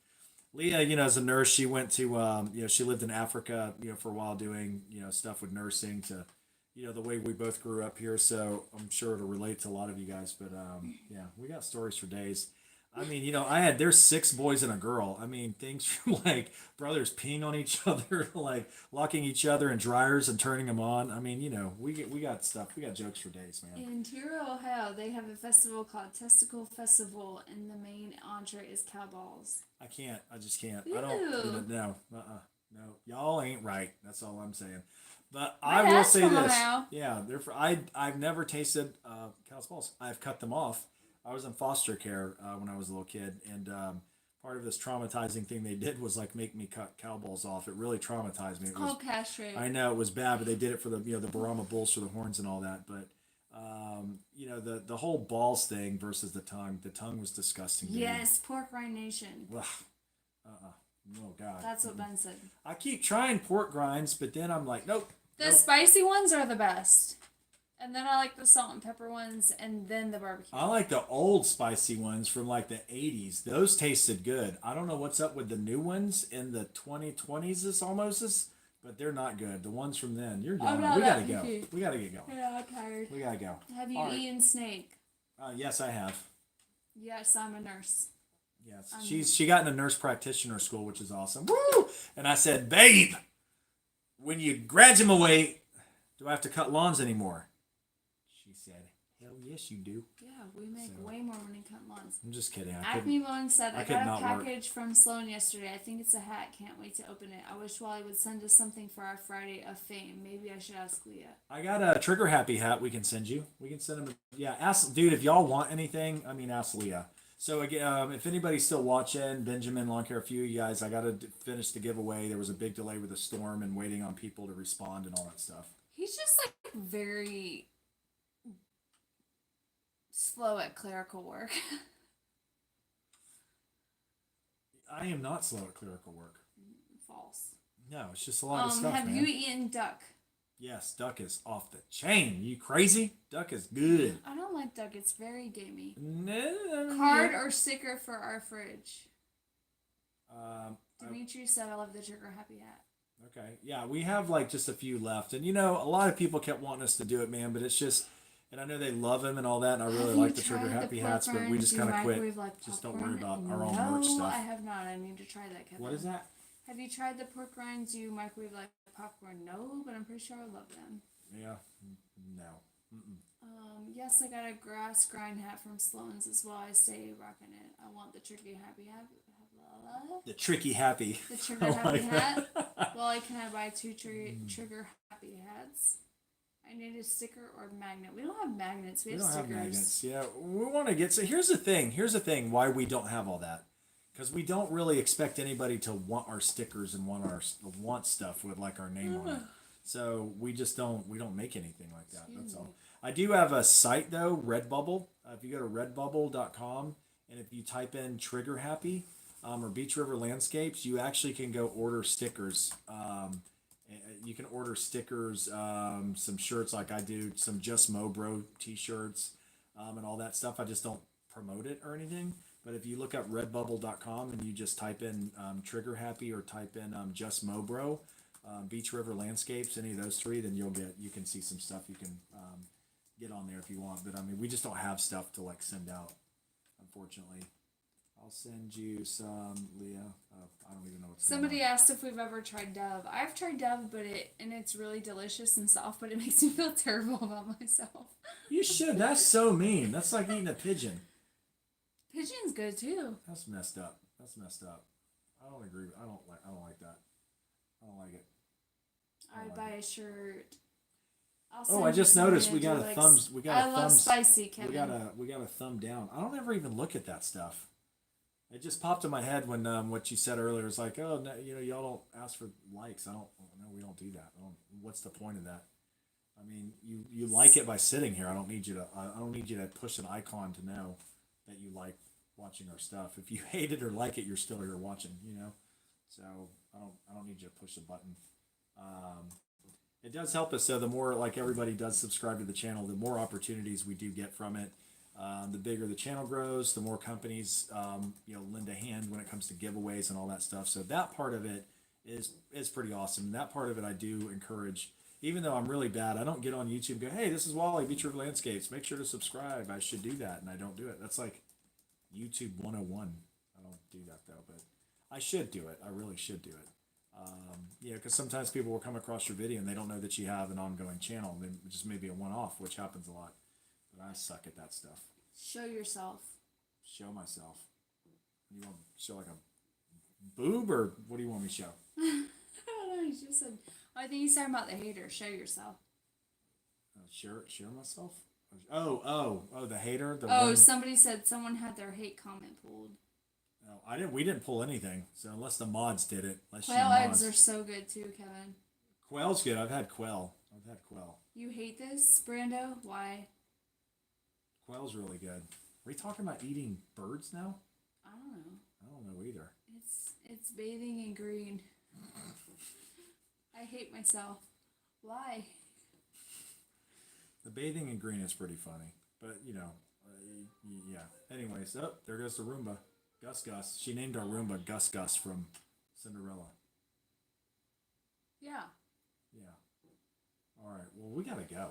Leah, as a nurse, she went to, she lived in Africa, for a while doing, stuff with nursing to, the way we both grew up here. So I'm sure it'll relate to a lot of you guys. But yeah, we got stories for days. I mean, there's 6 boys and a girl. I mean, things from like brothers peeing on each other, like locking each other in dryers and turning them on. I mean, we got stuff. We got jokes for days, man. In Tiro, Ohio, they have a festival called Testicle Festival, and the main entree is cow balls. I just can't. I don't. No. No. Y'all ain't right. That's all I'm saying. But My I will dad's say from this. Ohio. Yeah, I've never tasted cow's balls. I've cut them off. I was in foster care when I was a little kid, and part of this traumatizing thing they did was like make me cut cow balls off. It really traumatized me. It's called castrate. I know it was bad, but they did it for the the Brahma bulls for the horns and all that. But the whole balls thing versus the tongue. The tongue was disgusting. Dude. Yes, Pork Rind Nation. Ugh. Oh God. That's what Ben said. I keep trying pork grinds, but then I'm like, nope. The nope. spicy ones are the best. And then I like the salt and pepper ones, and then the barbecue. I like the old spicy ones from like the 80s. Those tasted good. I don't know what's up with the new ones in the 2020s almost, but they're not good. The ones from then, you're young. not We gotta that go. picky. We gotta get going. Yeah, I'm tired. We gotta go. Have you All right. eaten snake? Yes, I have. Yes, I'm a nurse. Yes, she got in a nurse practitioner school, which is awesome. Woo! And I said, babe, when you graduate, do I have to cut lawns anymore? She said, hell yes, you do. Yeah, we make way more money cutting lawns. I'm just kidding. Acme Mowing said, I could got a not work. package from Sloan yesterday. I think it's a hat. Can't wait to open it. I wish Wally would send us something for our Friday of Fame. Maybe I should ask Leah. I got a trigger happy hat we can send you. We can send them. Yeah, ask, dude, if y'all want anything, ask Leah. So again, if anybody's still watching, Benjamin, Lawn Care, a few of you guys, I got to finish the giveaway. There was a big delay with the storm and waiting on people to respond and all that stuff. He's just like very slow at clerical work. I am not slow at clerical work. False. No, it's just a lot of stuff, have man. you eaten duck? Yes, duck is off the chain. You crazy? Duck is good. I don't like duck. It's very gamey. No, Card or sticker for our fridge. Um, Dimitri said, "I love the trigger happy hat." okay, yeah, we have like just a few left, and you know, a lot of people kept wanting us to do it, man. But it's just, and I know they love them and all that, and I really Have like you the trigger tried happy pork hats, but we rinds just you kind of quit. microwave like Just don't worry popcorn? about our own No, merch stuff. I have not. I need to try that, Kevin. What is that? Have you tried the pork rinds you microwave like popcorn? No, but I'm pretty sure I love them. Yeah, no. Mm-mm. Yes, I got a grass grind hat from Sloan's as well. I stay rocking it. I want the tricky happy hat. The tricky happy. The trigger I happy like hat. that. Well, can I buy two trigger happy hats? I need a sticker or magnet. We don't have magnets. We We have don't stickers. have magnets. Yeah, we want to get. So here's the thing. Here's the thing. Why we don't have all that? Because we don't really expect anybody to want our stickers and want stuff with like our name on it. So we just don't. We don't make anything like that. That's all. I do have a site though, Redbubble. If you go to redbubble.com and if you type in Trigger Happy or Beach River Landscapes, you actually can go order stickers. You can order stickers, some shirts like I do, some Just Mo Bro t-shirts, and all that stuff. I just don't promote it or anything. But if you look up redbubble.com and you just type in Trigger Happy or type in Just Mo Bro, Beach River Landscapes, any of those three, then you can see some stuff you can get on there if you want. But I mean, we just don't have stuff to like send out, unfortunately. I'll send you some, Leah. I don't even know what's going Somebody on. asked if we've ever tried Dove. I've tried Dove, it's really delicious and soft, but it makes me feel terrible about myself. You should. That's so mean. That's like eating a pigeon. Pigeon's good too. That's messed up. That's messed up. I don't agree. I don't like that. I don't like it. I'd buy a shirt. I'll Oh, send I you just something noticed to we got do, a like, thumbs. We got I a love thumbs. spicy, Kevin. We got a thumb down. I don't ever even look at that stuff. It just popped in my head when what you said earlier was like, oh, no, you know, y'all don't ask for likes. I don't. No, we don't do that. What's the point of that? I mean, you like it by sitting here. I don't need you to. I don't need you to push an icon to know that you like watching our stuff. If you hate it or like it, you're still here watching. You know. So I don't need you to push a button. It does help us. So the more like everybody does subscribe to the channel, the more opportunities we do get from it. The bigger the channel grows, the more companies lend a hand when it comes to giveaways and all that stuff. So that part of it is pretty awesome. That part of it I do encourage. Even though I'm really bad, I don't get on YouTube and go, hey, this is Wally, Beach River Landscapes. Make sure to subscribe. I should do that, and I don't do it. That's like YouTube 101. I don't do that though, but I should do it. I really should do it. Because sometimes people will come across your video and they don't know that you have an ongoing channel. Then just maybe a one-off, which happens a lot. But I suck at that stuff. Show yourself. Show myself. You want to show like a boob, or what do you want me to show? I don't know. You just said. I think he's talking about the hater. Show yourself. Share myself. Oh, the hater. Somebody said someone had their hate comment pulled. No, I didn't. We didn't pull anything. So unless the mods did it, Quail eggs are so good too, Kevin. Quail's good. I've had quail. You hate this, Brando? Why? Quail's really good. Are we talking about eating birds now? I don't know. I don't know either. It's bathing in green. I hate myself. Why? The bathing in green is pretty funny, but yeah. Anyways, there goes the Roomba. Gus. She named our Roomba Gus from Cinderella. Yeah. Yeah. All right. Well, we gotta go.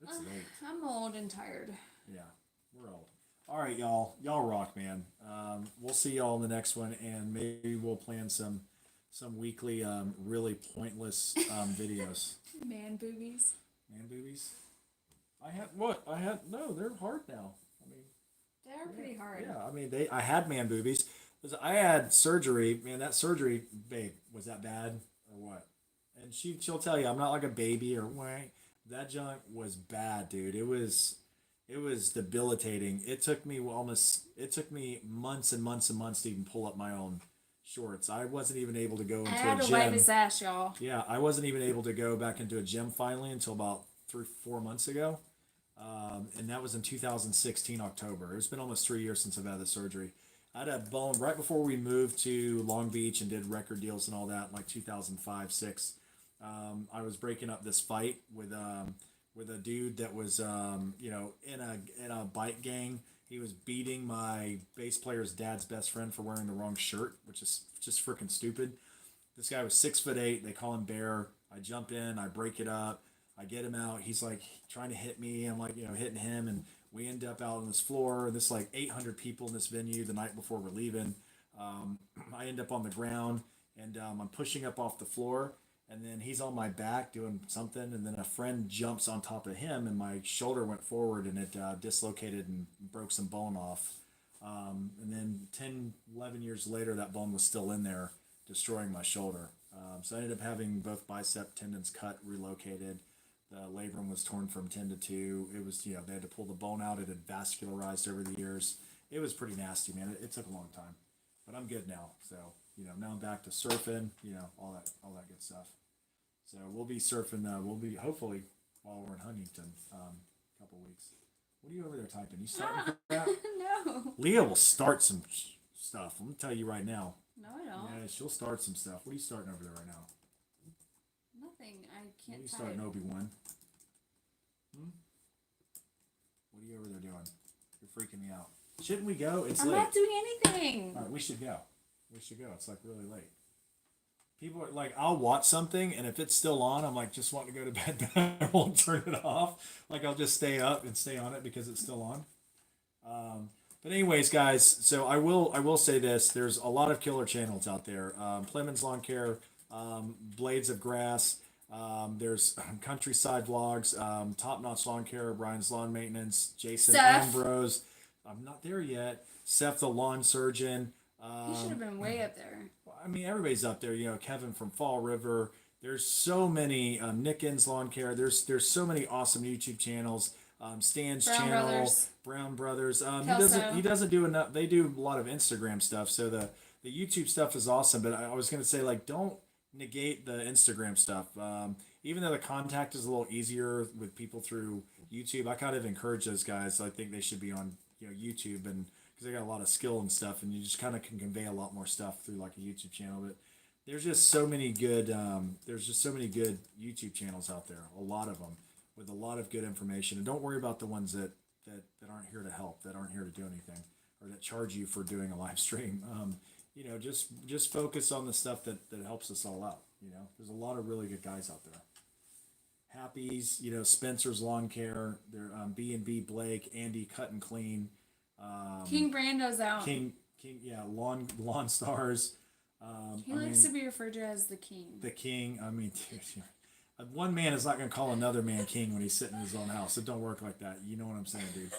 It's late. I'm old and tired. Yeah, we're old. All right, y'all. Y'all rock, man. We'll see y'all in the next one, and maybe we'll plan some weekly, really pointless videos. Man boobies. Man boobies. No, they're hard now. I mean, They're pretty hard. yeah. I mean, I had man boobies. I had surgery. Man, that surgery, babe, was that bad or what? And she'll tell you, I'm not like a baby or what. That junk was bad, dude. It was debilitating. It took me months and months and months to even pull up my own shorts. I wasn't even able to go into I had a to wipe gym. his ass, y'all. Yeah, I wasn't even able to go back into a gym finally until about 3-4 months ago. And that was in 2016 October. It's been almost 3 years since I've had the surgery. I had a bone right before we moved to Long Beach and did record deals and all that, like 2005, 6. I was breaking up this fight with a dude that was in a bike gang. He was beating my bass player's dad's best friend for wearing the wrong shirt, which is just freaking stupid. This guy was 6'8". They call him Bear. I jump in, I break it up, I get him out. He's like trying to hit me. I'm like, hitting him, and we end up out on this floor. There's like 800 people in this venue the night before we're leaving. I end up on the ground, and I'm pushing up off the floor, and then he's on my back doing something, and then a friend jumps on top of him, and my shoulder went forward, and it dislocated and broke some bone off. And then 10, 11 years later, that bone was still in there, destroying my shoulder. So I ended up having both bicep tendons cut, relocated. The labrum was torn from 10 to 2. It was, they had to pull the bone out. It had vascularized over the years. It was pretty nasty, man. It took a long time, but I'm good now. So, now I'm back to surfing, all that good stuff. So we'll be surfing, we'll be hopefully while we're in Huntington, a couple weeks. What are you over there typing? You starting for that? No. Leah will start some stuff. I'm gonna tell you right now. No, I don't. Yeah, she'll start some stuff. What are you starting over there right now? Nothing. I What can't are you type. starting, Obi-Wan? What are you over there doing? You're freaking me out. Shouldn't we go? It's I'm late. not doing anything. All right, we should go. We should go. It's like really late. People are like, I'll watch something, and if it's still on, I'm like, just wanting to go to bed, but I won't turn it off. Like, I'll just stay up and stay on it because it's still on. But anyways, guys, so I will say this: there's a lot of killer channels out there. Clemens Lawn Care, Blades of Grass. There's Countryside Vlogs, Top Notch Lawn Care, Brian's Lawn Maintenance, Jason Seth. Ambrose. I'm not there yet. Seth the Lawn Surgeon. You should have been way up there. I mean, everybody's up there. Kevin from Fall River. There's so many Nickens Lawn Care. There's so many awesome YouTube channels. Stan's Brown channel, Brothers. Brown Brothers. He Kelso. doesn't do enough. They do a lot of Instagram stuff. So the YouTube stuff is awesome. But I was gonna say, like, don't negate the Instagram stuff. Even though the contact is a little easier with people through YouTube, I kind of encourage those guys. I think they should be on YouTube, and because they got a lot of skill and stuff, and you just kind of can convey a lot more stuff through like a YouTube channel. But there's just so many good YouTube channels out there. A lot of them with a lot of good information. And don't worry about the ones that aren't here to help, that aren't here to do anything, or that charge you for doing a live stream. Just focus on the stuff that helps us all out. There's a lot of really good guys out there. Happy's, Spencer's Lawn Care, there, B&B Blake, Andy Cut and Clean, King Brando's out. King, yeah, Lawn Stars. He likes to be referred to as the king. The King. I mean, dude, one man is not going to call another man king when he's sitting in his own house. It don't work like that. You know what I'm saying, dude.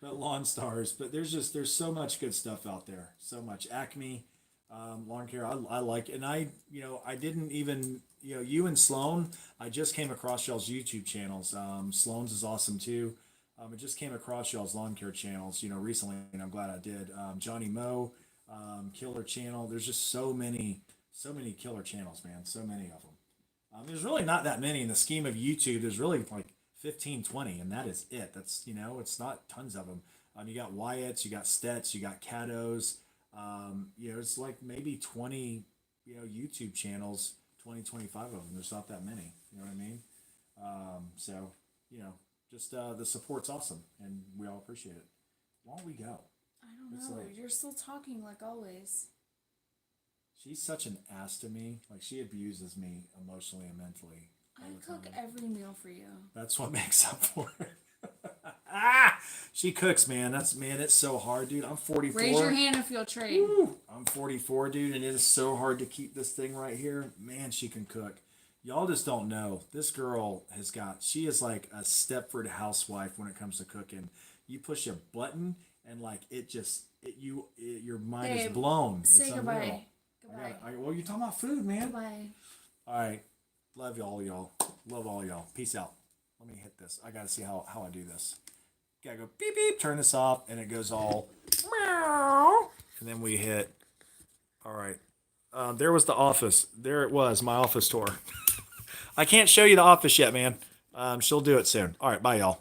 But Lawn Stars. But there's so much good stuff out there. So much. Acme, Lawn Care. I like, and I didn't even, you and Sloan, I just came across y'all's YouTube channels. Sloan's is awesome too. I just came across y'all's lawn care channels, recently, and I'm glad I did. Johnny Moe, Killer Channel. There's just so many killer channels, man. So many of them. There's really not that many in the scheme of YouTube. There's really like 15, 20, and that is it. That's, it's not tons of them. You got Wyatt's, you got Stets, you got Caddo's. It's like maybe 20, YouTube channels, 20, 25 of them. There's not that many. You know what I mean? So, just the support's awesome, and we all appreciate it. Why don't we go? I don't It's know. like- You're still talking like always. She's such an ass to me. Like, she abuses me emotionally and mentally. I all the cook time. every meal for you. That's what makes up for it. She cooks, man. It's so hard, dude. I'm 44. Raise your hand if you'll trade. Woo! I'm 44, dude, and it is so hard to keep this thing right here. Man, she can cook. Y'all just don't know. This girl she is like a Stepford housewife when it comes to cooking. You push a button and like your mind is Babe, blown. Say It's goodbye. unreal. Goodbye. Well, you're talking about food, man. Goodbye. All right. Love y'all. Love all y'all. Peace out. Let me hit this. I got to see how I do this. Gotta go beep, beep, turn this off, and it goes all meow. And then we hit. All right. There was the office. There it was, my office tour. I can't show you the office yet, man. She'll do it soon. All right. Bye, y'all.